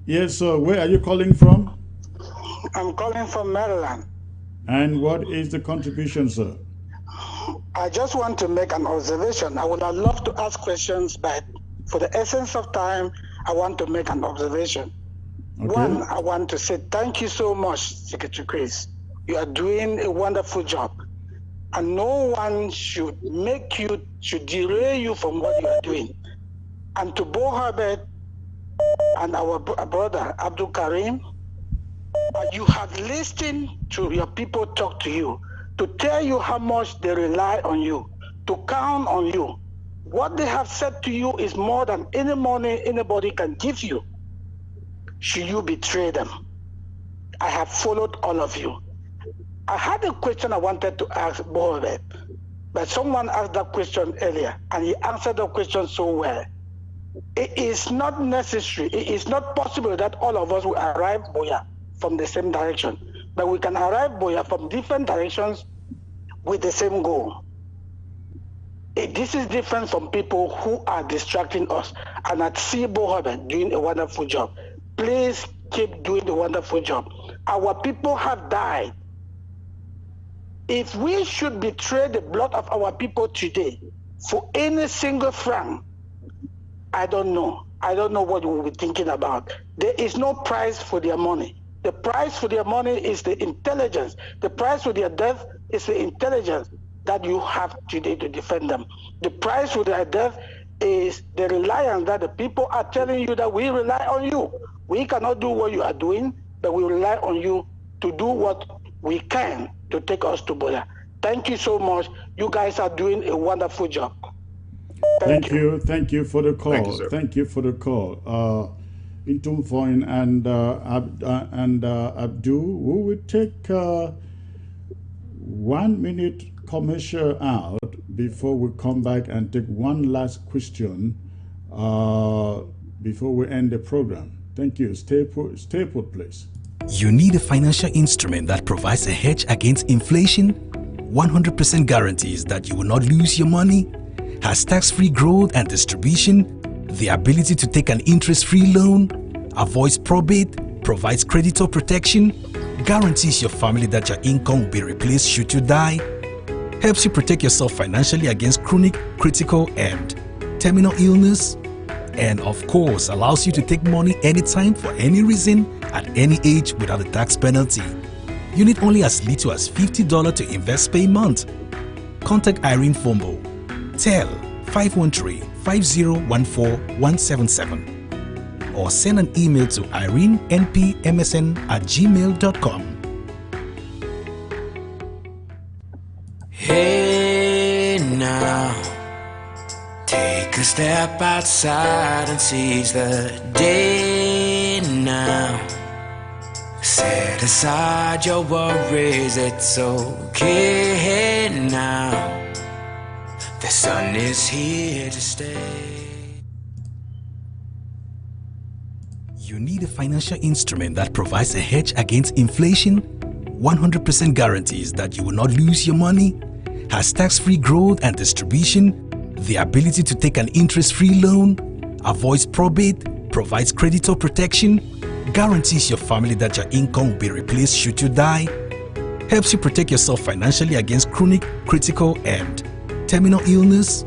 Yes, sir. Where are you calling from? I'm calling from Maryland. And what is the contribution, sir? I just want to make an observation. I would have loved to ask questions, but for the essence of time, I want to make an observation. Okay. One, I want to say thank you so much, Secretary Chris. You are doing a wonderful job. And no one should derail you from what you are doing. And to Bo Herbert and our brother Abdul Karim, you have listened to your people talk to you, to tell you how much they rely on you, to count on you. What they have said to you is more than any money anybody can give you. Should you betray them? I have followed all of you. I had a question I wanted to ask Bohebet, but someone asked that question earlier, and he answered the question so well. It is not necessary, it is not possible that all of us will arrive Buea from the same direction, but we can arrive Buea from different directions with the same goal. This is different from people who are distracting us, and I see Bohebet doing a wonderful job. Please keep doing the wonderful job. Our people have died. If we should betray the blood of our people today for any single franc, I don't know. I don't know what we will be thinking about. There is no price for their money. The price for their money is the intelligence. The price for their death is the intelligence that you have today to defend them. The price for their death is the reliance that the people are telling you that we rely on you. We cannot do what you are doing, but we rely on you to do what we can to take us to Buea. Thank you so much. You guys are doing a wonderful job. Thank you. Thank you for the call. Thank you, for the call. Intum Foin and Abdul, we will take 1 minute commercial out before we come back and take one last question before we end the program. Thank you. Stay put, please. You need a financial instrument that provides a hedge against inflation, 100% guarantees that you will not lose your money, has tax-free growth and distribution, the ability to take an interest-free loan, avoids probate, provides creditor protection, guarantees your family that your income will be replaced should you die, helps you protect yourself financially against chronic, critical, and terminal illness, and of course allows you to take money anytime for any reason at any age without a tax penalty. You need only as little as $50 to invest per month. Contact Irene Fombo. Tell 513-5014-177 or send an email to irenenpmsn@gmail.com. Hey now, take a step outside and seize the day now. Set aside your worries, it's okay now. The sun is here to stay. You need a financial instrument that provides a hedge against inflation, 100% guarantees that you will not lose your money, has tax-free growth and distribution, the ability to take an interest-free loan, avoids probate, provides creditor protection, guarantees your family that your income will be replaced should you die, helps you protect yourself financially against chronic, critical, and terminal illness,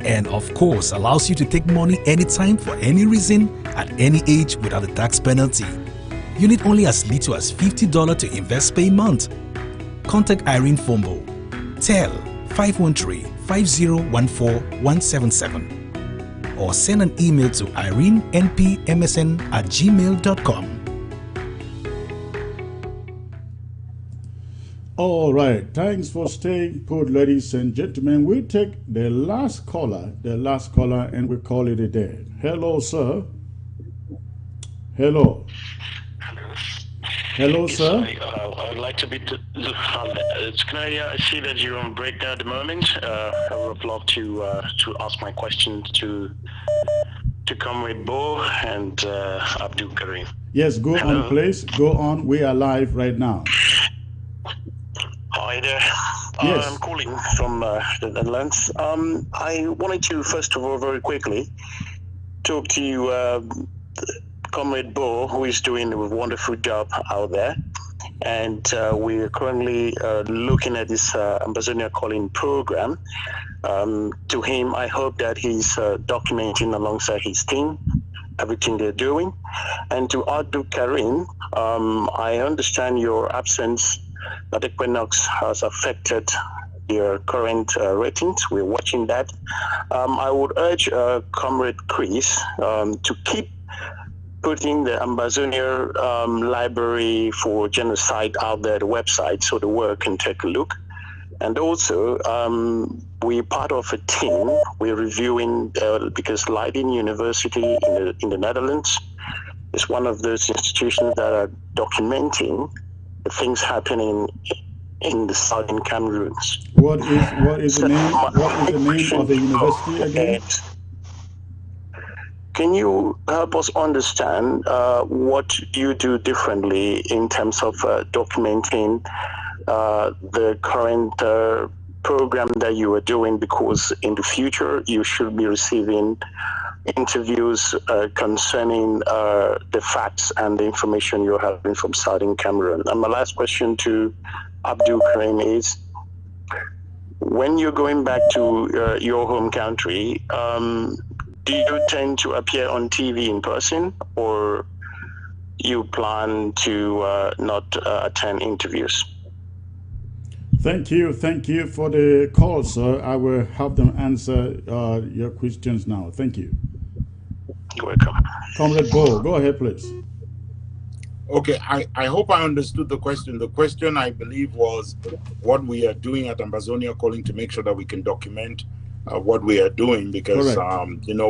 and of course allows you to take money anytime for any reason at any age without a tax penalty. You need only as little as $50 to invest per month. Contact Irene Fombo. Tell 513-5014-177 or send an email to irenenpmsn@gmail.com. All right, thanks for staying put, ladies and gentlemen. We'll take the last caller, and we call it a day. Hello, sir. Hello. Hello, sir. I would like to be. Can I see that you're on break now at the moment? I would love to ask my question to Comrade Bo and Abdul Karim. Yes, go on, please. Go on. We are live right now. Hi, Hi there. Yes. I'm calling from the Netherlands. I wanted to, first of all, very quickly, talk to you, Comrade Buea, who is doing a wonderful job out there. And we're currently looking at this Ambazonia Calling program. To him, I hope that he's documenting alongside his team everything they're doing. And to Abdul Karim, I understand your absence at Equinox has affected their current ratings. We're watching that. I would urge Comrade Chris to keep putting the Ambazonia Library for Genocide out there, the website, so the world can take a look. And also, we're part of a team. We're reviewing, because Leiden University in the Netherlands is one of those institutions that are documenting the things happening in the southern Cameroons. What is the name of the university again? Can you help us understand what you do differently in terms of documenting the current program that you are doing? Because in the future, you should be receiving interviews concerning the facts and the information you're having from Southern Cameroon. And my last question to Abdul Karim is, when you're going back to your home country, do you tend to appear on TV in person, or you plan to not attend interviews? Thank you for the call, sir. I will help them answer your questions now. Thank you. You're welcome. Comrade Buea, go ahead, please. Okay, I hope I understood the question. The question, I believe, was what we are doing at Ambazonia Calling to make sure that we can document what we are doing, because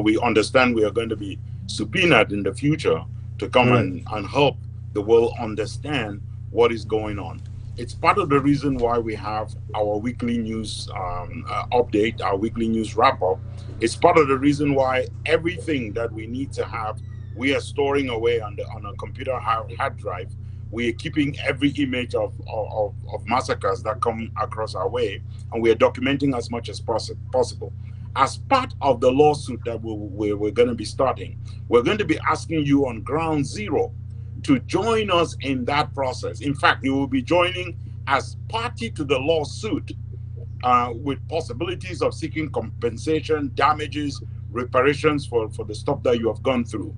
we understand we are going to be subpoenaed in the future to come and help the world understand what is going on. It's part of the reason why we have our weekly news update, our weekly news wrap-up. It's part of the reason why everything that we need to have, we are storing away on a computer hard drive. We are keeping every image of massacres that come across our way, and we are documenting as much as possible. As part of the lawsuit that we're going to be starting, we're going to be asking you on ground zero to join us in that process. In fact, you will be joining as party to the lawsuit with possibilities of seeking compensation, damages, reparations for the stuff that you have gone through.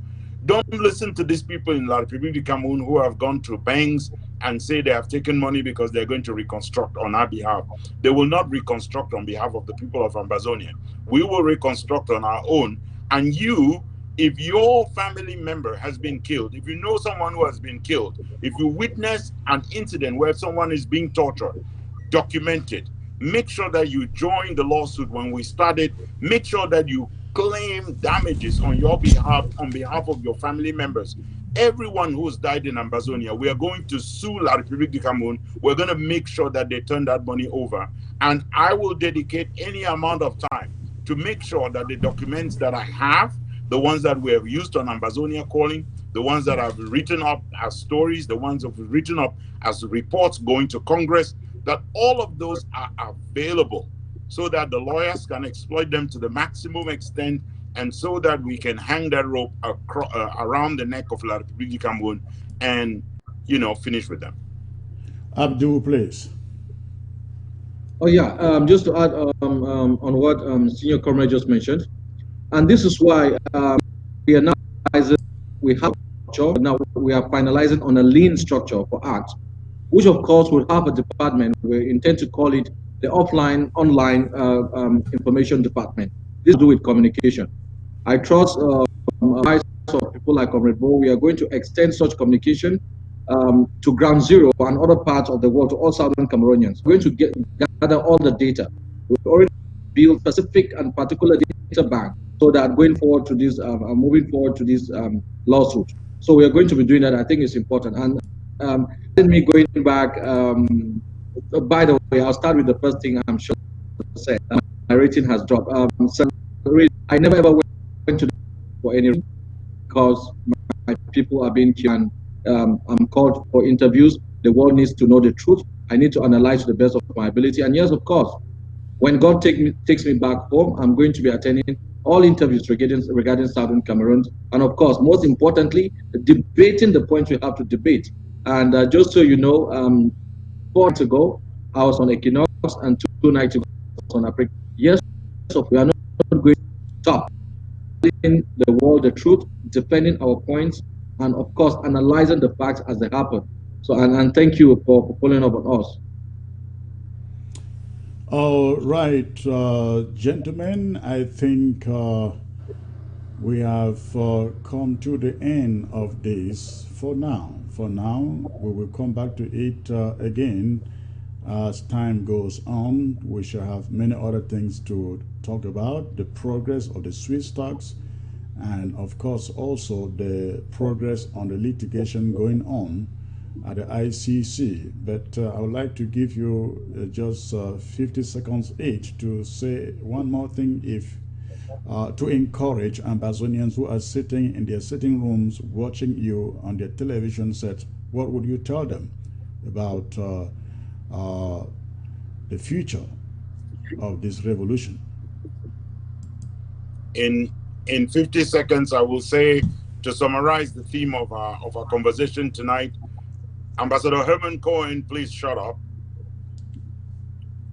Don't listen to these people in La République du Cameroun who have gone to banks and say they have taken money because they're going to reconstruct on our behalf. They will not reconstruct on behalf of the people of Ambazonia. We will reconstruct on our own. And you, if your family member has been killed, if you know someone who has been killed, if you witness an incident where someone is being tortured, document it. Make sure that you join the lawsuit when we started. Make sure that you claim damages on your behalf, on behalf of your family members. Everyone who's died in Ambazonia, we are going to sue La République du Cameroun. We're going to make sure that they turn that money over. And I will dedicate any amount of time to make sure that the documents that I have, the ones that we have used on Ambazonia Calling, the ones that I've written up as stories, the ones that we've written up as reports going to Congress, that all of those are available so that the lawyers can exploit them to the maximum extent, and so that we can hang that rope around the neck of La République du Cameroun and, finish with them. Abdul, please. Oh yeah, just to add on what Senior Comrade just mentioned, and this is why we are now we have now we are finalizing on a lean structure for art, which of course will have a department. We intend to call it the offline online information department. This will do with communication. I trust advice of people like Comrade Buea. We are going to extend such communication to ground zero and other parts of the world, to all Southern Cameroonians. We're going to gather all the data. We've already built specific and particular data bank, so that going forward to this, moving forward to this lawsuit. So we are going to be doing that. I think it's important. And me going back, by the way, I'll start with the first thing I'm sure to say. My rating has dropped. So I never ever went to for any reason, because my people are being killed, and I'm called for interviews. The world needs to know the truth. I need to analyze to the best of my ability. And yes, of course, when God takes me back home, I'm going to be attending all interviews regarding Southern Cameroon. And of course, most importantly, debating the points we have to debate. And just so you know, 4 nights ago, I was on Equinox, and 2 nights ago, I was on Africa. Yes, so we are not going to stop telling the world the truth, defending our points, and of course, analyzing the facts as they happen. So, and thank you for following up on us. All right, gentlemen, I think we have come to the end of this for now. For now, we will come back to it again as time goes on. We shall have many other things to talk about, the progress of the Swiss stocks, and of course also the progress on the litigation going on at the ICC. But I would like to give you just 50 seconds each to say one more thing, if to encourage Ambazonians who are sitting in their sitting rooms watching you on their television sets. What would you tell them about the future of this revolution? In 50 seconds, I will say, to summarize the theme of our conversation tonight, Ambassador Herman Cohen, please shut up.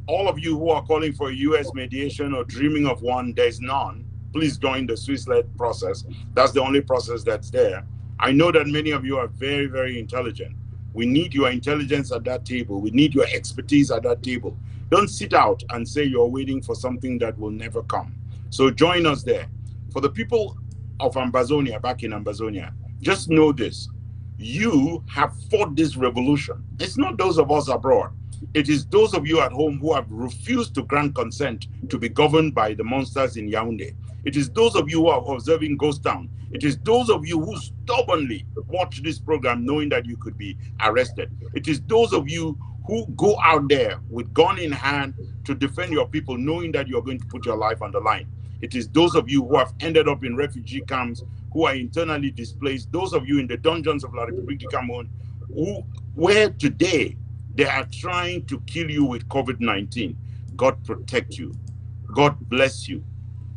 All of you who are calling for a U.S. mediation or dreaming of one, there's none. Please join the Swiss-led process. That's the only process that's there. I know that many of you are very, very intelligent. We need your intelligence at that table. We need your expertise at that table. Don't sit out and say you're waiting for something that will never come. So join us there. For the people of Ambazonia, back in Ambazonia, just know this. You have fought this revolution. It's not those of us abroad. It is those of you at home who have refused to grant consent to be governed by the monsters in Yaoundé. It is those of you who are observing Ghost Town. It is those of you who stubbornly watch this program knowing that you could be arrested. It is those of you who go out there with gun in hand to defend your people knowing that you're going to put your life on the line. It is those of you who have ended up in refugee camps, who are internally displaced, those of you in the dungeons of La République du Cameroun, where today they are trying to kill you with COVID-19. God protect you. God bless you.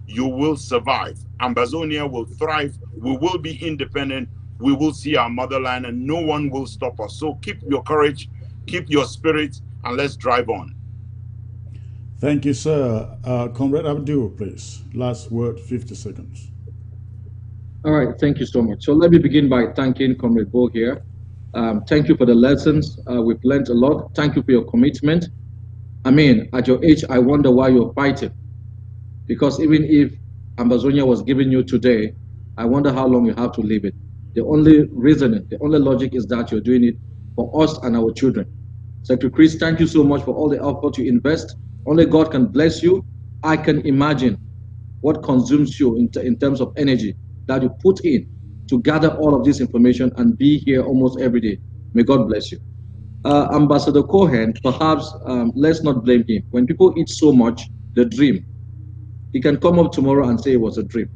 You will survive. Ambazonia will thrive. We will be independent. We will see our motherland, and no one will stop us. So keep your courage, keep your spirit, and let's drive on. Thank you, sir. Comrade Abdul, please. Last word, 50 seconds. All right, thank you so much. So let me begin by thanking Comrade Bo here. Thank you for the lessons. We've learned a lot. Thank you for your commitment. I mean, at your age, I wonder why you're fighting. Because even if Ambazonia was given you today, I wonder how long you have to live it. The only reason, the only logic is that you're doing it for us and our children. Secretary Chris, thank you so much for all the effort you invest. Only God can bless you. I can imagine what consumes you in terms of energy that you put in to gather all of this information and be here almost every day. May God bless you. Ambassador Cohen, perhaps let's not blame him. When people eat so much, they dream. He can come up tomorrow and say it was a dream.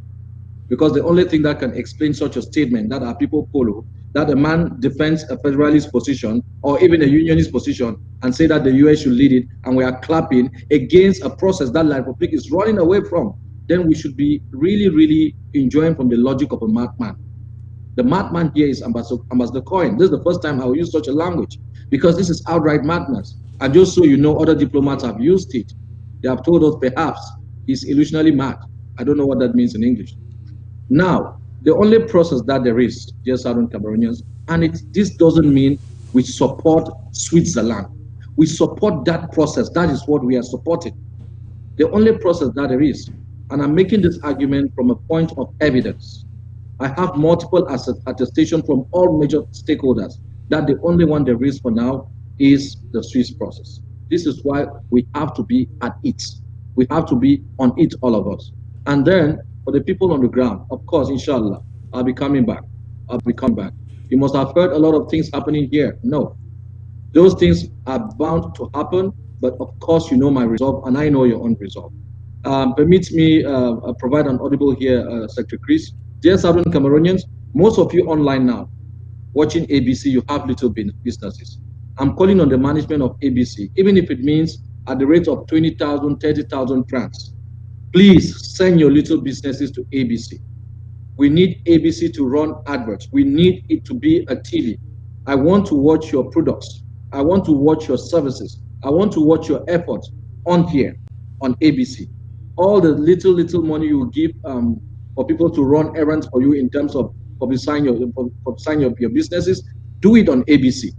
Because the only thing that can explain such a statement that our people follow, that a man defends a federalist position or even a unionist position and say that the US should lead it, and we are clapping against a process that La Republic is running away from, then we should be really, really enjoying from the logic of a madman. The madman here is Ambassador Cohen. This is the first time I will use such a language, because this is outright madness. And just so you know, other diplomats have used it. They have told us perhaps he's illusionally mad. I don't know what that means in English. Now, the only process that there is, dear Southern Cameroonians, and this doesn't mean we support Switzerland. We support that process. That is what we are supporting. The only process that there is, and I'm making this argument from a point of evidence. I have multiple attestations from all major stakeholders that the only one there is for now is the Swiss process. This is why we have to be at it. We have to be on it, all of us. And then for the people on the ground, of course, inshallah, I'll be coming back. I'll be coming back. You must have heard a lot of things happening here. No, those things are bound to happen, but of course, you know my resolve, and I know your own resolve. Permit me provide an audible here, Secretary Chris. Dear Southern Cameroonians, most of you online now, watching ABC, you have little businesses. I'm calling on the management of ABC, even if it means at the rate of 20,000, 30,000 francs. Please send your little businesses to ABC. We need ABC to run adverts. We need it to be a TV. I want to watch your products. I want to watch your services. I want to watch your efforts on here, on ABC. All the little money you give for people to run errands for you in terms of publicizing your businesses, do it on ABC.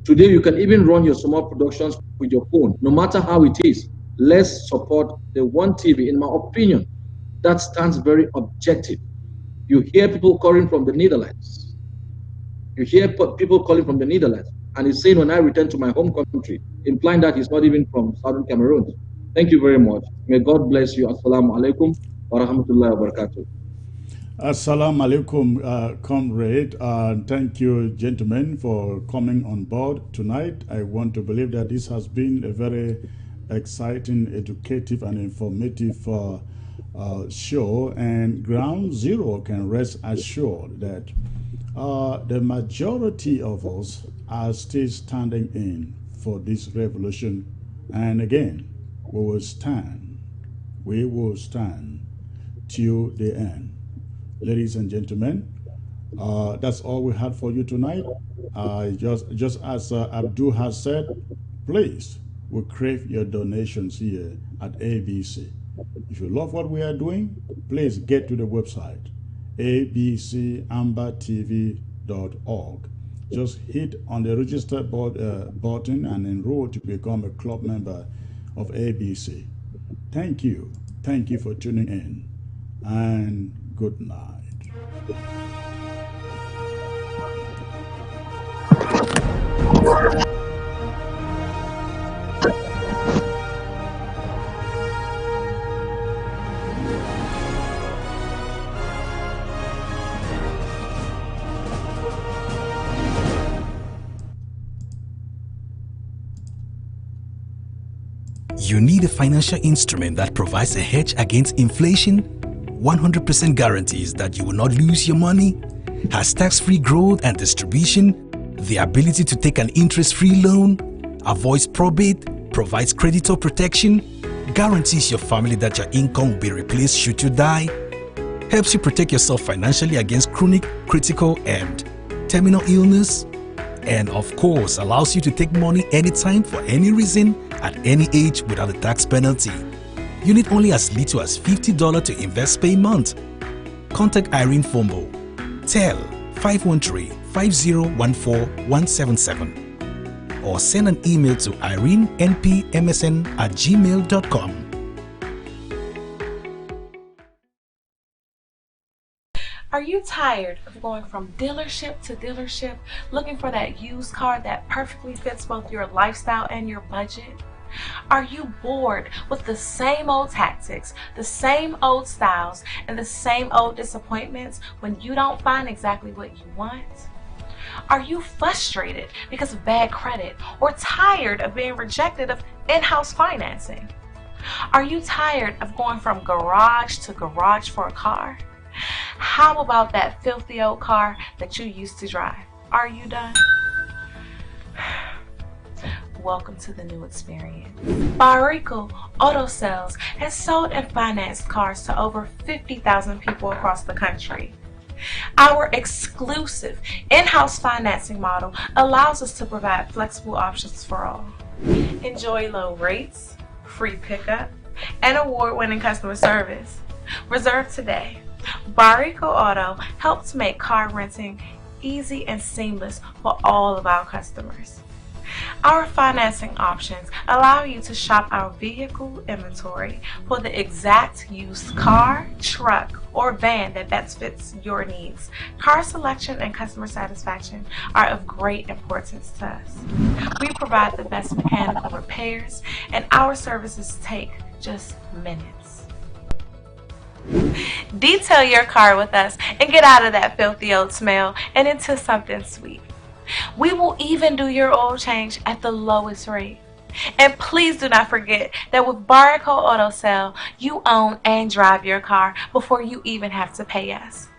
Today, you can even run your small productions with your phone, no matter how it is. Let's support the one TV, in my opinion, that stands very objective. You hear people calling from the Netherlands. You hear people calling from the Netherlands, and he's saying when I return to my home country, implying that he's not even from Southern Cameroon. Thank you very much. May God bless you. Assalamu alaikum wa rahmatullahi wa barakatuh. Assalamu alaikum, comrade. Thank you, gentlemen, for coming on board tonight. I want to believe that this has been a very exciting, educative, and informative show. And Ground Zero can rest assured that the majority of us are still standing in for this revolution. And again, we will stand. We will stand till the end. Ladies and gentlemen, that's all we had for you tonight. Just as Abdul has said, please, we crave your donations here at ABC. If you love what we are doing, please get to the website, abcambertv.org. Just hit on the register button and enroll to become a club member of ABC. Thank you. Thank you for tuning in, and good night. You need a financial instrument that provides a hedge against inflation, 100% guarantees that you will not lose your money, has tax-free growth and distribution, the ability to take an interest-free loan, avoids probate, provides creditor protection, guarantees your family that your income will be replaced should you die, helps you protect yourself financially against chronic, critical, and terminal illness, and of course allows you to take money anytime for any reason at any age without a tax penalty. You need only as little as $50 to invest per month. Contact Irene Fombo. Tell 513-5014-177 or send an email to irenenpmsn@gmail.com. Are you tired of going from dealership to dealership looking for that used car that perfectly fits both your lifestyle and your budget? Are you bored with the same old tactics, the same old styles, and the same old disappointments when you don't find exactly what you want? Are you frustrated because of bad credit or tired of being rejected of in-house financing? Are you tired of going from garage to garage for a car? How about that filthy old car that you used to drive? Are you done? Welcome to the new experience. Barrico Auto Sales has sold and financed cars to over 50,000 people across the country. Our exclusive in-house financing model allows us to provide flexible options for all. Enjoy low rates, free pickup, and award-winning customer service. Reserve today. Barrico Auto helps make car renting easy and seamless for all of our customers. Our financing options allow you to shop our vehicle inventory for the exact used car, truck, or van that best fits your needs. Car selection and customer satisfaction are of great importance to us. We provide the best mechanical repairs, and our services take just minutes. Detail your car with us and get out of that filthy old smell and into something sweet. We will even do your oil change at the lowest rate. And please do not forget that with Barrico Auto Sale, you own and drive your car before you even have to pay us.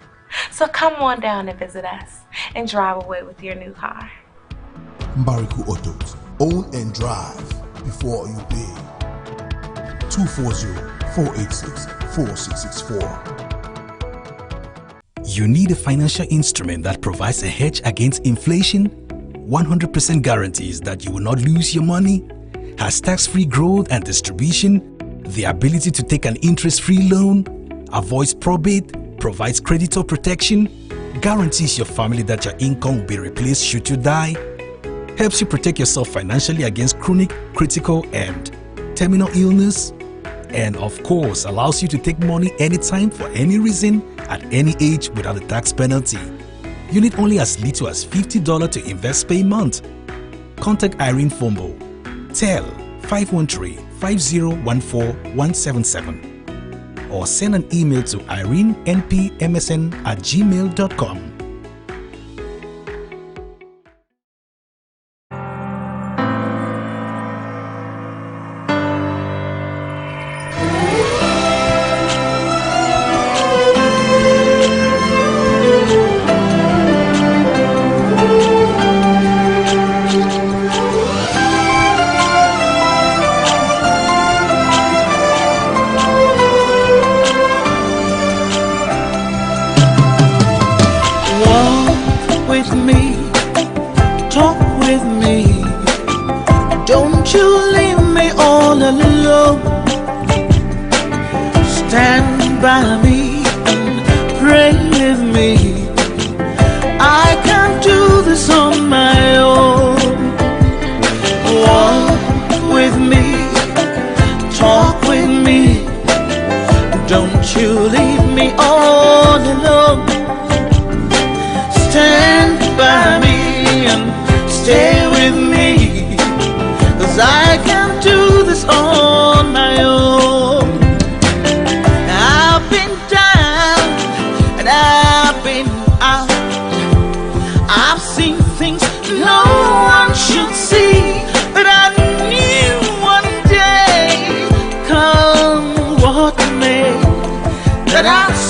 So come on down and visit us and drive away with your new car. Mbariku Autos. Own and drive before you pay. 240-486-4664. You need a financial instrument that provides a hedge against inflation, 100% guarantees that you will not lose your money, has tax-free growth and distribution, the ability to take an interest-free loan, avoids probate, provides creditor protection, guarantees your family that your income will be replaced should you die, helps you protect yourself financially against chronic, critical, and terminal illness, and of course allows you to take money anytime for any reason at any age without a tax penalty. You need only as little as $50 to invest per month. Contact Irene Fombo. Tel 513-5014-177 or send an email to irenenpmsn@gmail.com.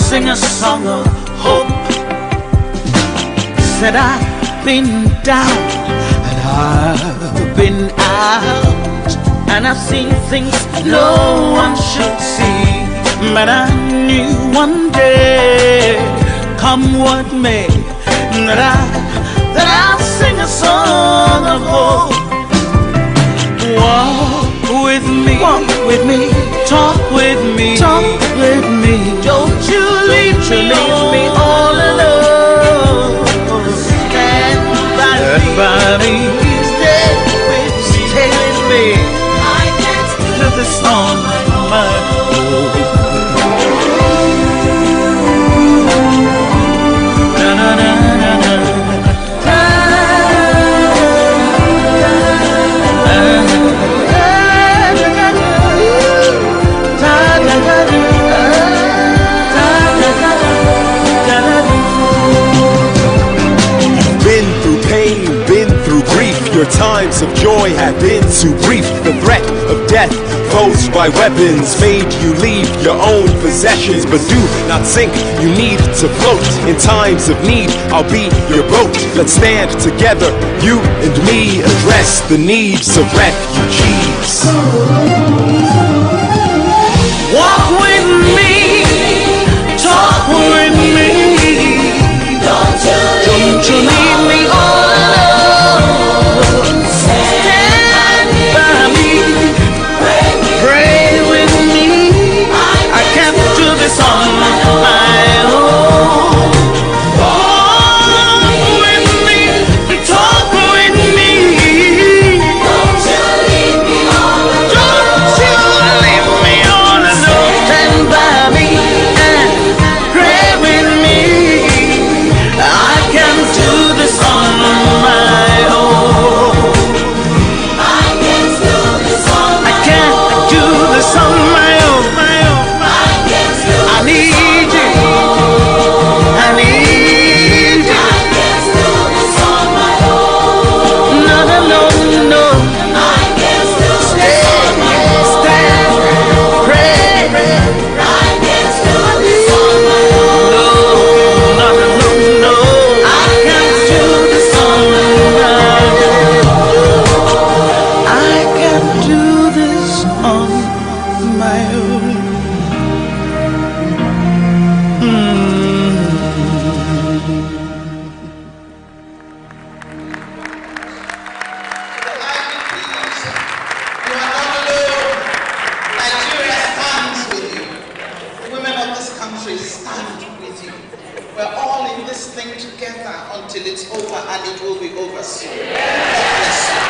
Sing a song of hope. Said I've been down and I've been out, and I've seen things no one should see. But I knew one day, come what may, that I'll sing a song of hope. Walk with me, talk with me, Don't you leave me all alone. Stand by me, stay with me. I can't do this on my own. Na na na na na. Your times of joy have been too brief. The threat of death posed by weapons made you leave your own possessions. But do not sink, you need to float. In times of need, I'll be your boat. Let's stand together, you and me. Address the needs of refugees. Walk with me, talk with me. Don't you leave me all alone. Stand by me, pray with me. I can't do this on my own. Walk with me, talk with me. Don't you leave me all alone. is over and it will be over soon. Bless you.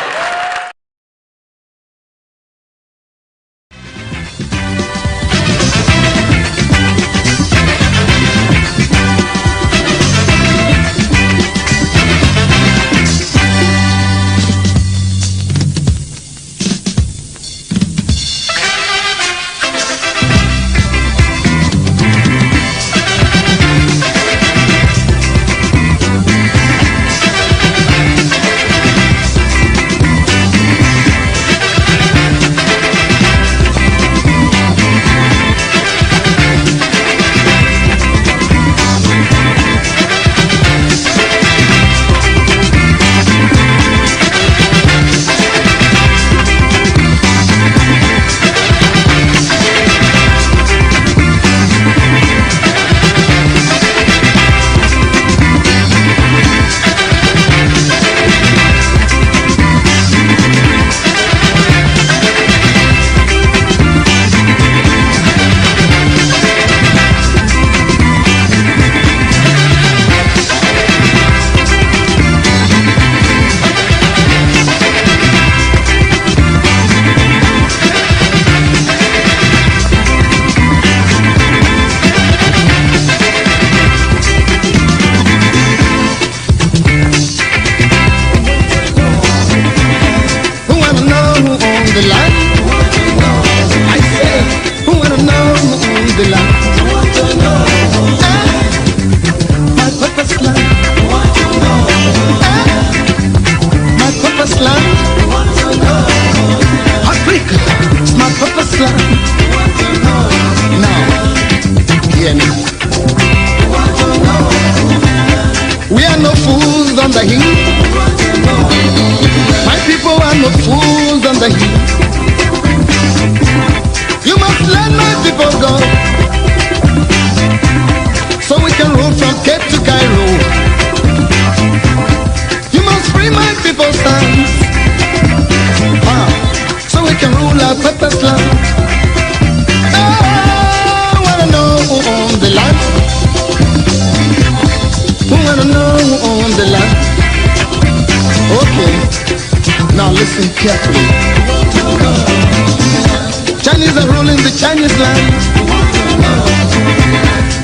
Chinese are ruling the Chinese land.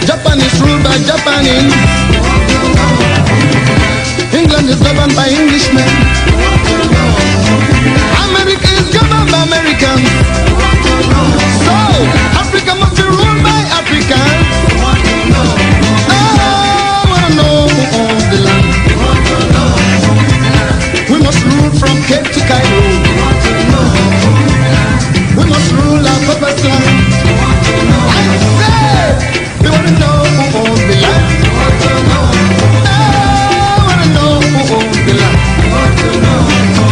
Japan is ruled by Japanese. England is governed by Englishmen. America is governed by Americans. So Africa must be ruled by Africans. I wanna know who owns the land. We must rule from Cape to Cairo. We must rule our purpose land. I say, we want to know who owns the land. I want to know who owns the land.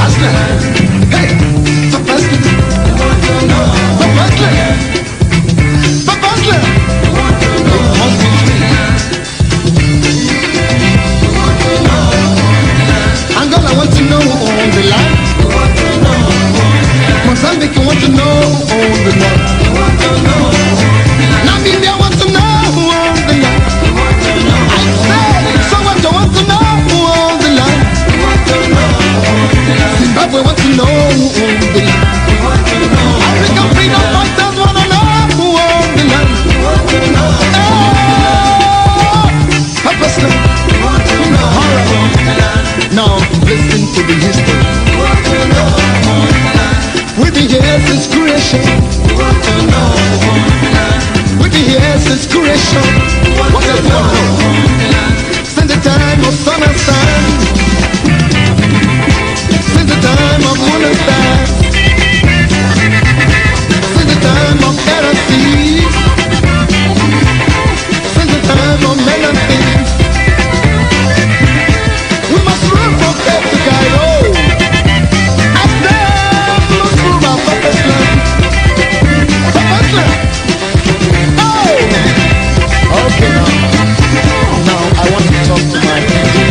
Aslan, hey, Papa Aslan, Papa Aslan, Papa Aslan. It must be free. Angola want to know who owns the land. Mozambique want to know who owns the land. Namibia want to know who owns the land. I say, Soweto want to know who owns the land. Zimbabwe want to know who owns the land. African freedom fighters want to know who owns the land. Purposely, now listen to the history. We've been here since creation. We've been here since creation. What else do I know? Since the time of sun and sun. Since the time of moon and stars. Since the time of air and sea. Since the time of men and things. We must run from Cape to Cairo. Okay, now I want to talk to my people.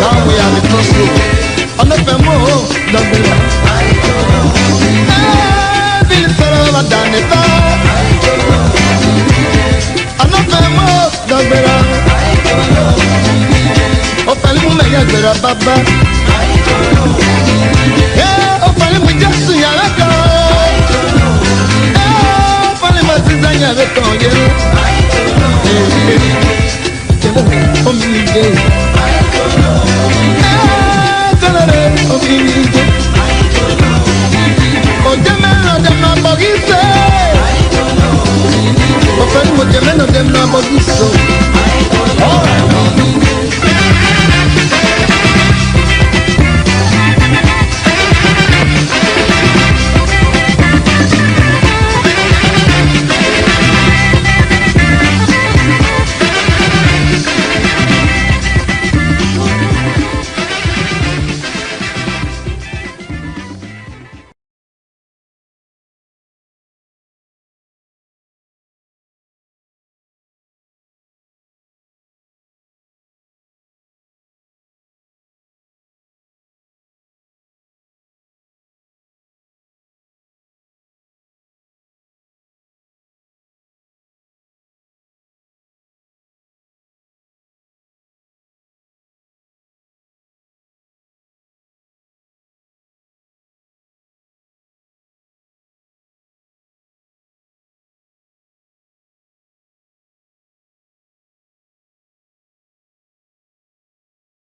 Now we are the crossroads. On the femo, don't be lost. Feel better than it. On the femo, don't be lost. Oh, fell in my yard, Baba. Yeah, oh, fell in my just in your car. Oh, fell in my design, I don't know.